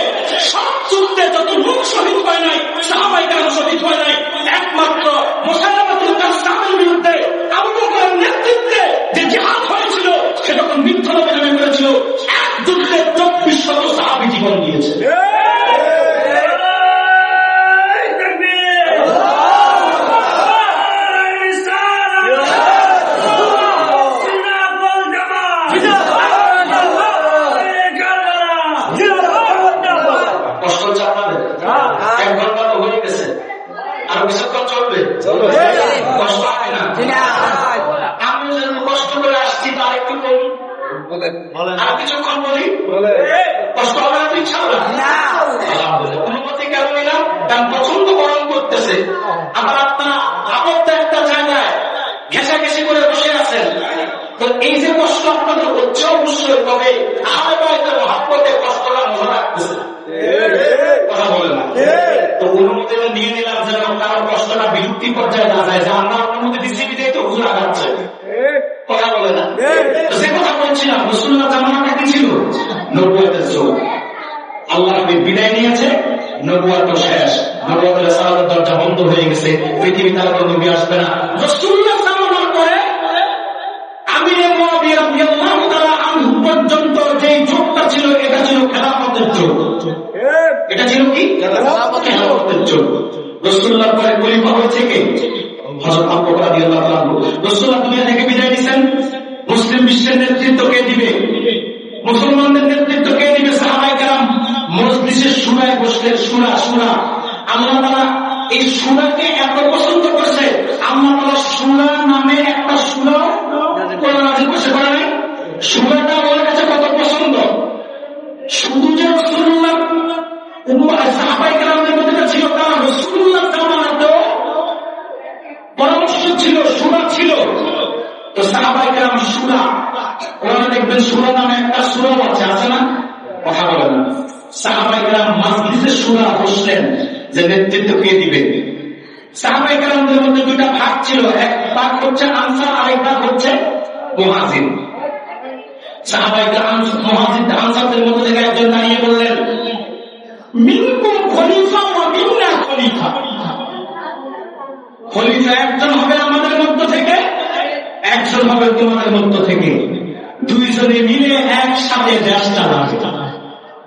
সব যুদ্ধে যত লোক শহীদ হয় নাই, সাহাবায়ে কেরাম শহীদ হয় নাই, একমাত্র মুসাইলামাতুল কাজ্জাবের বিরুদ্ধে আবু বকরের নেতৃত্বে যে জিহাদ হয়েছিল, সেটা তখন মিথ্যা নবী নামে করেছিল। এক যুদ্ধে 2400 সাহাবী জীবন দিয়েছে। কষ্ট হচ্ছে আপনাদের? 1 ঘন্টা তো হয়ে গেছে, আর কিছুক্ষণ চলবে, কষ্ট হবে না? আমি যেন কষ্ট করে আসছি, তার একটু বলি, আর কিছুক্ষণ বলি, কষ্ট হবে না? ইনশাআল্লাহ অনুমতি কেন নিলাম? কারণ প্রচন্ড গরম করতেছে। আবার আপনারা আবদ্ধ একটা জায়গায় ঘেঁষাঘেঁষি করে বসে আছেন, তো এই যে কষ্ট আপনাদের হচ্ছে অবশ্যই, তবে মহাপতে কষ্টটা মনে রাখতেছে, কথা বলে না। তো অনুমতি নিয়ে নিলাম যেন কারণ কষ্টটা বিরক্তি পর্যায়ে না যায়, যে আমরা অনুমতি দিচ্ছি বিদায় তো হুজুর আগাচ্ছে, কথা বলে না। যে কথা বলছিলাম, রাসূলুল্লাহ জামানাটা কি ছিল? নবুয়তের যুগ। আল্লাহ নবী বিদায় নিয়েছে, নবুয়ত শেষ, নবুয়তের সালাতের দরজা বন্ধ হয়ে গেছে, পৃথিবীতে আর কোনো নবী আসবে না। রাসূলুল্লাহ জামানার পরে আমিরে মুআবিয়া রাদিয়াল্লাহু তাআলা আনহু পর্যন্ত যে যুগটা ছিল, এটা ছিল খেলাফতের যুগ। এটা ছিল কি? খেলাফতের যুগ। রাসূলুল্লাহর পরে খলিফা হয়েছে কে? হযরত আবু বকর রাদিয়াল্লাহু তাআলা। রাসূলুল্লাহ দুনিয়া থেকে বিদায় নিয়েছেন, মুসলিম বিশ্বের নেতৃত্ব কে দিবে? মুসলমানদের নেতৃত্ব কে দিবে? সাহাবায়ে কেরাম মজলিসে শুরায় বসলেন। শুরা আল্লাহ তাআলা এই শুরাকে এত পছন্দ করছে, আল্লাহ তাআলা শুরা নামে একটা সূরা কোরআনে নাযিল করেছে। কোরআনে সূরাটা ওর কাছে কত পছন্দ, শুধু যে রাসূলুল্লাহ সাহাবায়ে কেরামদের মধ্যে ছিল তা, রাসূলুল্লাহ জামানাতেও পরামর্শ ছিল, সূরা ছিল। তো সাহাবায়ে কেরাম সূরা, কোরআনে দেখবেন সূরা নামে একটা সূরা আছে না? কথা বলেন না। সাহাবায়ে কেরাম মাজলিসে সূরা বসলেন, যে নেতৃত্ব কে দিবে। সাহাবায়ে কেরামদের মধ্যে দুইটা ভাগ ছিল, এক ভাগ হচ্ছে আনসার, আরেক ভাগ হচ্ছে মুহাজির। সাহাবায়ে কেরাম মুহাজির আনসারদের মধ্যে থেকে একজন দাঁড়িয়ে বললেন, মিনকুম খলিফা ওয়া মিন্না খলিফা। খলিফা একজন হবে আমাদের মধ্য থেকে, একজন একজন হবে তোমাদের মধ্য থেকে, দুইজনে মিলে একসাথে দেশ চালাবে।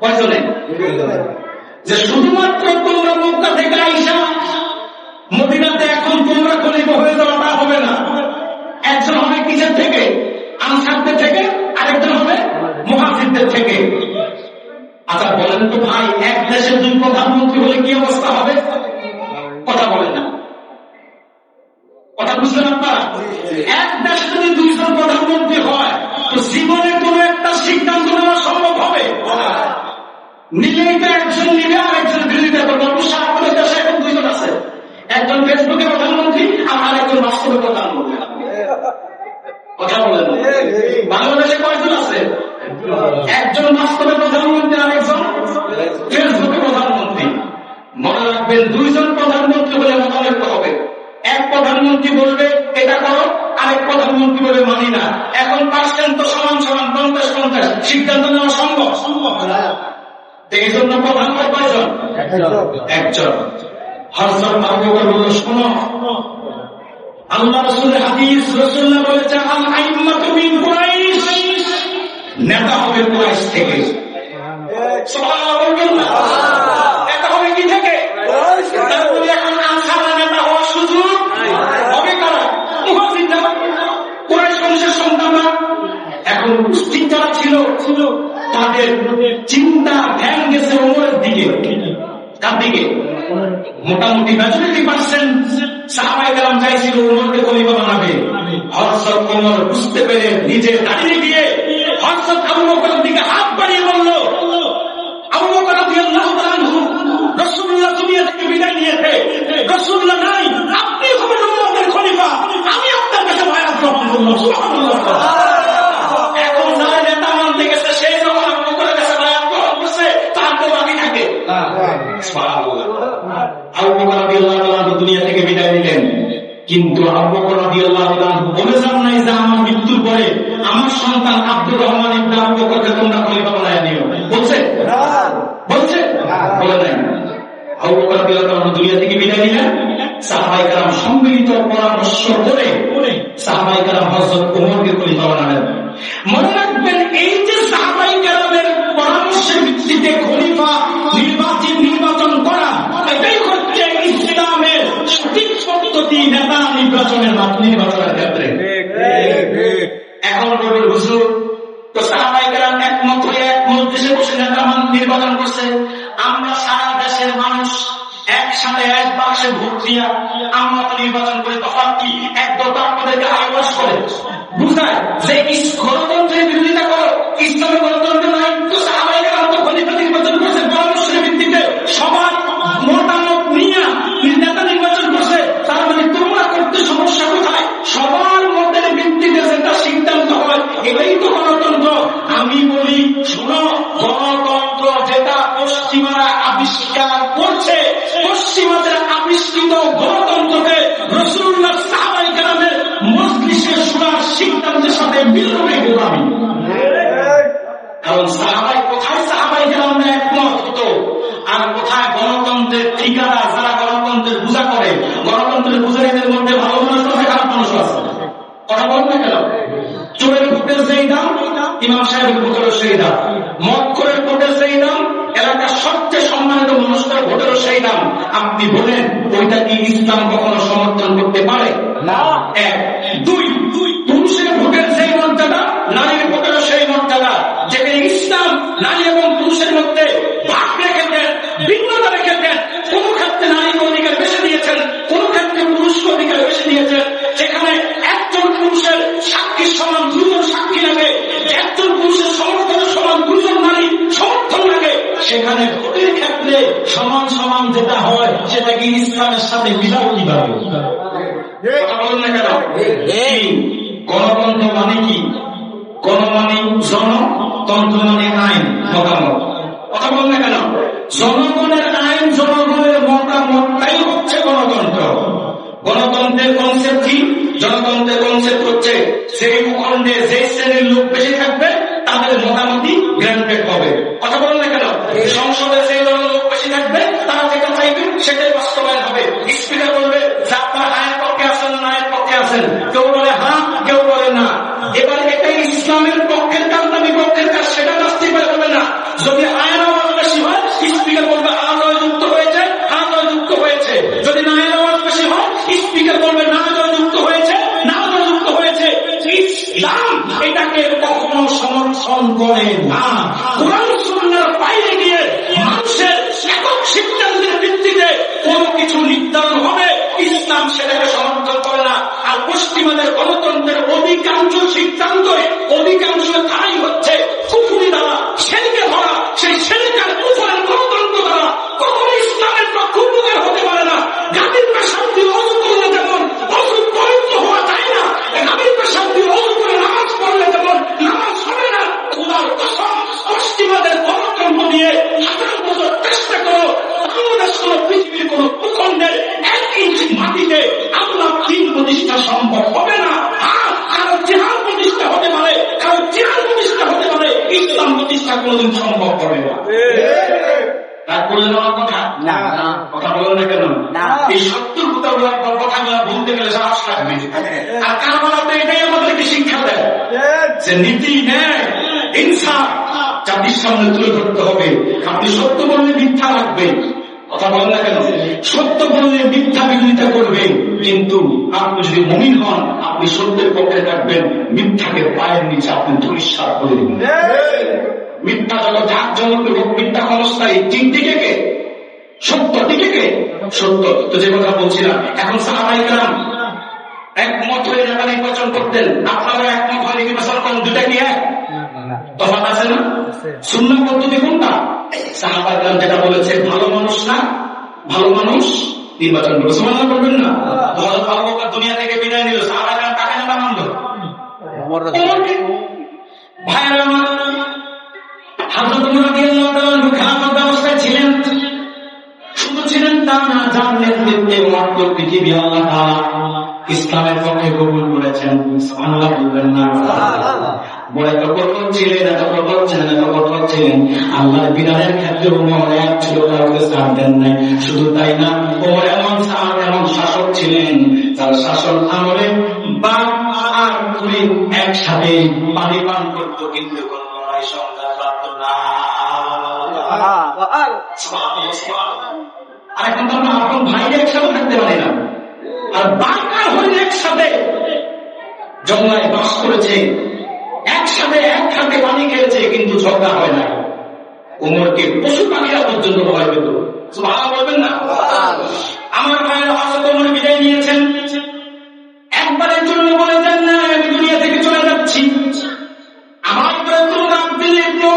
কয়জনে? যে শুধুমাত্র তোমরা মক্কা থেকে আইসা মদিনাতে এখন তোমরা খলিফা হয়ে যাওয়া তা হবে না। একজন হবে কিসের থেকে? আনসারদের থেকে, আরেকজন হবে মুহাজিরদের থেকে। আচ্ছা বলেন তো ভাই, এক দেশের দুই প্রধানমন্ত্রী হলে কি অবস্থা হবে? কথা বলেন না, কথা বুঝলেন আপনারা? এক দেশে যদি দুইজন প্রধানমন্ত্রী হয় তো জীবনে কোনো একটা সিদ্ধান্ত নেওয়া সম্ভব হবে? নিলেই তো একজন নিবে আর একজন বিরোধিতা করবে। অবশ্য আমাদের দেশে এখন দুইজন আছে, একজন ফেসবুকে প্রধানমন্ত্রী আর আরেকজন বাস্তবে প্রধানমন্ত্রী। কথা বলেন, বাংলাদেশে কয়জন আছে? একজন বাস্তবে প্রধানমন্ত্রী আর একজন ফেসবুকে প্রধানমন্ত্রী। মনে রাখবেন, দুইজন প্রধানমন্ত্রী বলে মতানৈক্য হবে। এক প্রধানমন্ত্রী বলবে এটা করো, আরেক প্রধানমন্ত্রী বলবে মানি না। এখন পার্সেন্ট তো সমান সমান, 50-50, সিদ্ধান্ত নেওয়া সম্ভব? এই জন্য প্রধান হয় কয়জন? একজন। হযরত আবু বকর বলল, শোনো, আল্লাহ রাসূলের হাদিস, রাসূলুল্লাহ বলেছেন আল আইম্মাতু মিন কুরাইশ, নেতা হবে কুরাইশ থেকে। সুবহানাল্লাহ বলবেন না? নেতা হবে কি থেকে? তারপরে এখন আনসাররা নেতা হওয়ার সুযোগ হবে কারা? মুহাজিররা, কুরাইশ বংশের সন্তানরা। এখন মুসলিম যারা ছিল তাদের চিন্তা ধ্যান গেছে ওমরের দিকে। কার দিকে? মোটামুটি মেজরিটি পার্সেন্ট সাহাবায়ে কেরাম চাইছিল ওমরকে খলিফা বানাবে। হযরত ওমর বুঝতে পেরে নিজে দাঁড়িয়ে গিয়ে হযরত আবু বকরের দিকে হাত বাড়িয়ে বলল, আবু বকর রাদিয়াল্লাহু তাআলা আনহু, রাসূলুল্লাহ দুনিয়া থেকে বিদায় নিয়েছে, রাসূলুল্লাহ নাই, আপনি হবেন আমাদের খলিফা, আমি আপনার কাছে বায়াত গ্রহণ করলাম। সুবহানাল্লাহ। এখন যারা নেতা মানতে গেছে সেই যখন আবু বকরের কাছে বায়াত গ্রহণ করছে, তার তো বাকি থাকে। সুবহানাল্লাহ। আবু বকর রাদিয়াল্লাহু তাআলা দুনিয়া থেকে বিদায় নিলেন, কিন্তু আবু বকর রাদিয়াল্লাহু তাআলা বলে যান নাই যে আমার মৃত্যুর পরে আমার সন্তান আব্দুর রহমান ইবনে আবু বকরকে তোমরা খলিফা বানায় নিও। বলছে? বলছে? বলে নাই। আবু বকর রাদিয়াল্লাহু তাআলা দুনিয়া থেকে বিদায় নিলেন, সাহাবায়ে কেরাম সম্মিলিত পরামর্শ করে সাহাবায়ে কেরাম হযরত ওমরকে খলিফা বানালেন। মনে রাখবেন, এই যে সাহাবায়ে কেরামের পরামর্শের ভিত্তিতে খলিফা নির্বাচন করা, এটাই হচ্ছে ইসলামের সঠিক পদ্ধতি নেতা নির্বাচনের ক্ষেত্রে। এখন বলবেন হুজুর, তো সাহাবায়ে কেরাম একমত হয়ে এক মজলিসে বসে নেতা নির্বাচন করছে, আমরা সারা দেশের মানুষ একসাথে এক বাক্সে ভোট দিয়া আমরা তো নির্বাচন করে, তফাৎ কি? এক দল আমাদেরকে আয়োজন করে বুঝায় যে গণতন্ত্রের বিরোধিতা করো, ইসলামের গণতন্ত্র নাই। তো সাহাবায়ে কেরাম তো খলিফা নির্বাচন করছে পরামর্শের ভিত্তিতে, সবার মতামত নিয়ে নেতা নির্বাচন করছে। তার মানে তোমরা করতে সমস্যা কোথায়? সবার মতের ভিত্তিতে যেটা সিদ্ধান্ত হয় এটাই তো গণতন্ত্র। আমি বলি, শোনো, গণতন্ত্র যেটা পশ্চিমারা আবিষ্কার করছে, পশ্চিমাদের আবিষ্কৃত গণতন্ত্রকে রাসূলুল্লাহ সাহাবায়ে কেরামের মজলিসে শুনার সিদ্ধান্তের সাথে বিলম্বে গোলামি। কারণ কোথায় সাহাবায়ে কেরাম একমত হতো আর কোথায় গণতন্ত্রের ঠিকাদার যারা গণতন্ত্রের পূজা করে। গণতন্ত্রের পূজারীদের মধ্যে ভালো মানুষ আছে, খারাপ মানুষ আছে। কথা বলুন না কেন? চোরের ভোটের সেই দাম, ইমাম সাহেবের ভোটেরও সেই দাম। মক্করের ভোটের সেই দাম, এলাকার সবচেয়ে সম্মানিত মানুষটার ভোটেরও সেই দাম। আপনি বলেন ওইটা কি ইসলাম কখনো সমর্থন করতে পারে? না। এক। দুই, পুরুষের ভোটের সেই মর্যাদা, নারীর ভোটেরও সেই মর্যাদা। যেখানে ইসলাম নারী এবং পুরুষের মধ্যে ভাগ রেখেছেন, ভিন্নতা রেখেছেন, কোন ক্ষেত্রে নারীকে অধিকার বেশি দিয়েছেন, কোন ক্ষেত্রে পুরুষকে অধিকার বেশি দিয়েছেন। যেখানে একজন পুরুষের সাক্ষীর সমান দুজন সাক্ষী লাগে, একজন পুরুষের সমর্থনের সমান দুজন নারী সমর্থন লাগে, সেখানে ভোটের ক্ষেত্রে সমান সমান যেটা হয় সেটা কি ইসলামের সাথে মিলাও কিভাবে? কথা বলুন না কেন? গণতন্ত্র মানে কি? গণ মানে জনতন্ত্র মানে আইন, মতামত। কথা বলুন না কেন? জনগণের আইন, জনগণের মতামতটাই হচ্ছে গণতন্ত্র। গণতন্ত্রের কনসেপ্ট কি? জনতন্ত্রের কনসেপ্ট হচ্ছে সেই ভূখণ্ডে যে শ্রেণীর লোক বেশি থাকবে তাদের মতামতই গ্রান্টেড হবে। কথা বলুন না কেন? সংসদে যে দলের লোক বেশি থাকবে তারা যেটা চাইবে সেটাই বাস্তবায়ন হবে। স্পিকার বলবে যে আপনারা আইনের পক্ষে আছেন না আইনের পক্ষে আছেন, কেউ বলে হ্যাঁ, কেউ বলে না। শাসন করে না। কোরআন সুন্নাহর বাইরে গিয়ে মানুষের একক সিদ্ধান্তের ভিত্তিতে কোন কিছু নির্ধারণ হবে, ইসলাম সেটাকে সমর্থন করে না। আর পশ্চিমাদের গণতন্ত্রের অধিকাংশ সিদ্ধান্তই অধিকাংশ তাই হচ্ছে কুফরি দ্বারা, সেদিকে ধরা, সেই সেদিকার কুফরের গণতন্ত্র দ্বারা কখনো ইসলামের পক্ষ উপকার হতে পারে না। গাভীর পেশাব দিয়ে অজু করলে যেমন অজু পবিত্র হওয়া যায় না, গাভীর পেশাব দিয়ে অজু করে নামাজ পড়লে যেমন নামাজ হবে না। খোদার কসম, পশ্চিমাদের গণতন্ত্র দিয়ে হাজার বছর চেষ্টা করো, বাংলাদেশ কোন পৃথিবীর কোন ভূখণ্ডের 1 ইঞ্চি মাটিতে আল্লাহ দিন প্রতিষ্ঠা সম্ভব হবে না। কারো জিহাদ প্রতিষ্ঠা হতে পারে, কারো জিহাদ প্রতিষ্ঠা হতে পারে, ইসলাম প্রতিষ্ঠা কোনদিন সম্ভব হবে না। রাগ করলেন আমার কথা? কথা বলেন না কেন? এই 70 কথাগুলো বলতে গেলে সাহস লাগবে। আর কারবালাতে এটাই আমাদেরকে শিক্ষা দেয় যে নীতি, ন্যায়, ইনসাফ জাতির সামনে তুলে ধরতে হবে। আপনি সত্য বললে মিথ্যা লাগবে, কথা বলেন না কেন? সত্য বললে মিথ্যা বিরোধিতা করবেন, কিন্তু আপনি যদি মুমিন হন, আপনি সত্যের পক্ষে থাকবেন, মিথ্যাকে পায়ের নিচে আপনি ধূলিসাৎ করে দিবেন। মিথ্যা জগৎ জাঁকজমক হোক, মিথ্যা ক্ষণস্থায়ী, ঠিক দিকে কে? সত্য দিকে কে? সত্য। তো যে কথা বলছিলাম, এখন সাহাবায়ে কেরাম একমত হয়ে নেতা নির্বাচন করতেন, আপনারা একমত হয়ে নির্বাচন করেন, দুটা কি এক? তফাৎ আছে না? সুন্নাহ পদ্ধতি কোনটা? সাহাবায়ে কেরাম যেটা বলেছে, ভালো মানুষ না, ভালো মানুষ নির্বাচন করবে। সুবহানাল্লাহ বলবেন না? হযরত আবু বকর দুনিয়া থেকে বিদায় নিল, সাহাবায়ে কেরাম কাকে নেতা মানলো? ওমরকে। ভাইরা আমার, হযরত ওমর রাদিয়াল্লাহু তাআলা খেলাফত ব্যবস্থায় ছিলেন, শুধু ছিলেন তা না, যার নেতৃত্বে মাত্র পৃথিবী আল্লাহ তাআলা ইসলামের পক্ষে কবুল করেছেন। সুবহানাল্লাহ বলবেন না? বলে এত কঠোর ছিলেন, এত কঠোর ছিলেন, এত কঠোর ছিলেন, আল্লাহর বিধানের ক্ষেত্রে ওমর এক ছিল, কাউকে ছাড় দেন নাই। শুধু তাই না, ওমর এমন শাসক ছিলেন, তার শাসন আমলে বাঘ আর কুড়ি একসাথে পানি পান করতো, কিন্তু কোন লড়াই সংঘাত পারত না। আর এখন তো আমরা আপন ভাইরা একসাথে থাকতে পারি না, আর বাঘ আর হরিণ একসাথে জঙ্গলায় বাস করেছে, একসাথে এক খাতে পানি খেয়েছে, কিন্তু ঝগড়া হয় না। ওমরকে পশু পাখিরা পর্যন্ত ভয় পেত। সুবহানাল্লাহ বলবেন না? আমার ভাইয়ের হযরত ওমর বিদায় নিয়েছেন, একবারের জন্য বলে দেন না আমি দুনিয়া থেকে চলে যাচ্ছি। আমার পরে তোমরা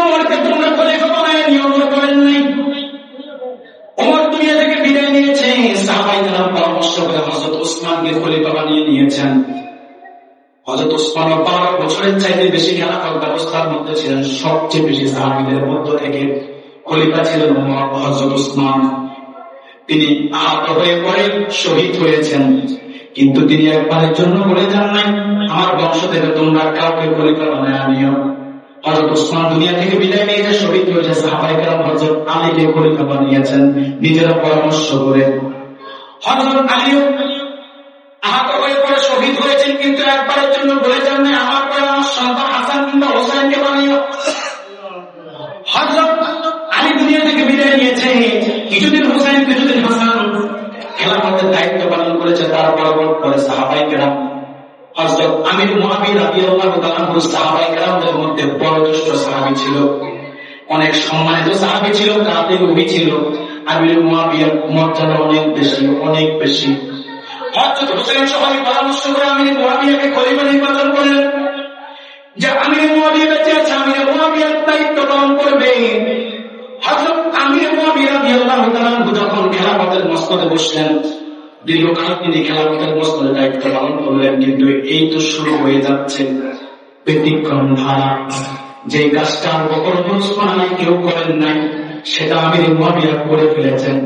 ওমরকে তোমরা খলিফা বানায় নিয়োগ করেন নাই। ওমর দুনিয়া থেকে বিদায় নিয়েছে, সাহাবায়ে কেরাম পরামর্শ করে হযরত ওসমানকে খলিফা বানিয়ে নিয়েছেন। হযরত ওসমান 12 বছরের চাইতে বেশি খেলাফত ব্যবস্থার মধ্যে ছিলেন, সবচেয়ে বেশি সাহাবীদের মধ্য থেকে খলিফা ছিলেন হযরত ওসমান। তিনি আহত হয়ে পড়ে শহীদ হয়েছেন, কিন্তু তিনি একবারের জন্য বলে যান নাই আমার বংশ থেকে তোমরা কাউকে খলিফা বানায় নিও। হযরত ওসমান দুনিয়া থেকে বিদায় নিয়ে শহীদ হয়েছে, সাহাবায়ে কেরাম হযরত আলীকে খলিফা বানিয়েছেন নিজেরা পরামর্শ করে। হযরত আলীও আহত হয়ে পড়ে শহীদ হয়েছেন, কিন্তু একবারের জন্য বলে যান না আমার পরে আমার সন্তান হাসান কিংবা হোসেনকে বানিও। হযরত আলী দুনিয়া থেকে বিদায় নিয়েছে, কিছুদিন হোসেন কিছুদিন হাসান খেলাফতের দায়িত্ব পালন করেছে। তারপর পরে সাহাবায়ে কেরাম হযরত আমির মুআবিয়া রাদিয়াল্লাহু তাআলা সাহাবায়ে কেরামদের মধ্যে বয়োজ্যেষ্ঠ সাহাবী ছিল, অনেক সম্মানিত সাহাবী ছিল, কাতে ওহী ছিল। আমির মুআবিয়ার মর্যাদা অনেক বেশি, অনেক বেশি। হযরত হোসেন সবাই পরামর্শ করে আমির মুআবিয়াকে খলিফা নির্বাচন করেন, যে আমির মুআবিয়া বেঁচে আছে, আমির মুআবিয়ার দায়িত্ব পালন করবে। হযরত আমির মুআবিয়া রাদিয়াল্লাহু তাআলা যখন খেলাফতের মসনদে বসলেন, দীর্ঘকাল তিনি খেলাফতের মসনদে দায়িত্ব পালন করলেন, কিন্তু এই তো শুরু হয়ে যাচ্ছে ব্যতিক্রম ধারা। যে কাজটা বকর ওসমান কেউ করেন নাই, সেটা আমির মুআবিয়া করে ফেলেছেন।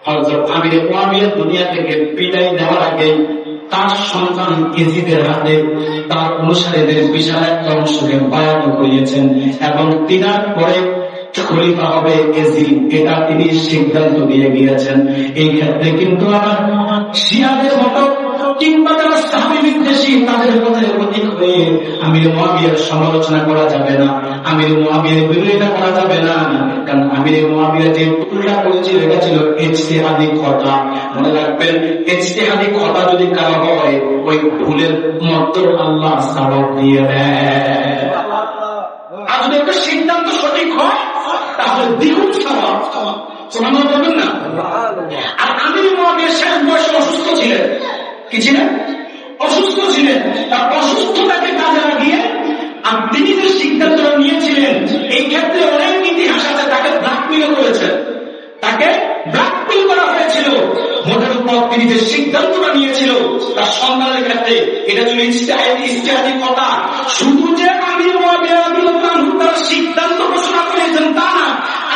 হযরত আমির মুআবিয়া দুনিয়া থেকে বিদায় নেওয়ার আগে তার সন্তান ইয়াজিদের হাতে তার অনুসারীদের বিশাল একটা অংশকে বায়াত করিয়েছেন, এবং তিনার পরে খলিফা হবে ইয়াজিদ, এটা তিনি সিদ্ধান্ত দিয়ে গিয়েছেন। এই ক্ষেত্রে কিন্তু আমার শিয়াদের মতো কিংবা যারা সাহাবী বিদ্বেষী তাদের কথায় প্রতীক হয়ে আমির মুআবিয়ার সমালোচনা করা যাবে না, আমির মুআবিয়ার বিরোধিতা করা যাবে না। কারণ আমির মুআবিয়া যে ভুলটা করেছিল এটা ছিল ইজতিহাদি খতা। মনে রাখবেন, ইজতিহাদি খতা যদি কারো হয়, ওই ভুলের মধ্যে আল্লাহ সওয়াব দিয়ে দেয়। আর যদি একটা সিদ্ধান্ত সঠিক হয় তাহলে দ্বিগুণ স্বভাব সুবহানাল্লাহ বলবেন না। আর আমির মুআবিয়া শেষ বয়সে অসুস্থ ছিলেন। কি ছিলেন? অসুস্থ ছিলেন। তার অসুস্থতাকে কাজে লাগিয়ে আর তিনি যে সিদ্ধান্তটা নিয়েছিলেন, এই ক্ষেত্রে অনেক ইতিহাস আছে, তাকে ব্ল্যাকমেল করেছেন, তাকে ব্ল্যাকমেল করা হয়েছিল। মোটের উপর তিনি যে সিদ্ধান্তটা নিয়েছিল তার সন্তানের ক্ষেত্রে, এটা ছিল ইজতিহাদি কথা। শুধু যে আমির মুআবিয়া রাদিয়াল্লাহু আনহু তার সিদ্ধান্ত ঘোষণা করেছেন তা না,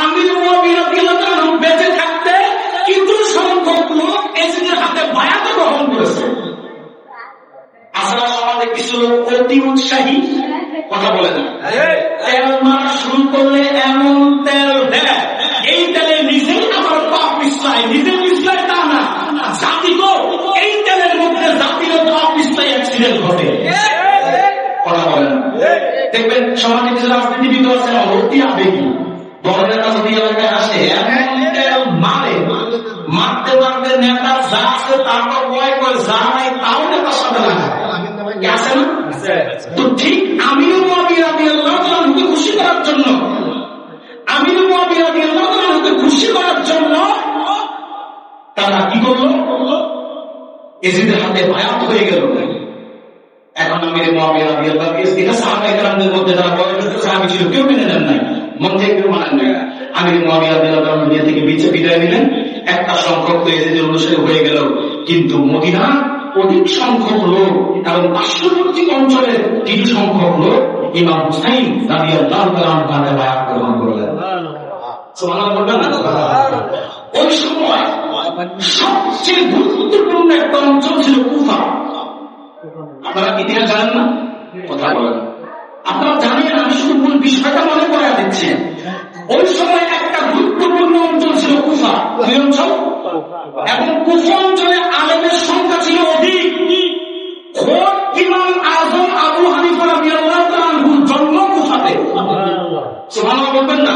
আমির মুআবিয়া রাদিয়াল্লাহু আনহু বেঁচে থাকতে কিছু সংখ্যক লোক এজিদের হাতে বায়াত গ্রহণ করেছে। আসলে সমাজে কিছু লোক অতি উৎসাহী, কথা বলে না, তেল মারা শুরু করলে এমন তেল দেয়, এই তেলে নিজেই আমার পাপ মিশলায়, নিজে মিশলায় তা না, জাতিগো এই তেলের মধ্যে জাতির পাপ মিশলাই অ্যাক্সিডেন্ট ঘটে, কথা বলে না। দেখবেন সমাজে কিছু রাজনীতিবিদ আছে অতি আবেগী, বড় নেতা যদি এলাকায় আসে এমন তেল মারে, মারতে মারতে নেতা যা আছে তারপর ভয় করে, যা নাই তাও নেতার সাথে লাগায়, আছে না? তো ঠিক আমির মুআবিয়া রাদিয়াল্লাহু আনহুকে খুশি করার জন্য, আমির মুআবিয়া রাদিয়াল্লাহু আনহুকে খুশি করার জন্য তারা কি করলো? এজিদের হাতে বায়াত হয়ে গেল। এখন আমির মুআবিয়া রাদিয়াল্লাহু আনহু এজিদ সাহাবায়ে কেরামদের মধ্যে যারা বয়োজ্যেষ্ঠ সাহাবী ছিল কেউ মেনে নেন নাই, মন থেকে কেউ মানেন নাই। আমির মুআবিয়া রাদিয়াল্লাহু আনহু দুনিয়া থেকে বিদায় নিলেন। একটা সংখ্যক তো এজিদের অনুসারী হয়ে গেল, কিন্তু মদিনা অধিক সংখ্যক লোক এবং পার্শ্ববর্তী অঞ্চলের কিছু সংখ্যক লোক ইমাম হুসাইন রাদিয়াল্লাহু তাআলা আনহু বায়াত গ্রহণ করলেন। সুবহানাল্লাহ বলবেন না? ওই সময় সবচেয়ে গুরুত্বপূর্ণ একটা অঞ্চল ছিল কুফা। আপনারা ইতিহাস জানেন না? কথা বলেন। আপনারা জানেন, আমি শুধু মূল বিষয়টা মনে করা দিচ্ছি। ওই সময় একটা গুরুত্বপূর্ণ অঞ্চল ছিল কুফা। কি অঞ্চল? এবং কুফা অঞ্চলে আলেমের সংখ্যা ছিল অধিক। খোদ ইমাম আযম আবু হানিফা রাদিয়াল্লাহু তাআলা আনহুর জন্ম কুফাতে। সুবহানাল্লাহ বলবেন না?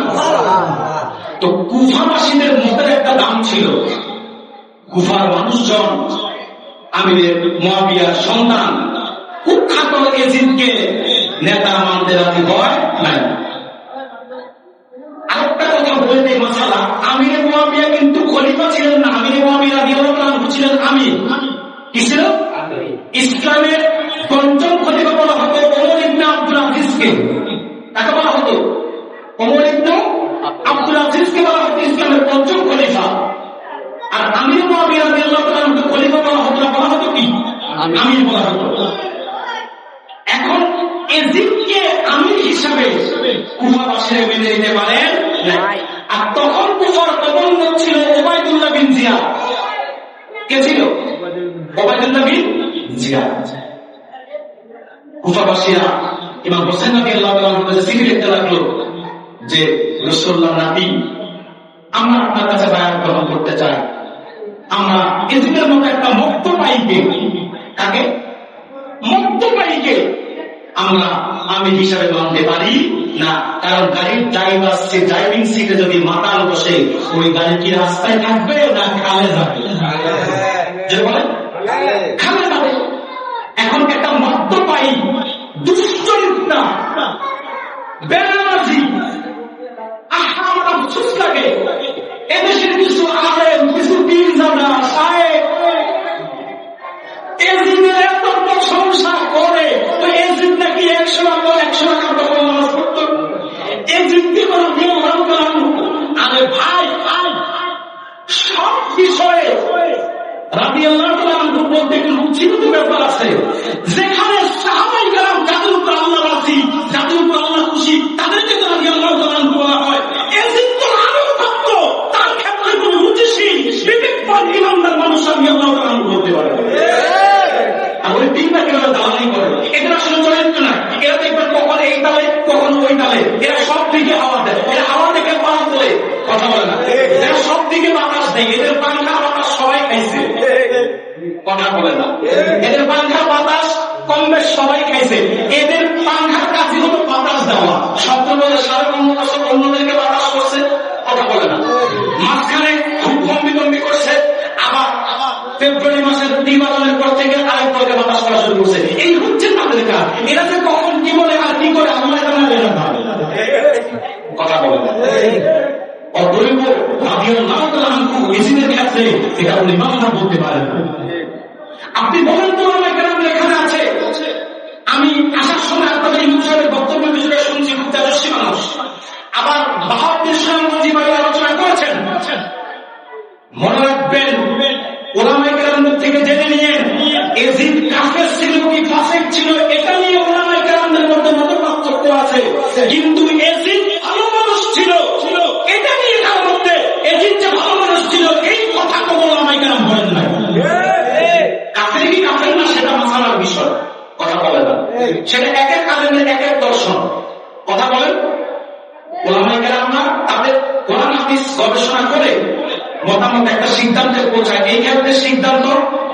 তো কুফাবাসীদের মতের একটা দাম ছিল। কুফার মানুষজন আমির মুআবিয়ার সন্তান কুখ্যাত এজিদকে নেতা মানতে রাজি হয় নাই। আরেকটা কথা বলে দেই মাসালা, আমির মুআবিয়া কিন্তু খলিফা ছিলেন না। আমির মুআবিয়া রাদিয়াল্লাহু আনহু ছিলেন আমির। কি ছিল? ইসলামের পঞ্চম খলিফা বলা হতো ওমর ইবনে আব্দুল আজিজকে। তাকে বলা হতো ওমর ইবনে আব্দুল আজিজকে বলা হতো ইসলামের পঞ্চম খলিফা। আর আমির মুআবিয়া রাদিয়াল্লাহু তাআলা আনহুকে খলিফা বলা হতো না, বলা হতো কি? আমির বলা হতো। এখন এজিদকে আমির হিসাবে কুফাবাসীরা মেনে নিতে পারেন। আর তখন কুফার গভর্নর ছিল ওবায়দুল্লাহ বিন জিয়াদ। কে ছিল? ওবায়দুল্লাহ বিন জিয়াদ। কুফাবাসীরা ইমাম হোসেন রাদিয়াল্লাহু তাআলা আনহুর কাছে চিঠি লিখতে লাগলো যে রাসূলুল্লাহ নবী, আমরা আপনার কাছে বায়াত গ্রহণ করতে চাই। আমরা এজিদের মতো একটা মুক্ত পাইকে, তাকে মুক্ত পাইকে আমরা আমির হিসাবে মানতে পারি না। কারণ গাড়ির ড্রাইভার ড্রাইভিং সিটে যদি মাতাল বসে, ওই গাড়ি কি রাস্তায় থাকবে না খালে যাবে? যে বলে খালে যাবে। এখন একটা মত্ত পাই দুশ্চরিত্রা বেনামাজি, আহা আমার আফসোস লাগে। এদেশের কিছু আলেম, কিছু পীরজাদা সাহেব এজিদের এত প্রশংসা করে, তো এজিদ নাকি 100 টাকা নামাজ পড়তো। এজিদকে বলা দিয়ে আরে ভাই, সব বিষয়ে রাদিয়াল্লাহু তাআলা আনহু বলতে একটু রুচিগত ব্যাপার আছে। যেখানে সাহাবায়ে কেরাম যাদের উপর আল্লাহ রাজি, যাদের উপর আল্লাহ খুশি, তাদেরকে তো রাদিয়াল্লাহু তাআলা আনহু বলা হয়। এজিদ তো আরো ভক্ত, তার ক্ষেত্রে কোনো রুচিশীল বিবেকবান ইমানদার মানুষ রাদিয়াল্লাহু তাআলা আনহু বলতে পারে। আর ওই তিনটাকে ওরা দালালি করে, এদের আসলে চরিত্র না। এরা দেখবেন কখন এই তালে কখন ওই তালে, এরা সব দিকে হাওয়া দেয়, এরা হাওয়া থেকে পাওয়া তোলে, কথা বলে না। এরা সব দিকে বাতাস দেয়, এদের পাঙ্খা বাতাস সবাই খাইছে, কথা বলে না। এদের পাঙ্খা বাতাস কম বেশ সবাই খাইছে। এদের পাঙ্খার কাজই হলো বাতাস দেওয়া। সপ্তাহে 15.5 বছর অন্যদেরকে বাতাস করছে, কথা বলে না। মাঝখানে খুব কম্বি করছে, আবার ফেব্রুয়ারি মাসের নির্বাচনের পর থেকে আরেক দলকে বাতাস করা শুরু করছে। এই হচ্ছে তাদের কাজ। এরা যে কখন কি বলে আর কি করে আল্লাহ জানে। ক্ষেত্রে এটা উনি ইমামরা বলতে পারেন। আপনি বলেন তো আমার কেরাম এখানে আছে, আমি আসার সময় আপনাদের ইমাম সাহেবের বক্তব্য বিষয়ে শুনছি, খুব তেজস্বী মানুষ। আবার বাহাউদ্দিন শাহমুজি ভাই আলোচনা করেছেন, মনে রাখবেন ওলামায়ে কেরামদের থেকে জেনে নিয়ে এজিদ কাফের ছিল কি ফাসিক ছিল এটা নিয়ে ওলামায়ে কেরামদের মধ্যে মতপার্থক্য আছে, কিন্তু এজিদ ভালো মানুষ ছিল এটা নিয়ে তার মধ্যে এজিদ যে ভালো মানুষ ছিল এই কথা কোনো ওলামায়ে কেরাম বলেন নাই। কাফের কি কাফের না সেটা মাসালার বিষয়, কথা বলে না, সেটা এক এক আলেমের এক এক দর্শন। কথা বলেন ওলামায়ে কেরামরা তাদের কোরআন হাদিস গবেষণা করে মতামত একটা সিদ্ধান্তে পৌঁছায়। এই ক্ষেত্রে সিদ্ধান্ত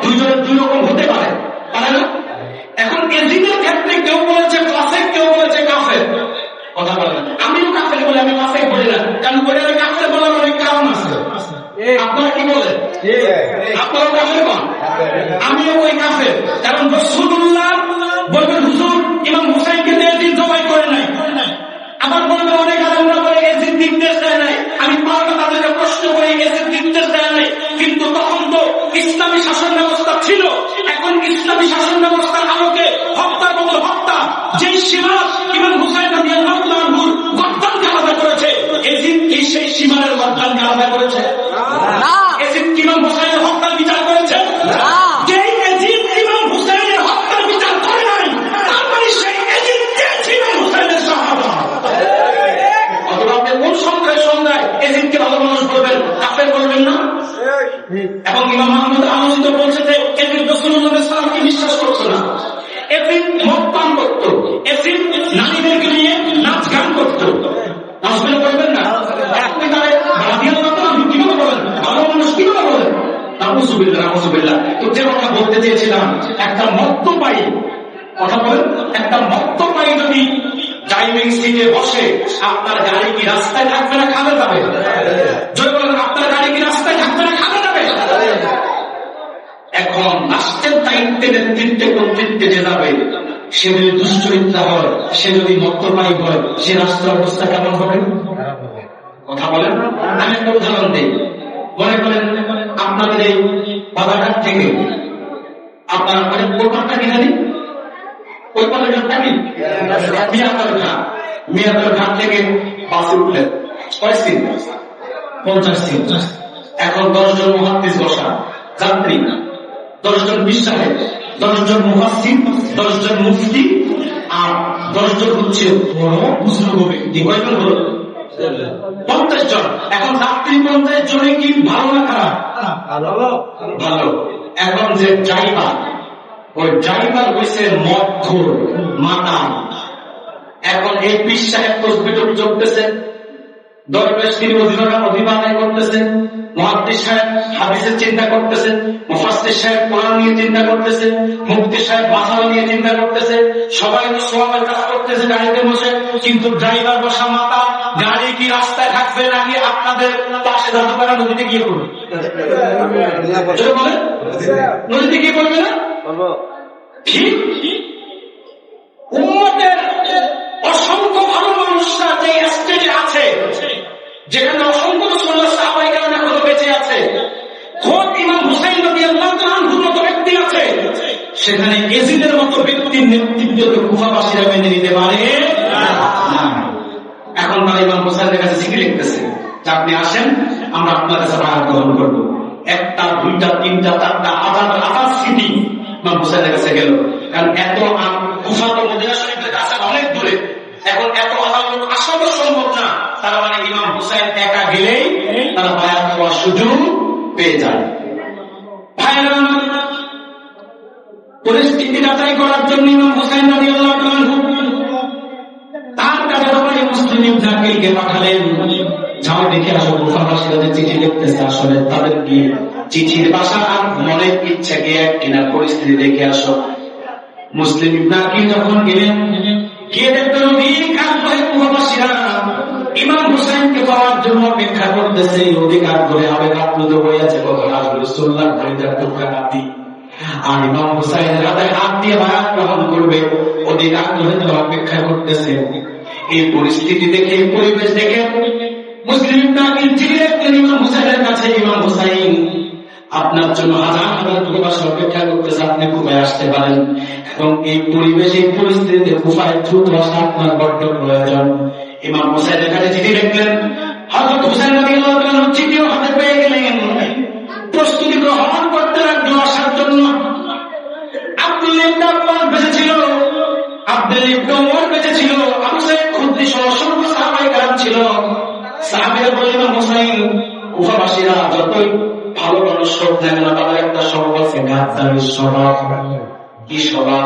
দুইজনের দুই রকম হতে পারে, পারে না? এখন এজিদের ক্ষেত্রে কেউ বলেছে ফাসিক, কেউ বলেছে কাফের। কথা বলেন, আমিও কাফের বলে আমি ফাসিক বলি না, কারণ বলে কাফের বলার অনেক কারণ আছে। আপনারা কি বলেন? আপনারা কাফের বল, আমিও ওই কাফের, কারণ রাসূলুল্লাহ বলবেন হুজুর ইমাম হুসাইনকে এজিদ জবাই করে নাই। আবার বলবে অনেক আলেমরা বলে এজিদ নির্দেশ দেয় নাই। আমি পাল্টা তাদেরকে প্রশ্ন করি এজিদ নির্দেশ দেয় নাই, কিন্তু তখন তো ইসলামী শাসন ব্যবস্থা ছিল। এখন ইসলামী শাসন ব্যবস্থার আলোকে হত্যার বদল হত্যা, যেই সীমা ইমাম হুসাইন রাদিয়াল্লাহু আনহুর গর্দানকে আলাদা করেছে, এজিদ কি সেই সীমার গর্দানকে আলাদা করেছে? না। এজিদ কি ইমাম হুসাইনের হত্যার বিচার করেছে? না। যেই এজিদ ইমাম হুসাইনের হত্যার বিচার করে নাই, তার মানে সেই এজিদ কে ছিল হুসাইনের সাহাবা। কোন সন্ধ্যায় এজিদকে ভালো মানুষ বলবেন, কাফের বলবেন না? এবং ইমাম আহমদ আনন্দ বলছে যে এজিদ রাসূলুল্লাহ সাল্লাল্লাহু আলাইহি ওয়াসাল্লামকে বিশ্বাস করছে না। এজিদ মদ পান করত, এজিদ নারীদেরকে নিয়ে নাচ গান করত। নাচগুলো বলবেন না? আপনি তারে রাদিয়াল্লাহু আনহু কিভাবে বলেন, ভালো মানুষ কিভাবে বলেন? নাউযুবিল্লাহ, নাউযুবিল্লাহ। তো যে কথা বলতে চেয়েছিলাম, একটা মদ্যপায়ী, কথা বলেন, একটা মদ্যপায়ী যদি ড্রাইভিং সিটে বসে, আপনার গাড়ি কি রাস্তায় থাকবে না খাবে যাবে? যদি বলেন আপনার গাড়ি কি রাস্তায় থাকবে না খাবে যাবে? এখন রাষ্ট্রের দায়িত্বে নেতৃত্বে কর্তৃত্বে যে যাবে, সে যদি দুশ্চরিত্রা হয়, সে যদি মদ্যপায়ী হয়, সে রাষ্ট্রের অবস্থা কেমন হবে? কথা বলেন। আমি একটা উদাহরণ দিই। মনে করেন আপনাদের এই বাজারঘাট থেকে আপনার কোরবানটা কি জানি ওই কলেজটা কি মিয়াদর ঘাট থেকে বাসে উঠলেন, কয় সিট? 50 সিট। এখন 10 জন মুহাদ্দিস বসা যাত্রী, 10 জন পীর সাহেব, 10 জন মুফাসসির, 10 জন মুফতি, আর 10 জন হচ্ছে বড় বুজুর্গ ব্যক্তি। কয়জন হলো? 50 জন। এখন যাত্রী 50 জনে কি ভালো না খারাপ? ভালো। এখন যে ড্রাইভার, ওই ড্রাইভার হয়েছে মদখোর, মাতাল। এখন এই পীর সাহেব তসবিহ চলতেছে, দরবেশ তিনি অধিবাদায় করতেছেন, মুহাদ্দিস সাহেব হাদিসের চিন্তা করতেছেন, মুফাসসির সাহেব কোরআন নিয়ে চিন্তা করতেছে, মুফতি সাহেব মাসালা নিয়ে চিন্তা করতেছে, সবাই তো সওয়াবের কাজ করতেছে গাড়িতে বসে, কিন্তু ড্রাইভার বসা মাতাল। গাড়ি কি রাস্তায় থাকবে নাকি আপনাদের পাশে জাদুপাড়া নদীতে গিয়ে পড়বে? নদীতে গিয়ে পড়বে না? ঠিক উম্মতের অসংখ্য ভালো মানুষরা যে স্টেজে আছে, যেখানে অসংখ্য রাসূলুল্লাহ সাহাবায়ে কেরাম এখনো বেঁচে আছে, খোদ ইমাম হুসাইন রাদিয়াল্লাহু আনহুর মতো ব্যক্তি আছে, সেখানে এজিদের মতো ব্যক্তির নেতৃত্বকে কুফাবাসীরা মেনে নিতে পারে না। এখন তারা ইমাম হুসাইনের কাছে চিঠি লিখতেছে যে আপনি আসেন, আমরা আপনার কাছে বায়াত গ্রহণ করবো। একটা, দুইটা, তিনটা, চারটা, হাজার স্মৃতি ইমাম হুসাইনের কাছে গেল। কারণ এত কুফা তো মদিনা শরীফের কাছে অনেক দূরে, এখন এত আদালত আসা তো সম্ভব না। তারা মানে ইমাম হুসাইন একা গেলেই তারা বায়াত হওয়ার সুযোগ পেয়ে যায়। পরিস্থিতি যাচাই করার জন্য ইমাম হুসাইন রাদিয়াল্লাহু আনহু তার কাছে মুসলিম জাকিরকে পাঠালেন, যাও দেখে আসো কুফাবাসীরা যে চিঠি লিখতেছে আসলে তাদের কি চিঠির ভাষা আর মনের ইচ্ছা কি এক কিনা, পরিস্থিতি দেখে আসো। মুসলিম জাকির যখন গেলেন, গিয়ে দেখতেন অধিক আগ্রহে কুফাবাসীরা ইমাম হুসাইনকে পাওয়ার জন্য অপেক্ষা করতেছে, অধিক আগ্রহে আবেগ আপ্লুত হয়ে আছে। কখন আসবে রাসূলুল্লাহ ঘড়িটার টুকরা হাতি, আর ইমাম হুসাইনের হাতে হাত দিয়ে বায়াত গ্রহণ করবে, অধিক আগ্রহে তারা অপেক্ষা করতেছে। এই পরিস্থিতি দেখে, পরিবেশ দেখে মুসলিম জাকির চিঠি লিখলেন ইমাম হুসাইনের কাছে, ইমাম হুসাইন আপনার জন্য হাজার হাজার প্রবাসী অপেক্ষা করতেছে, আপনি কুফায় আসতে পারেন। এবং এই পরিবেশ, এই পরিস্থিতিতে কুফায় দ্রুত আসা আপনার বড্ড প্রয়োজন। ইমাম হুসাইনের কাছে চিঠি লিখলেন। হযরত হুসাইন রাদিয়াল্লাহু তাআলা চিঠিও হাতে পেয়ে গেলেন, প্রস্তুতি গ্রহণ করতে লাগলো আসার জন্য। আব্দুল্লাহ ইবনে আব্বাস বেঁচে ছিল, আব্দুল্লাহ ইবনে ওমর বেঁচে ছিল, আবু সাঈদ খুদরি সহ অসংখ্য সাহাবায়ে কেরাম ছিল। সাহাবীরা বললেন, হুসাইন, কুফাবাসীরা যতই ভালো মানুষ হোক না কেন, তাদের একটা স্বভাব আছে, গাদ্দারির স্বভাব। কি স্বভাব?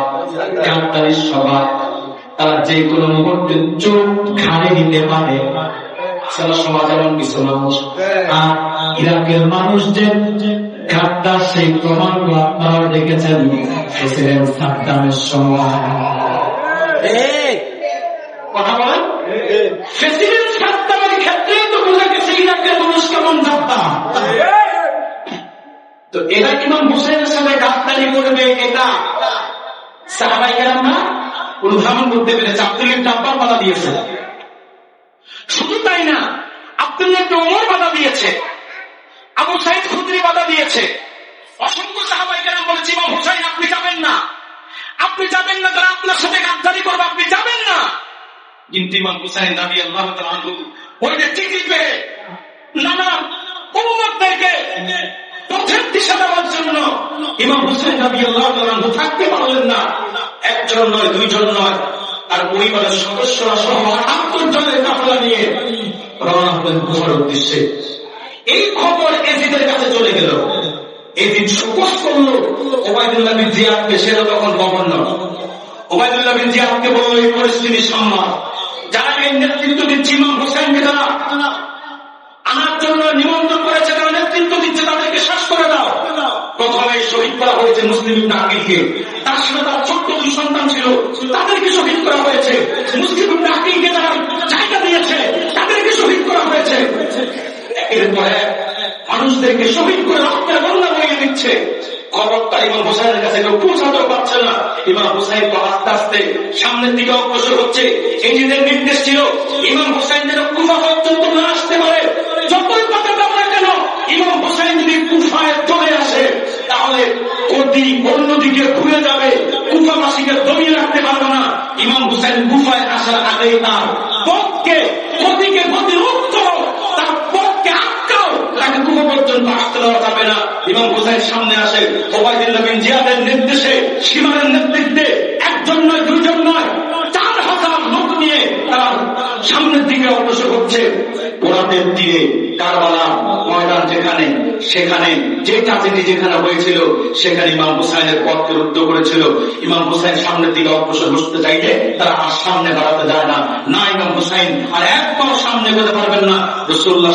গাদ্দারির স্বভাব। তারা যে কোনো মুহূর্তে চোখ ঘাড়ে নিতে পারে। সমাজ এমন কিছু মানুষ। আর ইরাকের মানুষ যে গাদ্দার, সেই প্রমাণগুলো আপনারা দেখেছেন প্রেসিডেন্ট সাদ্দামের সময়। কথা বলেন, প্রেসিডেন্ট সাদ্দামের ক্ষেত্রে তো বোঝা গেছে ইরাকের মানুষ কেমন গাদ্দার। তো এরা ইমাম হুসাইনের সাথে গাদ্দারি করবে, এটা সাহাবায়ে কেরামরা অনুধাবন করতে পেরেছে। আব্দুল্লাহ ইবনে আব্বাস বাধা দিয়েছে। শুধু তাই না, আব্দুল্লাহ ইবনে ওমর বাধা দিয়েছে, আবু সাঈদ খুদরি বাধা দিয়েছে, অসংখ্য সাহাবায়ে কেরাম বলেছে, ইমাম হুসাইন আপনি যাবেন না, আপনি যাবেন না, তারা আপনার সাথে গাদ্দারি করবে, আপনি যাবেন না। কিন্তু ইমাম হুসাইন রাদিয়াল্লাহু তাআলা আনহু ওই যে চিঠি পেয়ে নানা উম্মতদেরকে পথের দিশা দেওয়ার জন্য ইমাম হুসাইন রাদিয়াল্লাহু তাআলা আনহু থাকতে পারলেন না। একজন নয়, দুইজন নয়, তার পরিবারের সদস্যরা সহ 78 জনের কাফেলা নিয়ে রওনা হলেন কুফার উদ্দেশ্যে। এই খবর এজিদের কাছে চলে গেল। এজিদ শোকস করলো ওবায়দুল্লাহ বিন জিয়াদকে, সে তখন গভর্নর। ওবায়দুল্লাহ বিন জিয়াদকে বলল, এই পরিস্থিতির সম্মান, যারা এই নেতৃত্ব দিচ্ছে ইমাম হুসাইনকে তারা আনার জন্য নিমন্ত্রণ করেছে, তারা নেতৃত্ব দিচ্ছে, তাদেরকে শেষ করে দাও। প্রথমে শহীদ করা হয়েছে মুসলিম ইবনে আকিলকে, তার সাথে তার ছোট্ট দুই সন্তান ছিল, তাদেরকে শহীদ করা হয়েছে। মুসলিম ইবনে আকিলকে যারা জায়গা দিয়েছে, তাদেরকে শহীদ করা হয়েছে। এরপরে মানুষদেরকে শহীদ করে রক্তের বন্যা বইয়ে দিচ্ছে। খবরটা ইমাম হুসাইনের কাছে কেউ পৌঁছাতেও পারছে না। ইমাম হুসাইন তো আস্তে আস্তে সামনের দিকে অগ্রসর হচ্ছে। এজিদের নির্দেশ ছিল ইমাম হুসাইন যেন কুফা পর্যন্ত না আসতে পারে। যতই পথে যাবে না কেন, ইমাম হুসাইন যদি কুফায় চলে আসে তাহলে গতি অন্যদিকে ঘুরে যাবে, কুফাবাসীকে দমিয়ে রাখতে পারবে না। ইমাম হুসাইন কুফায় আসার আগেই তার পথকে গতিকে গতিরোধ করো, তার পথকে আটকাও, তাকে কুফা পর্যন্ত আসতে দেওয়া যাবে না। ইমাম হুসাইন সামনে আসে, ওবায়দুল্লাহ বিন জিয়াদের নির্দেশে, সীমানের নেতৃত্বে একজন নয়, দুইজন নয়, 4000 লোক নিয়ে তারা সামনের দিকে অগ্রসর হচ্ছে। পোরাতের তীরে কারবালা ময়দান যেখানে, সেখানে যে ট্রাজেডি যেখানে হয়েছিল, সেখানে ইমাম হুসাইনের পথকে রুদ্ধ করেছিল। ইমাম হুসাইন সামনের দিকে অগ্রসর হতে চাইলে তারা আর সামনে বাড়াতে যায় না। না, ইমাম হুসাইন আর একবার সামনে যেতে পারবেন না। রসুল্লাহ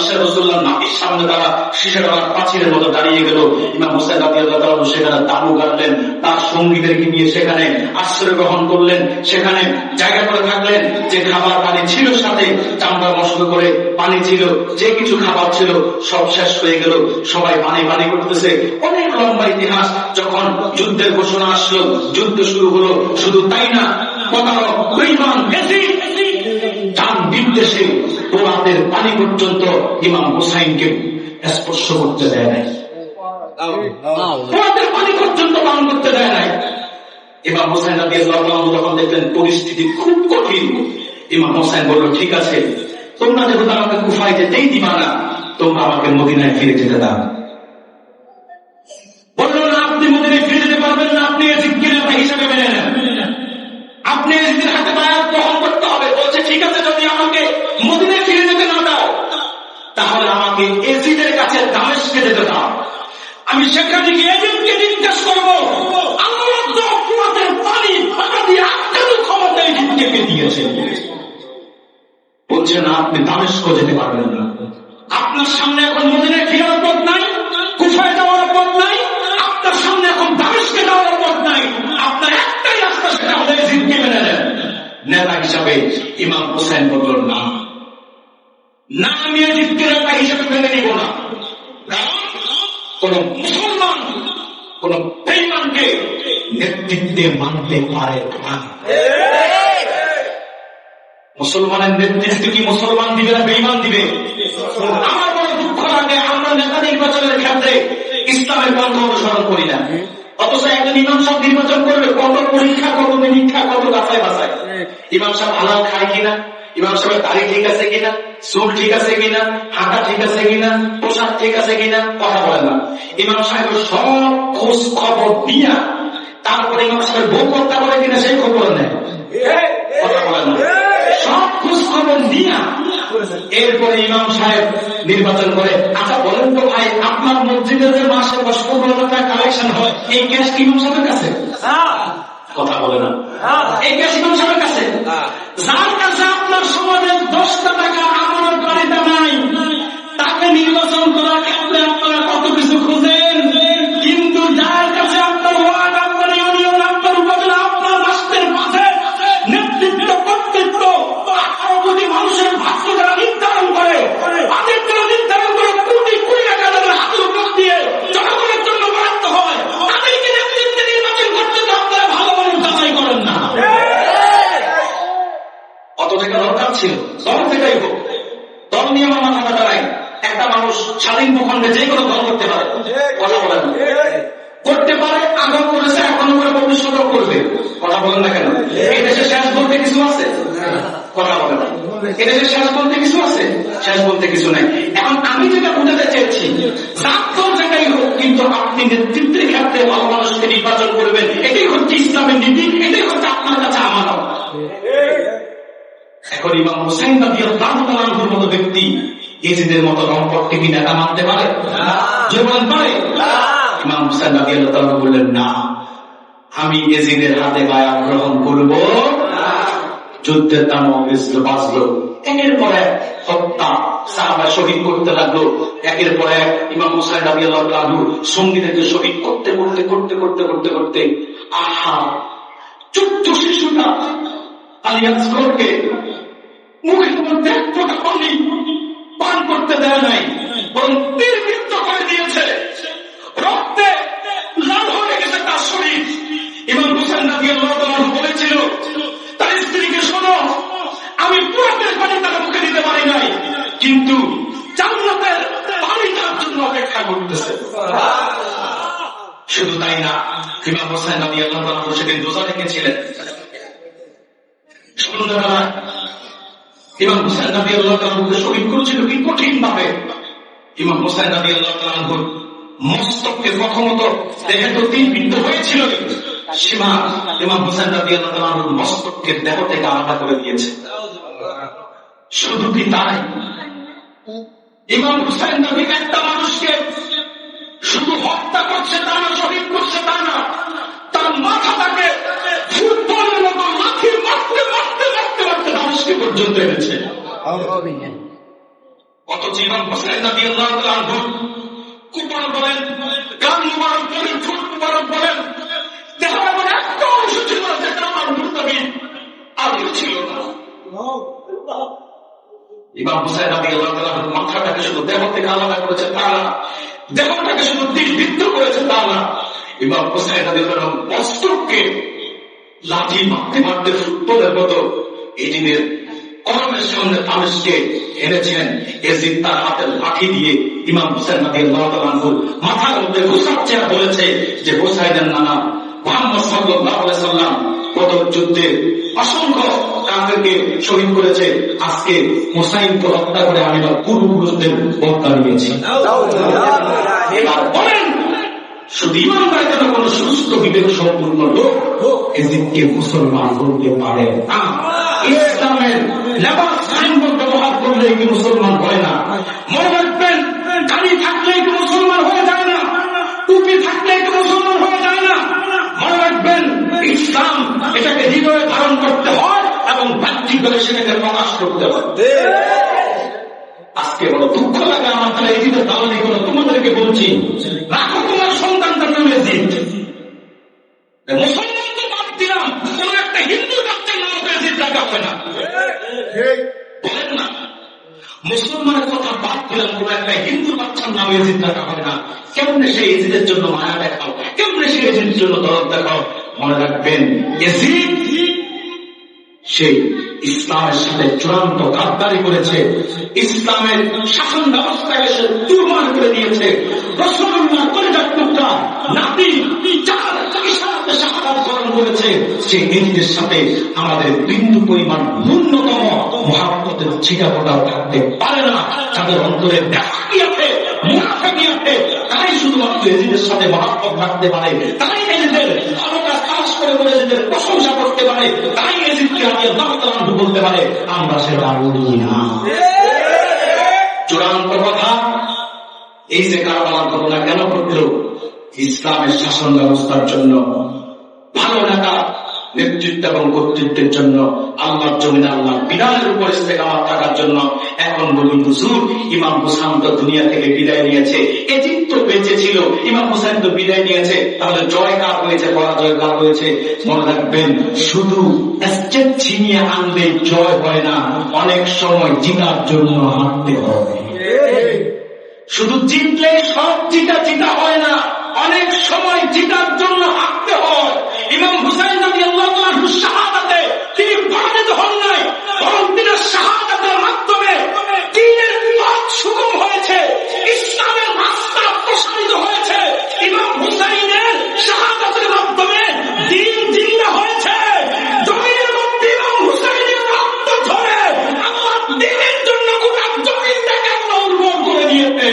নাতির সামনে তারা শীষের প্রাচীরের মতো দাঁড়িয়ে গেল। ইমাম হুসাইন রাদিয়াল্লাহু তাআলা সেখানে তাবু গাড়লেন, তার সঙ্গীদেরকে নিয়ে সেখানে আশ্রয় গ্রহণ করলেন, সেখানে জায়গা করে থাকলেন। যে খাবার পানি ছিল সাথে, চামড়া মশল করে পানি ছিল, যে কিছু খাবার ছিল সব শেষ হয়ে গেল। সবাই পানি পানি করতেছে। অনেক লম্বা ইতিহাস। যখন যুদ্ধের ঘোষণা আসলো, যুদ্ধ শুরু হলো। শুধু তাই না, প্রতারক, বেঈমান, তার বিদ্বেষে পোরাতের পানি পর্যন্ত ইমাম হুসাইনকে স্পর্শ করতে দেয় নাই, পোরাতের পানি পর্যন্ত পান করতে দেয় নাই। ইমাম হুসাইন রাদিয়াল্লাহু আনহু যখন দেখলেন পরিস্থিতি খুব কঠিন, ইমাম হুসাইন বলল, ঠিক আছে, তোমরা যেহেতু আমাকে কুফায় যেতেই দিবা না, তোমরা আমাকে মদিনায় ফিরে যেতে দাও। বলল না, আপনি মদিনায় ফিরে যেতে পারবেন না, আপনি এজিদকে নেতা হিসেবে মেনে নেন, আপনি এজিদের হাতে বায়াত গ্রহণ করতে হবে। বলছে, ঠিক আছে, যদি আমাকে মদিনায় ফিরে যেতে না দাও, তাহলে আমাকে এজিদের কাছে দামেস্কে যেতে দাও। আমি সেখানে গিয়ে এজিদকে জিজ্ঞেস করবো, আল্লাহ পোরাতের পানি ফাঁকা দিয়ে আটকানোর ক্ষমতা এজিদকে কে দিয়েছে? বলছে না, আপনি দামেস্ক যেতে পারবেন না। আপনার সামনে এখন মদিনায় ফিরার পথ নাই, কুফায় যাওয়ার পথ নাই, আপনার সামনে এখন দামেস্কে যাওয়ার পথ নাই। আপনার একটাই রাস্তা, সেটা হলে এজিদকে মেনে নেন। নেতা হিসাবে ইমাম হুসাইন বলল, না না, আমি এজিদকে নেতা হিসেবে মেনে নিব না। কারণ কোন মুসলমান কোন বেঈমানকে নেতৃত্বে মানতে পারে না। মুসলমানের নেতৃত্বে কি মুসলমান দিবে না বেঈমান দিবে? আমার বড় দুঃখ লাগে, আমরা নেতা নির্বাচনের ক্ষেত্রে ইসলামের দাড়ি ঠিক আছে কিনা, চুল ঠিক আছে কিনা, হাঁটা ঠিক আছে কিনা, পোশাক ঠিক আছে কিনা, কথা বলে না। ইমাম সাহেব সব খোঁজ খবর দিয়া তারপরে ইমাম সাহেব বউ হত্যা করে কিনা সেই খবর নেয়, কথা বলে না। সব খোঁজ খবর দিয়া এরপরে ইমাম সাহেব নির্বাচন করে। আচ্ছা বলেন তো ভাই, আপনার মসজিদে যে মাসে 10-15 টাকা কালেকশন হয়, এই ক্যাশ কি ইমাম সাহেবের কাছে? কথা বলে না। এই ক্যাশ ইমাম সাহেবের কাছে? যার কাছে আপনার সমাজের 10 টাকা আমানত বাড়িতে নাই, তাকে নির্বাচন করার ক্ষেত্রে আপনারা কত কিছু খুঁজেন, কিন্তু যার কাছে আপনার ওয়ার্ড, আপনার ইউনিয়ন, আপনার উপজেলা, আপনার রাষ্ট্রের মাঝে নেতৃত্ব, কর্তৃত্ব, 18 কোটি মানুষের ভাগ্য যারা নির্ধারণ করে, তাদের জন্য নির্ধারণ করে কোটি কোটি টাকা তাদের হাতের উপর দিয়ে জনগণের জন্য বরাদ্দ হয়, তাদেরকে নেতৃত্বে নির্বাচন করতে তো আপনারা ভালো মানুষ যাচাই করেন না। কত টাকা দরকার ছিল, দল থেকেই হোক, দল নিয়ে আমার মাথা ব্যথা নাই। একটা মানুষ স্বাধীন ভূখণ্ডে যে কোনো দল করতে পারে, কথা বলেন, করতে পারে, আগেও করেছে, এখনো করে, ভবিষ্যতেও করবে, কথা বলেন না কেন? এই দেশে শেষ বলতে কিছু আছে? কথা বলেন না। এই দেশে শেষ বলতে কিছু আছে? শেষ বলতে কিছু নাই। এখন আমি যেটা বুঝাতে চেয়েছি, ছাত্র যেটাই হোক, কিন্তু আপনি নেতৃত্বের ক্ষেত্রে ভালো মানুষকে নির্বাচন করবেন, এটাই হচ্ছে ইসলামের নীতি, এটাই হচ্ছে আপনার কাছে আমানত। এখন ইমাম হুসাইন রাদিয়াল্লাহু তাআলার মতো ব্যক্তি ইয়েজিদের মতো রংপট্টি নেতা মানতে পারে? যে বলেন পারে? ইমাম হুসাইন রাদিয়াল্লাহু তাআলা বললেন, না, আমি ইয়েজিদের হাতে বায়াত গ্রহণ করব। যুদ্ধের তামাম বাঁচলো, একের পর এক হত্যা, সাহাবা শহীদ করতে লাগলো, একের পর এক ইমাম হুসাইন রাদিয়াল্লাহু তাআলা সঙ্গীদেরকে শহীদ করতে করতে করতে করতে করতে করতে আহা, ছোট্ট শিশুটা আলিয়াসগরকে মুখের মধ্যে এক ফোঁটা পানি পান করতে দেয় নাই, বরং তীরবৃত্ত করে দিয়েছে, রক্তে লাল হয়ে গেছে তার শরীর। ইমাম হুসাইন রাদিয়াল্লাহু তাআলা বলেছিল তার স্ত্রীকে, শোনো, আমি পুরাতের পানি তার মুখে দিতে পারি নাই, কিন্তু জান্নাতের পানি তার জন্য অপেক্ষা করতেছে। শুধু তাই না, ইমাম হুসাইন রাদিয়াল্লাহু তাআলা সেদিন রোজা রেখেছিলেন। সন্ধ্যাবেলা ইমাম হুসাইন রাদিয়াল্লাহু তাআলা শহীদ করেছিল কি কঠিন ভাবে। ইমাম হুসাইন রাদিয়াল্লাহু তাআলা মস্তককে প্রথমত দেখে তো তীরবিদ্ধ হয়েছিল, সীমা ইমাম হুসাইন রাদিয়াল্লাহু তাআলা মস্তককে দেহ থেকে আলাদা করে দিয়েছে। শুধু কি তাই, ইমাম হুসাইন নবী একটা মানুষকে শুধু হত্যা করছে তা না, শহীদ করছে তা না, তার মাথাটাকে ফুটবলের মতো লাঠি মারতে মারতে মারতে মারতে মানুষকে পর্যন্ত এনেছে। অথচ ইমাম হুসাইন রাদিয়াল্লাহু তাআলা কুপার বলেন, গান মুবারক বলেন, ঠোঁট মুবারক বলেন, দেহ এমন একটা অংশ ছিল যেটা আমার মুরতাবি আগে ছিল না। ইমাম হুসাইন রাদিয়াল্লাহু তাআলা মাথাটাকে শুধু দেহ থেকে আলাদা করেছে তা না, দেহটাকে শুধু তীরবিদ্ধ করেছে তা না, ইমাম হুসাইন রাদিয়াল্লাহু তাআলা মস্তককে লাঠি মারতে মারতে ফুটবলের মতো এজিদের কলমের সামনে তামেশকে এনেছেন। এজিদ তার হাতের লাঠি দিয়ে ইমাম হুসাইন রাদিয়াল্লাহু তাআলা মাথার মধ্যে ঘুষাচ্ছে আর বলেছে যে, হুসাইনের নানা মুহাম্মদ সাল্লাল্লাহু আলাইহি সাল্লাম বদর যুদ্ধে অসংখ্য কাফেরকে শহীদ করেছে, আজকে হুসাইনকে হত্যা করে আমি তার পূর্বপুরুষদের বদলা নিয়েছি। বলেন, শুধু ইমানদার যেন কোন সুস্থ বিবেক সম্পূর্ণ লোক এজিদকে মুসলমান করতে পারে না। ইসলামের লেবাস সাইনবোর্ড ব্যবহার করলে কি মুসলমান হয় না? মনে রাখবেন, দাড়ি থাকলে কি মুসলমান হয়ে যায় না, টুপি থাকলে কি মুসলমান হয়ে যায় না। মনে রাখবেন, ইসলাম এটাকে হৃদয়ে ধারণ করতে হয় এবং বাহ্যিকভাবে সেটাকে প্রকাশ করতে হয়। আজকে বড় দুঃখ লাগে আমার, তারা এজিদের দালালি করে। তোমাদেরকে বলছি, রাখো তোমার সন্তানটার নাম এজিদ। মুসলমান তো বাদ দিলাম, কোন একটা হিন্দু বাচ্চার নাম এজিদ রাখবে না, বলেন না। মুসলমানের কথা বাদ দিলাম, কোন একটা হিন্দু বাচ্চার নাম এজিদ রাখা হবে না। কেমনে সেই এজিদের জন্য মায়া দেখাও, কেমনে সেই এজিদের জন্য দরদ দেখাও। মনে রাখবেন, এজিদ সেই ইসলামের সাথে চূড়ান্ত গাদ্দারি করেছে, ইসলামের শাসন ব্যবস্থাকে সে চুরমার করে দিয়েছে। রাসূলুল্লাহ কলিজার টুকরা নাতি চার ইশারাতে শাহাদাত বরণ করেছে। করেছে, সেই এজিদের সাথে আমাদের বিন্দু পরিমাণ ন্যূনতম মহাব্বতের ছিটাফোঁটাও থাকতে পারে না। যাদের অন্তরে বেহাকি আছে, মুনাফিকি আছে, তারাই শুধুমাত্র এজিদের সাথে মহাব্বত রাখতে পারে, তারাই এজিদের ভালো কাজ কাজ করে বলে এজিদের প্রশংসা করতে পারে, তারাই এজিদকে আগে দাঁড়াতে বলতে পারে। আমরা সেটা বলি না। চূড়ান্ত কথা, এই যে কারবালার ঘটনা কেন ঘটল? ইসলামের শাসন ব্যবস্থার জন্য, ভালো নেতা নেতৃত্ব এবং কর্তৃত্বের জন্য, আল্লাহর জমিনে আল্লাহর বিধানের উপর ইস্তেকামাত থাকার জন্য। এখন বলি হুজুর, ইমাম হুসাইন তো দুনিয়া থেকে বিদায় নিয়েছে, এজিদ তো বেঁচে ছিল, ইমাম হুসাইন তো বিদায় নিয়েছে, তাহলে জয় কার হয়েছে, পরাজয় কার হয়েছে? মনে রাখবেন, শুধু এস্টেট ছিনিয়ে আনলে জয় হয় না, অনেক সময় জিতার জন্য হাঁটতে হয়। শুধু জিতলে সব জিতা হয় না, অনেক সময় জিতার জন্য হাঁটতে হয়। ইমাম হুসাইন রাদিয়াল্লাহু আনহু শাহাদাতে তিনি পরাজিত হন নাই, বরং তিনি শাহাদাতের মাধ্যমে দ্বীনের পথ সুগম হয়েছে, ইসলামের রাস্তা প্রসারিত হয়েছে। ইমাম হুসাইনের শাহাদাতের মাধ্যমে দ্বীন জিন্দা হয়েছে। জমিনের মধ্যে ইমাম হুসাইনের রক্ত ঝরে আল্লাহ দ্বীনের জন্য গোটা জমিনটাকে উর্বর করে দিয়েছে।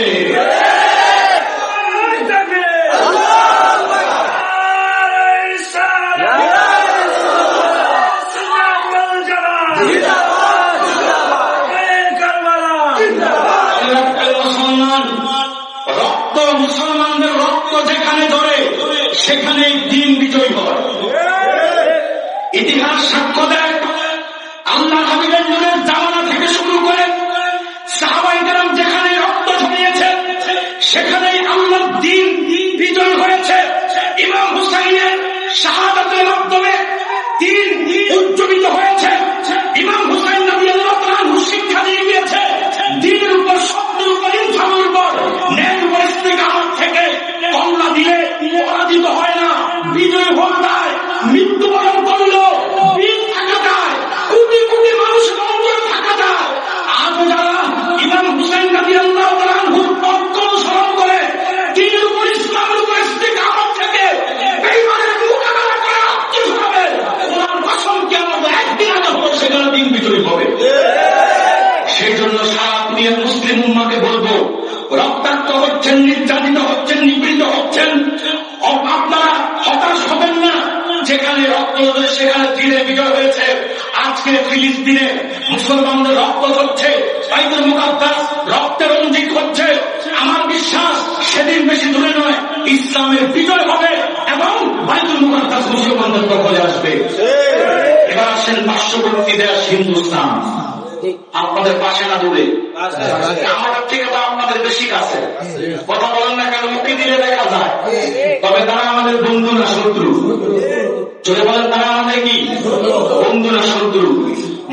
মুসলমানদের রক্ত যেখানে ধরে সেখানে দিন বিজয়ী হয়। ইতিহাস সাক্ষ্য দেয়, আল্লাহ হাবিবের নূরের জামানা থেকে শুরু করে সাহাবায়ে কেরাম যেখানে রক্ত ঝরিয়েছে সেখানেই আল্লাহর দিন বিজয় হয়েছে। ইমাম হুসাইনের শাহাদাতের মাধ্যমে দিন উজ্জীবিত হয়েছে। ইমাম হুসাইন রাদিয়াল্লাহু আনহু শিক্ষা দিয়ে গিয়েছে, দ্বীনের উপর, সত্যের উপর, ইনসাফের উপর, ন্যায়ের উপর ইস্তেকামত থেকে কল্লা দিলে পরাজিত হয় না, বিজয় হয়ে যায়। মৃত্যুবরণ করলেও বীর থাকা যায়, কোটি কোটি মানুষের অন্তরে থাকা যায়। আজও যারা ইমাম হুসাইন রাদিয়াল্লাহু আনহুর পথ অনুসরণ করে দ্বীনের উপর, ইসলামের উপর ইস্তেকামত থেকে বেঈমানের মোকাবেলা করে রক্ত ঝরাবে, ওনার কসম কিয়ামত একদিন আগে হলো সেখানে দিন বিজয়ী হবে। সেই জন্য সারা দুনিয়ার মুসলিম উম্মাহকে বলবো, রক্তাক্ত হচ্ছেন, নির্যাতিত হচ্ছেন, নিপীড়িত হচ্ছেন, আপনারা হতাশ হবেন না। যেখানে রক্ত সেখানে দিনে বিজয় হয়েছে। আজকে ফিলিস্তিনে মুসলমানদের রক্ত ঝরছে, বাইতুল মুকাদ্দাস রক্তে রঞ্জিত হচ্ছে। আমার বিশ্বাস সেদিন বেশি দূরে নয়, ইসলামের বিজয় হবে এবং বাইতুল মুকাদ্দাস মুসলমানদের দখলে আসবে। এবার আসেন পার্শ্ববর্তী দেশ হিন্দুস্তান, আপনাদের পাশে না দূরে, আমাদের থেকে তো আপনাদের বেশি কাছে। কথা বলেন না কেন? মুখে দিলে দেখা যায়। তবে তারা আমাদের বন্ধু না শত্রু? চলে বলেন, তারা আমাদের কি বন্ধু না শত্রু?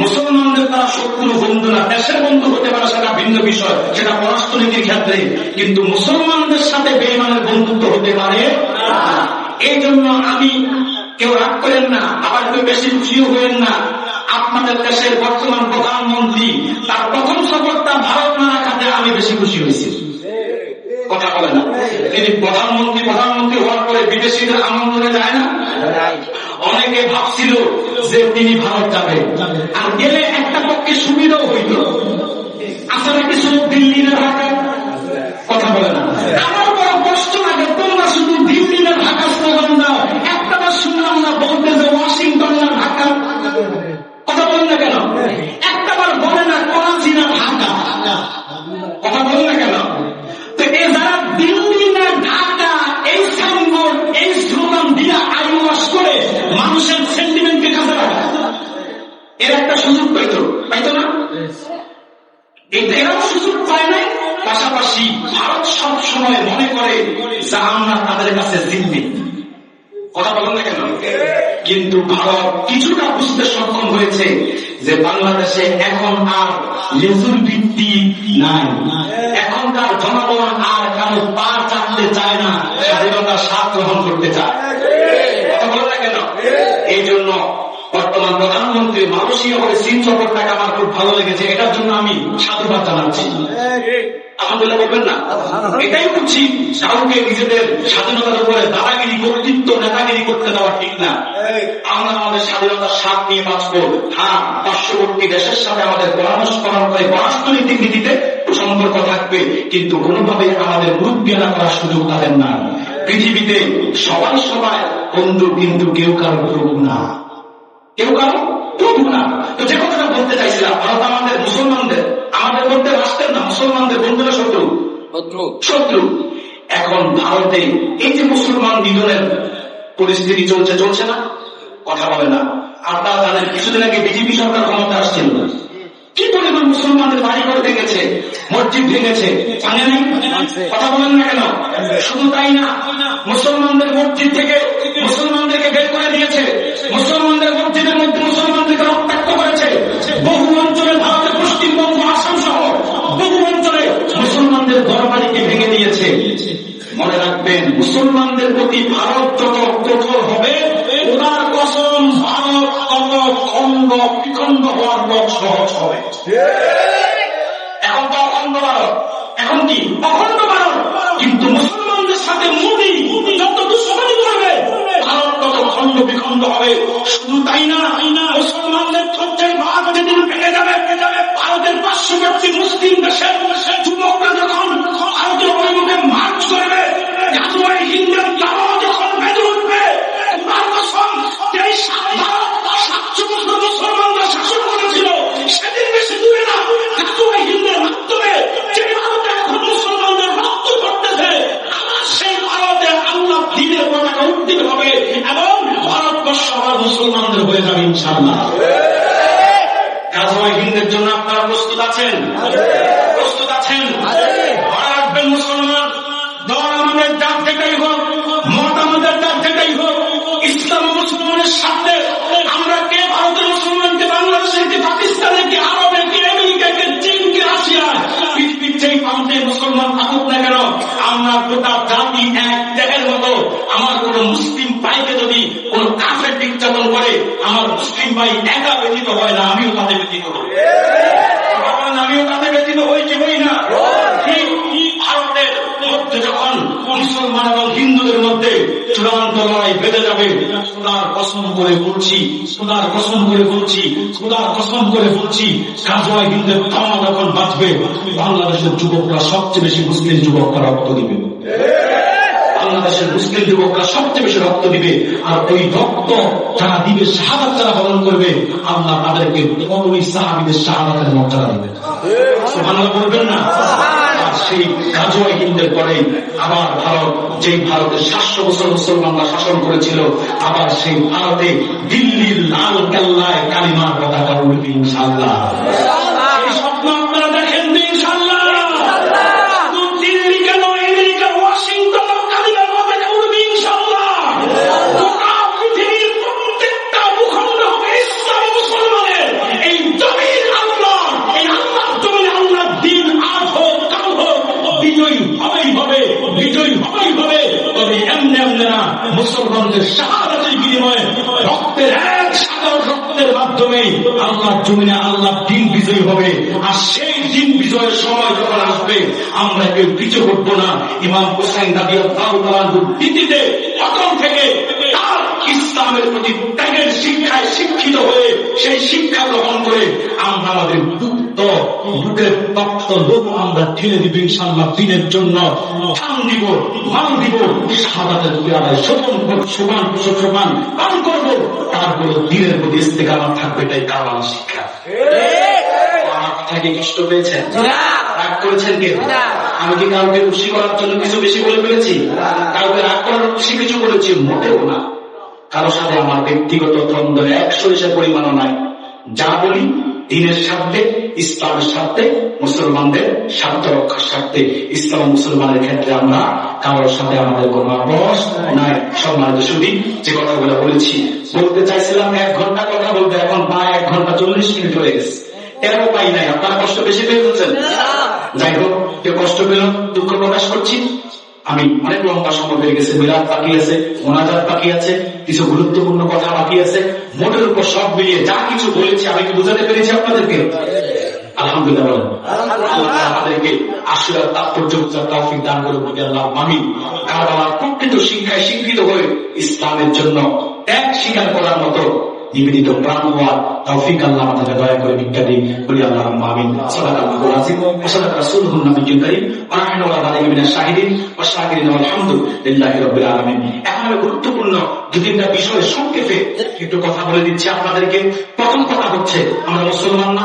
মুসলমানদের তারা শত্রু, বন্ধু না। দেশের বন্ধু হতে পারে, সেটা ভিন্ন বিষয়, সেটা পররাষ্ট্রনীতির ক্ষেত্রে। কিন্তু মুসলমানদের সাথে বেঈমানের বন্ধুত্ব হতে পারে না। এই জন্য আমি, কেউ রাগ করেন না, আবার কেউ বেশি খুশিও হবেন না। আপনাদের দেশের বর্তমান প্রধানমন্ত্রী, তার প্রথম সফরটা ভারত না রাখাতে আমি বেশি খুশি হয়েছি। কথা বলে না, তিনি প্রধানমন্ত্রী হওয়ার পরে বিদেশিদের আমন্ত্রণে যায় না। অনেকে ভাবছিল যে তিনি ভারত যাবে, আর গেলে একটা পক্ষে সুবিধাও হইত। আসলে কিছু দিল্লি না ঢাকা, কথা বলে না। আমার বড় কষ্ট লাগে, তোমরা শুধু দিল্লি না ঢাকা স্লোগান দাও, একটা বার শুনলাম না বলতে যে ওয়াশিংটন না ঢাকা। কথা বলেন না কেন? একটা বার বলে না করাচি না ঢাকা। কথা বলেন না কেন? তো এ যারা দিল্লি না ঢাকা এই সাইনবোর্ড, এই স্লোগান দিয়ে আইওয়াশ করে মানুষের সেন্টিমেন্টকে কাজে রাখা, এর একটা সুযোগ পাইতো না? এরাও সুযোগ পায় নাই। পাশাপাশি ভারত সব সময় মনে করে যে আমরা তাদের কাছে জিম্মি। কথা বলেন না কেন? কিন্তু ভারত কিছুটা বুঝতে সক্ষম হয়েছে যে বাংলাদেশে এখন আর লেজুর ভিত্তি নাই, এখনকার জনগণ আর কারো পা চাটতে চায় না, স্বাধীনতার স্বাদ গ্রহণ করতে চায়। কথা বলেন না কেন? এই জন্য বর্তমান বর্তমান প্রধানমন্ত্রী মালয়েশিয়া হয়ে চীন সফরটাকে আমার খুব ভালো লেগেছে, এটার জন্য আমি সাধুবাদ জানাচ্ছি। আলহামদুলিল্লাহ বলবেন না? এটাই বুঝছি, কাউকে নিজেদের স্বাধীনতার উপরে দাদাগিরি, কর্তৃত্ব, নেতাগিরি করতে দেওয়া ঠিক না। আমরা আমাদের স্বাধীনতার স্বাদ নিয়ে বাঁচবো। হ্যাঁ, পার্শ্ববর্তী দেশের সাথে আমাদের পরামর্শ করার পরে পররাষ্ট্রনীতির নীতিতে সম্পর্ক থাকবে, কিন্তু কোনোভাবে আমাদের মুরব্বিয়ানা করার সুযোগ তাদের না। পৃথিবীতে সবাই সবাই বন্ধু, কিন্তু কেউ কারো প্রভু না, কেউ কারো প্রভু না। তো যে কথাটা বলতে চাইছিলাম, ভারত আমাদের মুসলমানদের, আমাদের মধ্যে রাষ্ট্রের না, মুসলমানদের বন্ধুরা শত্রু, শত্রু। এখন ভারতে এই যে মুসলমান নিধনের পরিস্থিতি চলছে না, কথা বলে না। আপনারা জানেন কিছুদিন আগে বিজেপি সরকার ক্ষমতা আসছিল, কি পরিমাণ মুসলমানদের বাড়ি করে ভেঙেছে, মসজিদ ভেঙেছে, জানে নাই? কথা বলেন না কেন? শুধু তাই না, মুসলমানদের মসজিদ থেকে মুসলমানদেরকে বের করে দিয়েছে, মুসলমানদের মসজিদের মধ্যে মুসলমানদেরকে রক্তাক্ত করেছে। বহু অঞ্চলে, ভারতের পশ্চিমবঙ্গ, আসাম সহ বহু অঞ্চলে মুসলমানদের ঘরবাড়িকে ভেঙে দিয়েছে। মনে রাখবেন, মুসলমানদের প্রতি ভারত যত কঠোর হবে, ওনার কসম ভারত তত খণ্ড বিখণ্ড হওয়ার পথ সহজ হবে। এখন তো অখণ্ড ভারত, এখন কি অখণ্ড ভারত, কিন্তু মুসলমানদের সাথে মোদি যত দুশ্মনী করবে, ভারত তত খণ্ড বিখণ্ড হবে। শুধু তাই না, মুসলমানদের ধৈর্যের ভাগ যেদিন ভেঙে যাবে, ভারতের পার্শ্ববর্তী মুসলিম দেশের যুবকরা যখন ভারতের অভিমুখে মার্চ করবে, গাজওয়াই হিন্দের দাওয়া যখন বেঁধে উঠবে, তার কসম, যেই মুসলমানরা শাসন করেছিল, সেদিন বেশি দূরে না, গাজওয়াই হিন্দের মাধ্যমে যে ভারতে এখন মুসলমানদের রক্ত করতেছে, আমার সেই ভারতে আল্লাহ দ্বীনের পতাকা উত্তীর্ণ হবে এবং ভারতবর্ষ আবার মুসলমানদের হয়ে যাবে ইনশাআল্লাহ। গাজওয়াই হিন্দের জন্য আপনারা প্রস্তুত আছেন? প্রস্তুত আছেন? মনে রাখবেন, মুসলমান দল আমাদের যার থেকেই হোক, মত আমাদের যার থেকেই হোক, ইসলাম মুসলমানের সাথে আমরা কে ভারতের মুসলমানকে, বাংলাদেশের কে, পাকিস্তানের কে, আরবের কে, আমেরিকাকে, চীনকে, রাশিয়ার, পৃথিবীর যেই প্রান্তে মুসলমান থাকুক না কেন, আমরা গোটা জাতি এক দেহের মতো। আমার কোন মুসলিম ভাইকে যদি কোন কাফের নির্যাতন করে, আমার মুসলিম ভাই একা ব্যতীত হয় না, আমিও তাদের ব্যতীত হই, আমিও তাদের ব্যতীত হই কি হই না? ভারতের মধ্যে যখন মুসলমান এবং হিন্দুদের মধ্যে চূড়ান্ত লড়াই বেঁধে যাবে, খোদার কসম করে বলছি, খোদার কসম করে বলছি, খোদার কসম করে বলছি, গাজওয়াই হিন্দের থামা যখন বাঁচবে, বাংলাদেশের যুবকরা সবচেয়ে বেশি, মুসলিম যুবকরা রক্ত দিবে, বাংলাদেশের মুসলিম যুবকরা সবচেয়ে বেশি রক্ত দিবে। আর ওই রক্ত যারা দিবে, শাহাদাত যারা বরণ করবে, আল্লাহ তাদেরকে ওই সাহাবীদের শাহাদাতের মর্যাদা দিবে। সুবহানাল্লাহ বলবেন না? সেই গাজওয়াই হিন্দের পরে আবার ভারত, যেই ভারতের 700 বছর মুসলমানরা শাসন করেছিল, আবার সেই ভারতে দিল্লির লাল কেল্লায় কালিমার পতাকা উঠবে ইনশাআল্লাহ। এই স্বপ্ন আপনারা দেখেন ইনশাআল্লাহ। দিল্লি কেন, আমেরিকা, ওয়াশিংটন কালিমার পতাকা উঠবে ইনশাআল্লাহ। গোটা পৃথিবীর প্রত্যেকটা ভূখণ্ড হবে ইসলাম মুসলমানের। এই জমিন আল্লাহ, এই আল্লাহর জমিনে আল্লাহ দিন আজ হোক কাল হোক বিজয়ী হবেই হবে, বিজয়ী হবেই হবে। তবে এমনি এমনি না, মুসলমানদের শাহাদাতের বিনিময়ে রক্তের এক সাগর রক্তের মাধ্যমে আল্লাহর জমিনে আল্লাহ দিন বিজয়ী হবে। আর সেই দিন বিজয়ের সময় যখন আসবে, আমরা কেউ পিছু হটবো না। ইমাম হুসাইন রাদিয়াল্লাহু তাআলা নীতিতে প্রথম থেকে তার ইসলামের প্রতি ত্যাগের শিক্ষায় শিক্ষিত হয়ে সেই শিক্ষা গ্রহণ করে আমরা আমাদের বুকের তপ্ত লোক আমরা ঠেলে দিব ইনশাআল্লাহ দিনের জন্য। প্রাণ দিব, মাল দিব, শাহাদাতের পেয়ালায় সোপান পান করবো। তারপরে দিনের প্রতি ইস্তেকামত থাকবে, এটাই কালাম শিক্ষা। আমার কথাকে কষ্ট পেয়েছেন? রাগ করেছেন কেউ? আমি কি কাউকে খুশি করার জন্য কিছু বেশি বলে ফেলেছি? কাউকে রাগ করার খুশি কিছু করেছি? মোটেও না। কারোর সাথে আমার ব্যক্তিগত দ্বন্দ্ব 100 পরিমাণও নাই। যা বলি দিনের স্বার্থে, ইসলামের স্বার্থে, মুসলমানদের স্বার্থ রক্ষার স্বার্থে। ইসলাম মুসলমানের ক্ষেত্রে আমরা কারোর সাথে আমাদের কোনো আপোষ নাই। সম্মানিত সুধী, যে কথাগুলো বলেছি, বলতে চাইছিলাম 1 ঘন্টা কথা বলতে, এখন প্রায় 1 ঘন্টা 40 মিনিট হয়ে গেছে। এরও পাই নাই। আপনারা কষ্ট বেশি পেয়ে ফেলছেন? যাই হোক, কেউ কষ্ট পেল, দুঃখ প্রকাশ করছি। আমি অনেক লম্বা সময় হয়ে গেছে, মিলাদ বাকি আছে, মোনাজাত বাকি আছে, কিছু গুরুত্বপূর্ণ কথা বাকি আছে। মোটের উপর সব মিলিয়ে যা কিছু বলেছি আমি কি বুঝাতে পেরেছি আপনাদেরকে? আলহামদুলিল্লাহ বলেন। আমাদেরকে আশীর্বাদ তাৎপর্য বুঝার তৌফিক দান করে বলি আল্লাহ আমিন। কারবালার প্রকৃত শিক্ষায় শিক্ষিত হয়ে ইসলামের জন্য ত্যাগ স্বীকার করার মতো নিবেদিত প্রাণ হওয়ার তৌফিক আল্লাহ আমাদের দয়া করে ভিক্ষা দিই বলি আল্লাহ আমিন। সাল্লাল্লাহু আলাইহি ওয়া সাল্লাম রাসূলুহুন নবিয়্যুল কারীম ওয়া নাহনু আলা যালিকা মিনাশ শাহিদিন ওয়া শাকিরিন ওয়া আলহামদুলিল্লাহি রাব্বিল আলামিন। এখন আমি গুরুত্বপূর্ণ দু তিনটা বিষয়ে সংক্ষেপে একটু কথা বলে দিচ্ছি আপনাদেরকে। প্রথম কথা হচ্ছে, আমরা মুসলমান না?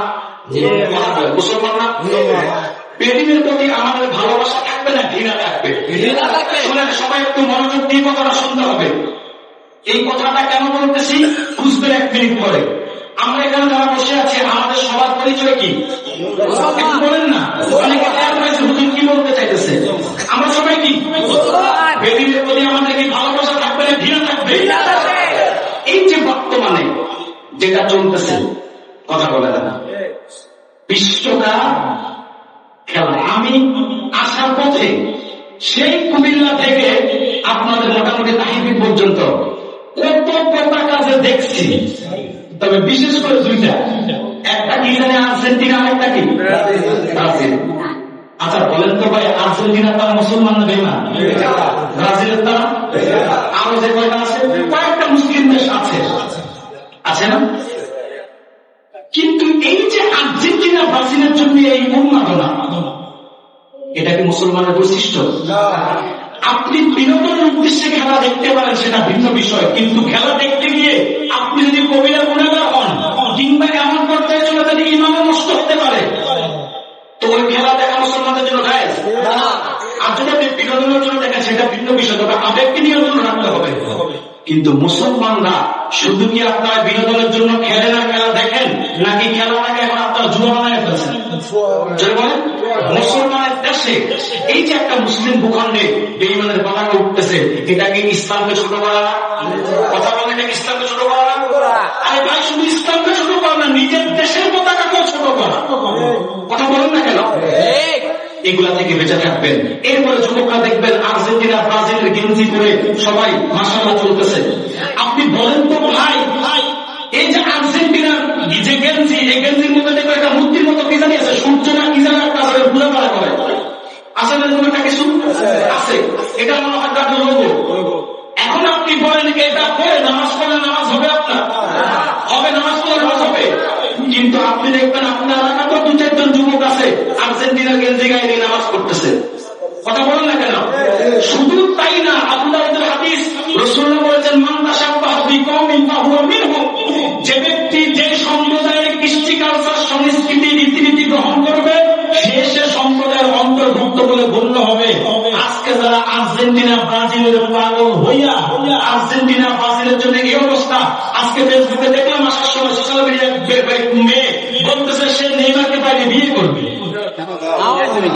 মুসলমান না? বেদিনের প্রতি আমাদের ভালোবাসা থাকবে না ঘৃণা থাকবে? শুনেন, সবাই একটু মনোযোগ দিয়ে কথাটা শুনতে হবে। এই কথাটা কেন বলতেছি বুঝবেন এক মিনিট পরে। আমরা এখানে যারা বসে আছি আমাদের সবার পরিচয় কি বলেন না? অনেকে হুজুর কি বলতে চাইতেছে? আমরা সবাই কি বেদিনের প্রতি আমাদের কি ভালোবাসা থাকবে না ঘৃণা থাকবে? এই যে বর্তমানে যেটা চলতেছে, কথা বলে না, বিশ্বকাপ খেলা, আমি আসার পথে সেই কুমিল্লা থেকে আপনাদের মোটামুটি তাহিবি পর্যন্ত কত পতাকা যে দেখছি, তবে বিশেষ করে দুইটা, একটা কি জানে আর্জেন্টিনা, একটা কি ব্রাজিল। আচ্ছা বলেন তো ভাই, আর্জেন্টিনা তারা মুসলমান না বেঈমান? ব্রাজিলের তারা, আরো যে কয়টা আছে কয়েকটা মুসলিম দেশ আছে, আছে না? কিন্তু এই যে আর্জেন্টিনা ব্রাজিলের জন্য এই উন্মাদনা, এটা কি মুসলমানের বৈশিষ্ট্য? আপনি বিনোদনের উদ্দেশ্যে খেলা দেখতে পারেন, সেটা ভিন্ন বিষয়, কিন্তু খেলা দেখতে গিয়ে আপনি যদি কবিরা গুণাগার হন কিংবা এমন পর্যায়ে চলে যদি ইমামও নষ্ট হতে পারে, তো ওই খেলা দেখা মুসলমানদের জন্য জায়েজ? আর যদি আপনি বিনোদনের জন্য দেখেন সেটা ভিন্ন বিষয়, তবে আবেগকে নিয়ন্ত্রণ রাখতে হবে। কিন্তু মুসলমানরা শুধু কি আপনার বিনোদনের জন্য খেলে না, খেলা দেখেন, নাকি খেলাটাকে এখন আপনার জুয়া বানায় ফেলছেন? মুসলমানের দেশে এই যে একটা মুসলিম ভূখণ্ডে বেঈমানের পতাকা উঠতেছে, এটাকে ইসলামকে ছোট করা না? কথা বলেন, এটা ইসলামকে ছোট করা না? আরে ভাই, শুধু ইসলামকে ছোট করা না, নিজের দেশের পতাকাকেও ছোট করা। কথা বলেন না কেন? এগুলা থেকে বেঁচে থাকবেন। এরপরে যুবকরা দেখবেন আর্জেন্টিনা ব্রাজিলের গেঞ্জি করে সবাই মাশাআল্লাহ চলতেছে। আপনি বলেন তো ভাই, এই যে আর্জেন্টিনার যে গেঞ্জি, এই গেঞ্জির মধ্যে দেখবেন একটা মূর্তির মতো কি জানি আছে, সূর্য না কি জানি একটা আছে, ঘুরে বেড়া করে, আসলে একটা কিছু আছে, এটা মনে হয় তার লোগো। এখন আপনি বলেন এটা পড়ে নামাজ পড়লে নামাজ হবে? আপনার হবে, নামাজ পড়লে নামাজ হবে। কিন্তু আপনি দেখবেন আপনার এলাকাতেও দু চারজন যুবক আছে আর্জেন্টিনার গেঞ্জি গায়ে নিয়ে নামাজ পড়তেছে। কথা বলেন না কেন? শুধু তাই না, আল্লাহর হাদিস, রাসূলুল্লাহ বলেছেন, মান তাশাব্বাহা বিকওমিন ফাহুয়া মিনহুম, যে ব্যক্তি যে সম্প্রদায়ের কৃষ্টি কালচার সংস্কৃতি রীতিনীতি গ্রহণ করবে সে সম্প্রদায়ের অন্তর্ভুক্ত বলে গণ্য হবে। আজকে যারা আর্জেন্টিনা ব্রাজিলের পাগল হইয়া আর্জেন্টিনা ব্রাজিলের জন্য এই অবস্থা, আজকে ফেসবুকে দেখলাম আসার সময় সোশ্যাল মিডিয়া মেয়ে বলতেছে সে নেইমারকে বাইরে বিয়ে করবে,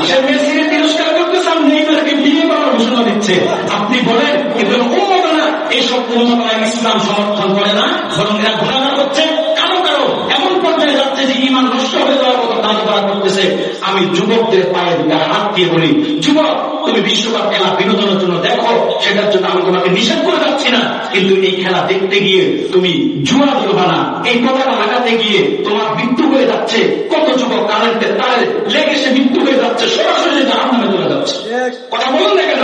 সে মেসিকে তিরস্কার করতেছে, নেইমারকে বিয়ে করার ঘোষণা দিচ্ছে। আপনি বলেন এগুলো উন্মাদনা? এইসব উন্মাদনা ইসলাম সমর্থন করে না, বরং এরা গুনাহগার হচ্ছে। কারো কারো এমন পর্যায়ে যাচ্ছে যে ঈমান নষ্ট হয়ে যাওয়ার মতো কাজ করা করতেছে। আমি যুবকদের পায়ে হাত দিয়ে বলি, যুবক তুমি বিশ্বকাপ খেলা বিনোদনের জন্য দেখো, সেটার জন্য আমি তোমাকে নিষেধ করে যাচ্ছি না, কিন্তু এই খেলা দেখতে গিয়ে তুমি জুয়া ধরবা না, এই পতাকা লাগাতে গিয়ে তোমার মৃত্যু হয়ে যাচ্ছে। কত যুবক কারেন্টের তারে লেগে সে মৃত্যু হয়ে যাচ্ছে, সরাসরি জাহান্নামে চলে যাচ্ছে। কথা বলুন না কেন?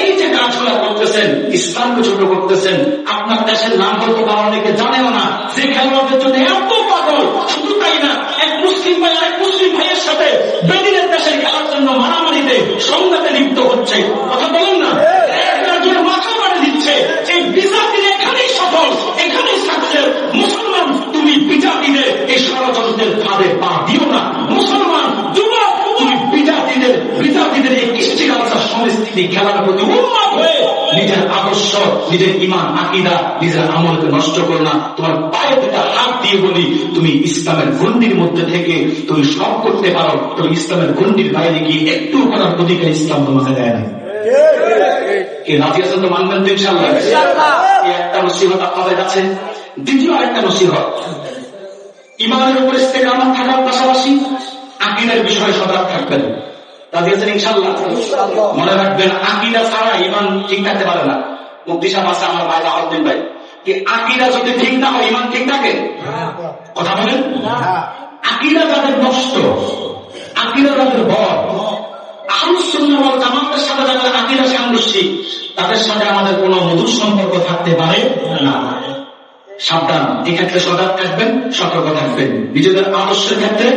এই যে কাজগুলা করতেছেন, ইসলামকে ছোট করতেছেন। আপনার দেশের নাম হয়তো বা অনেকে জানেও না, যে খেলোয়াড়দের জন্য এত পাগল। শুধু তাই না, এক মুসলিম ভাই আরেক মুসলিম ভাইয়ের সাথে বেদিনের দেশের খেলার জন্য মারামারিতে সংঘাতে লিপ্ত হচ্ছে। কথা বলেন না? একটার জন্য মাথা মারি দিচ্ছে। এই বিজাতির এখানেই সফল, এখানেই সাকসেস। মুসলমান তুমি বিজাতিদের এই ষড়যন্ত্রের ফাঁদে পা দিও না। মুসলমান যুবক তুমি বিজাতিদের এই কৃষ্টি কালচার সংস্কৃতি খেলার প্রতি উন্মাদ হয়ে নিজের আদর্শ, নিজের ঈমান আকীদা, নিজের আমলকে নষ্ট করো না। তোমার পায়ে দুটা হাত দিয়ে বলি, তুমি ইসলামের গণ্ডির মধ্যে থেকে তুমি সব করতে পারো, তুমি ইসলামের গণ্ডির বাইরে গিয়ে একটু করার অধিকার ইসলাম তোমাকে দেয় না। কি রাজি আছেন তো? মানবেন তো ইনশাআল্লাহ? এই একটা নসিহত আপনাদের কাছে। দ্বিতীয় আরেকটা নসিহত, ঈমানের উপর ইস্তেকামত থাকার পাশাপাশি আকীদার বিষয়ে সজাগ থাকবেন। রাজি আছেন ইনশাআল্লাহ? মনে রাখবেন, আকীদা ছাড়া ঈমান ঠিক থাকতে পারে না। মুফতি সাহেব আছে আমার ভাই আলাউদ্দিন ভাই, কি আকীদা যদি ঠিক না হয় ঈমান ঠিক থাকে? কথা বলেন। আকীদা যাদের নষ্ট, আকীদা যাদের বড়, আহলুস সুন্নাহ ওয়াল জামাতের সাথে যাদের আকীদা সাংঘর্ষিক, তাদের সাথে আমাদের কোনো মধুর সম্পর্ক থাকতে পারে না। সাবধান, এক্ষেত্রে সজাগ থাকবেন, সতর্ক থাকবেন, নিজেদের আদর্শের ক্ষেত্রে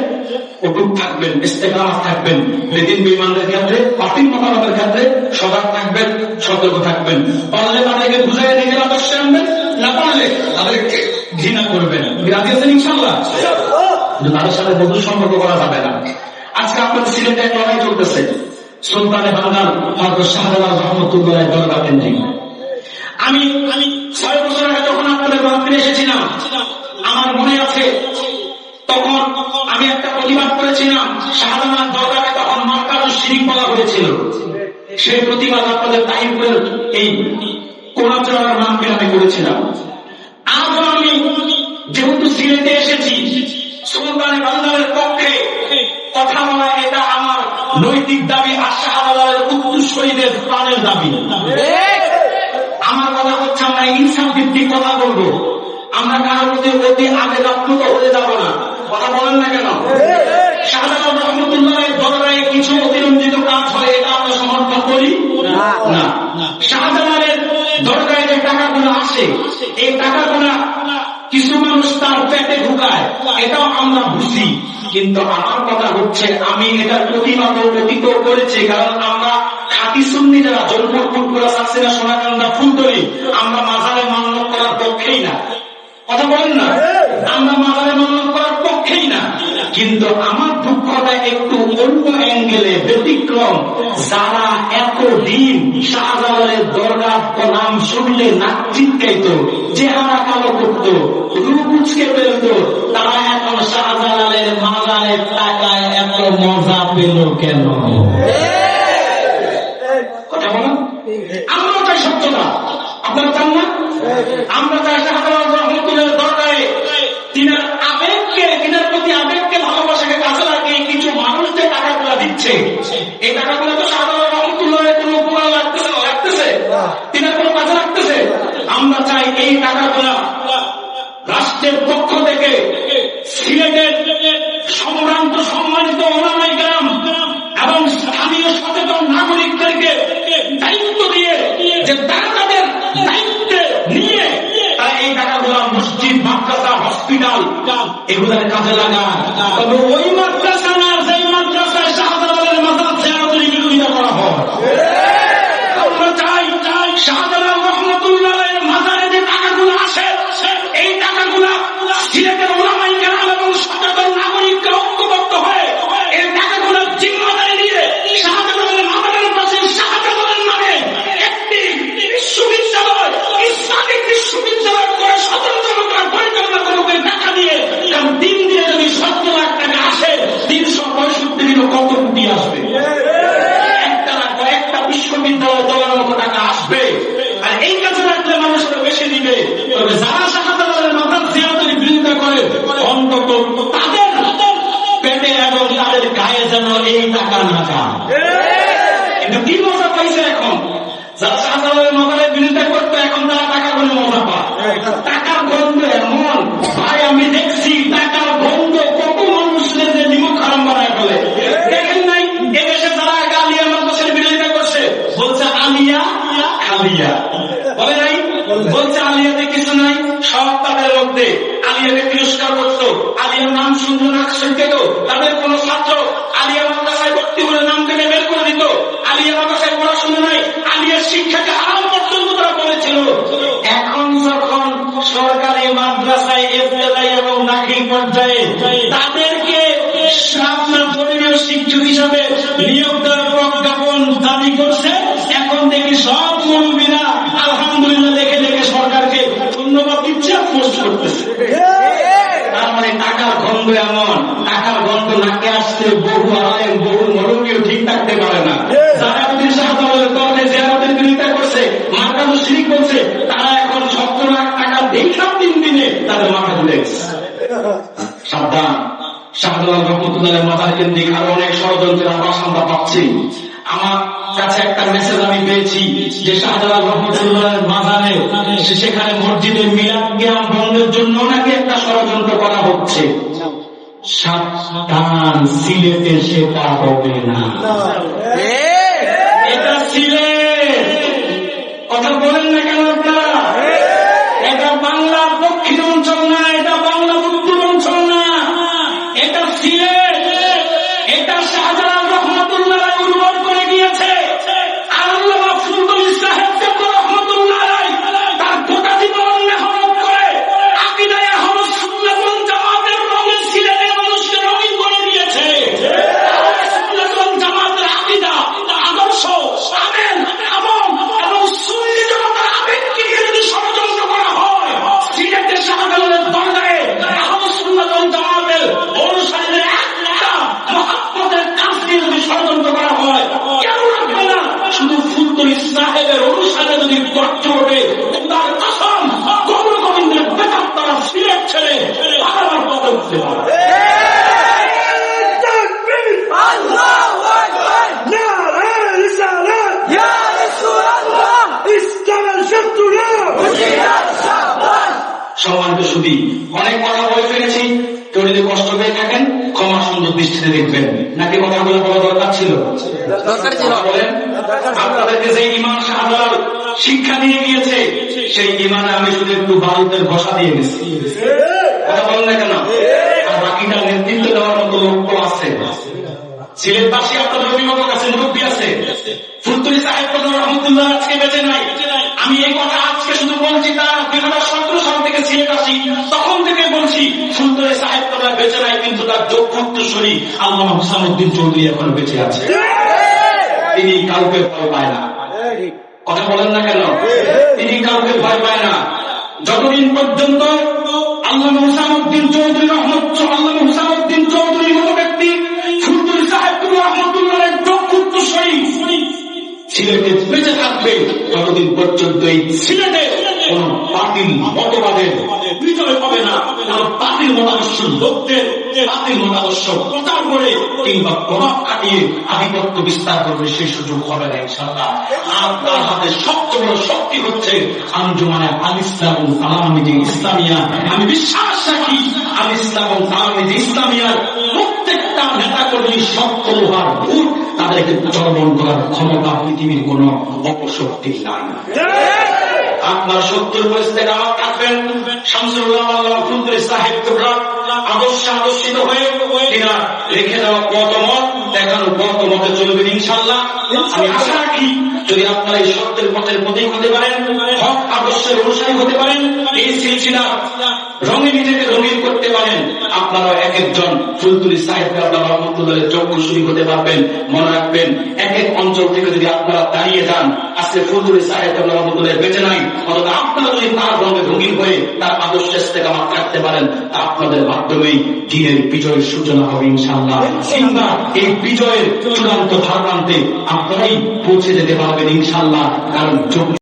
অটুট থাকবেন, ইস্তেকামাত থাকবেন, বেদিন বেঈমানদের ক্ষেত্রে, বাতিল মতামতের ক্ষেত্রে সজাগ থাকবেন, সতর্ক থাকবেন। পারলে তাদেরকে বুঝাই নিজের আদর্শে আনবেন, না পারলে তাদেরকে ঘৃণা করবেন। রাজি আছেন ইনশাআল্লাহ? কিন্তু তাদের সাথে মধুর সম্পর্ক করা যাবে না। আজকে আপনাদের সিলেটে এক লড়াই চলতেছে, সুলতানে বাংলার হযরত শাহজালাল রহমাতুল্লাহ দরগা কেন্দ্রিক। আমি 6 বছর আগে যখন আপনাদের মাহফিলে এসেছিলাম, আমার মনে আছে তখন আমি একটা প্রতিবাদ করেছিলাম। শাহজালাল দরগাকে তখন মাক্কার শিরিক বলা হয়েছিল। সেই প্রতিবাদ আপনাদের তাহিরপুরের এই কোনাচড়ার মাহফিল আমি করেছিলাম। আজও আমি যেহেতু সিলেটে এসেছি, সুলতানে বাংলার পক্ষে কথা বলা এটা আমার নৈতিক দাবি, আর শাহজালালের উত্তরসূরিদের প্রাণের দাবি। আমার কথা হচ্ছে, আমরা ইনসাফ ভিত্তিক কথা বলবো, আমরা কারোর প্রতি অতি আবেগ আপ্লুত হয়ে যাব না। কথা বলেন না কেন? শাহজালাল রহমাতুল্লাহের দরবারে কিছু অতিরঞ্জিত কাজ হয়, এটা আমরা সমর্থন করি না। শাহজালালের দরবারে যে টাকাগুলো আসে, এই টাকাগুলো কিছু মানুষ তার পেটে ঢুকায়, এটাও আমরা বুঝি। কিন্তু আমার কথা হচ্ছে, আমি এটার প্রতিবাদ অতীত করেছি, কারণ আমরা খাঁটি সুন্নি যারা জলপুর ফুটপুরা সাকসিনা সোনাকান্দা ফুলতলি, আমরা মাজারে মান্যত করার পক্ষেই না। কথা বলেন না? আমরা মাজারে মান্যত করার পক্ষেই না। কিন্তু আমার দুঃখটা একটু অন্য অ্যাঙ্গেলে, ব্যতিক্রম। যারা এতদিন শাহজালালের দরগার নাম শুনলে নাক চিৎকাইত, চেহারা কালো করত, রুকুচকে ফেলত, তারা এখন শাহজালালের মাজারের টাকায় এত মজা পেল কেন? কথা বলেন। আমরাও চাই সত্যতা, আপনারা চান না? আমরা চাই শাহজালাল রহমাতুল্লাহের দরগারে তিনার আবেগকে, তিনার প্রতি আবেগকে, ভালোবাসাকে কাজে লাগিয়ে কিছু মানুষ যে টাকাগুলো দিচ্ছে, এই টাকাগুলো তো শাহজালাল রহমাতুল্লাহের কোনো উপকার লাগতেছে, তিনার কোনো কাজে লাগতেছে? আমরা চাই এই টাকাগুলো রাষ্ট্রের পক্ষ থেকে সিলেটের সম্ভ্রান্ত সম্মানিত ওলামায়ে কেরাম এবং স্থানীয় সচেতন নাগরিকদেরকে দায়িত্ব দিয়ে, যে তারা তাদের দায়িত্বে নিয়ে তারা এই টাকাগুলো মসজিদ, মাদ্রাসা, হসপিটাল এগুলোর কাজে লাগায়। তবে ওই মাদ্রাসা না, যেই মাদ্রাসায় শাহজালালের মাজার জিয়ারতের বিরোধিতা করা হয়। আমরা চাই শাহজালাল রহমাতুল্লাহের মাজারে যে টাকাগুলো আসে, এই টাকাগুলো সিলেটের ওলামায়ে কেরাম এবং সচেতন নাগরিককে ঐক্যবদ্ধ হয়ে এই টাকাগুলো জিম্মাদারি দিয়ে শাহজালালের মাজারের পাশে শাহজালালের নামে একটি বিশ্ববিদ্যালয়, ইসলামিক বিশ্ববিদ্যালয় করে স্বতন্ত্র পরিকল্পনা করবে টাকা দিয়ে। কারণ দিন দিয়ে যদি 70 লাখ টাকা আসে, 365 দিন কত কোটি আসবে? একটা না কয়েকটা বিশ্ববিদ্যালয় চলার মতো টাকা আসবে। আর এই কাজে রাখলে মানুষের বেশি দিবে। তবে যারা শাহজালালের মাজার জিয়ারতের বিরোধিতা করে, অন্তত তাদের পেটে এবং তাদের গায়ে যেন এই টাকা না যায়। কিন্তু কি মজা পাইছে এখন? যারা শাহজালালের মাজারের বিরোধিতা করতো, এখন তারা টাকা বলে মজা পায়। টাকার গন্ধ এমন, ভাই আমি দেখছি টাকার গন্ধ কত মানুষের যে নিমক হারাম বানায় ফেলে। দেখেন নাই এদেশে যারা আলিয়া মাদ্রাসার বিরোধিতা করছে, বলছে আলিয়া খালিয়া, বলে নাই? বলছে আলিয়াতে কিছু নাই, সব তাদের মধ্যে। আলিয়াকে তিরস্কার করতো, আলিয়ার নাম শুনতো না, শুনতো তাদের কোন ছাত্র আলিয়া মাদ্রাসায় ভর্তি হলে নাম থেকে বের করে দিত। আলিয়া মাদ্রাসায় পড়াশোনা নাই, আলিয়ার শিক্ষাকে আরাম পর্যন্ত তারা বলেছিল। এখন যখন সরকারি মাদ্রাসায় ইবতেদায়ী এবং দাখিল পর্যায়ে তাদেরকে আপনার ধর্মীয় শিক্ষক হিসাবে নিয়োগ দেওয়ার প্রজ্ঞাপন দাবি করছে, এখন দেখি সব মুরব্বীরা আলহামদুলিল্লাহ দেখে দেখে সরকারকে ধন্যবাদ দিচ্ছে, পোস্ট করতেছে। তার মানে টাকার গন্ধ এমন, টাকার গন্ধ নাকে আসতে বহু আলেম, বহু মুরব্বীও ঠিক থাকতে পারে না। যারা যদি শাহজালালের দরবারে জিয়ারতের বিরোধিতা করছে, মার্কাজ শিরিক করছে, তারা এখন 70 লাখ টাকা দেখা 3 দিনে তাদের মাথা ঘুরে গেছে। সাবধান, শাহজালাল রহমাতুল্লাহ রহমতুল্লাহের মাজার কেন্দ্রিক আরো অনেক ষড়যন্ত্রের আভাস আমরা পাচ্ছি। আমার কাছে একটা মেসেজ আমি পেয়েছি যে শাহজালাল রহমতুল্লাহের মাজারে সেখানে মসজিদের মিলাদ কিয়াম বন্ধের জন্য নাকি একটা ষড়যন্ত্র করা হচ্ছে। সাবধান, সিলেটে সেটা হবে না। এটা সিলেট, কথা বলেন না কেন আপনারা? এটা বাংলার দক্ষিণ অঞ্চল না, এটা বাংলার উত্তর অঞ্চল না, এটা সিলেট। এটা শাহজালাল রহমতুল্লাহ উর্বর করে গিয়েছে। আল্লামা ফুলতলী সাহেব রহমতুল্লাহ তার গোটা জীবন মেহনত করে আকীদায়ে আহলে সুন্নাত ওয়াল জামাতের রঙে সিলেটের মানুষকে রঙিন করে দিয়েছে। আহলে সুন্নাত ওয়াল জামাতের আকীদা, আদর্শ, আমেল, আমল এবং সুন্নি জনতার আবেগকে নিয়ে যদি ষড়যন্ত্র করা হয়, সিলেটের শাহজালালের দরগায় আহলে সুন্নাত ওয়াল জামাতের অনুসারীদের একটা মুহাম্মদের কাজ নিয়ে যদি ষড়যন্ত্র করা হয়, কেন রাখবে না? শুধু ফুলতলী সাহেবের অনুসারে যদি গর্ত ওঠে, তার কসম গৌর গোবিন্দের বেতার তারা সিলেট ছেড়ে বারবার পথে উঠতে পারে। সম্মানিত সুধী, অনেক কথা বলে ফেলেছি। কেউ যদি কষ্ট পেয়ে থাকেন ক্ষমা সুন্দর দৃষ্টিতে দেখবেন। নাকি কথাগুলো বলা দরকার ছিল? বলেন, আপনাদেরকে যে ইমাম শাহজালাল শিক্ষা দিয়ে গিয়েছে সেই ইমানে আমি শুধু একটু বালুদের ঘষা দিয়ে গেছি। কথা বলেন না কেন? আর বাকিটা নেতৃত্ব দেওয়ার মতো লক্ষ্য আছে। সিলেটবাসী আপনাদের অভিভাবক আছে, মুরব্বী আছে। ফুলতলী সাহেব রহমতুল্লাহ আজকে বেঁচে নাই। আমি এই কথা আজকে শুধু বলছি তা 2017 সাল থেকে সিলেট আসি, তখন থেকে বলছি ফুলতলী সাহেব বেঁচে নাই, কিন্তু তার যোগ্য উত্তরসূরি আল্লামা হুসামউদ্দিন চৌধুরী এখন বেঁচে আছে। তিনি কাউকে ভয় পায় না। কথা বলেন না কেন? তিনি কাউকে ভয় পায় না। যতদিন পর্যন্ত আল্লামা হুসামউদ্দিন চৌধুরী আল্লামা হুসামউদ্দিন চৌধুরীর মতো ব্যক্তি ফুলতলী সাহেব রহমতুল্লাহের যোগ্য উত্তরসূরি সিলেটে বেঁচে থাকবে, ততদিন পর্যন্ত এই সিলেটে কোন বাতিল মতবাদের বিজয় হবে না। কোন বাতিল মতাদর্শ লোকদের বাতিল মতাদর্শ প্রচার করে কিংবা প্রভাব খাটিয়ে আধিপত্য বিস্তার করবে সেই সুযোগ হবে না ইনশাআল্লাহ। আপনার হাতে সবচেয়ে বড় শক্তি হচ্ছে আঞ্জুমানে আল ইসলাম ও তালামিযে ইসলামিয়া। আমি বিশ্বাস রাখি আল ইসলাম ও তালামিযে ইসলামিয়ার প্রত্যেকটা নেতা কর্মী শক্ত লোহার বুট, তাদেরকে চলমান করার ক্ষমতা পৃথিবীর কোন অপশক্তি নাই। আপনার শত্রুর পরিস্থিতি আমার কাটবেন। শামসুল্লাহ আল্লাহ ফুলতলী সাহেব আদর্শে আদর্শিত হয়ে কিনা রেখে দেওয়া পথ মত দেখানো পথ মতে চলবেন ইনশাআল্লাহ। আমি আশা রাখি যদি আপনারা এই সত্যের পথের প্রতীক হতে পারেন, হক আদর্শের অনুসারী হতে পারেন, এই সিলসিলা রঙে নিজেকে রঙিন করতে পারেন, আপনারা এক একজন ফুলতলী সাহেব রহমতুল্লাহের যোগ্যসূরি হতে পারবেন। মনে রাখবেন, এক এক অঞ্চল থেকে যদি আপনারা দাঁড়িয়ে যান, আজকে ফুলতলী সাহেব রহমতুল্লাহ বেঁচে নাই, অথবা আপনারা যদি তার রঙে রঙিন হয়ে তার আদর্শের থেকে আমার কাটতে পারেন, তা আপনাদের মাধ্যমেই দিনের বিজয়ের সূচনা হবে ইনশাআল্লাহ। কিংবা এই বিজয়ের চূড়ান্ত ধারণান্তে আপনারাই পৌঁছে যেতে পারবেন ইনশাআল্লাহ। কারণ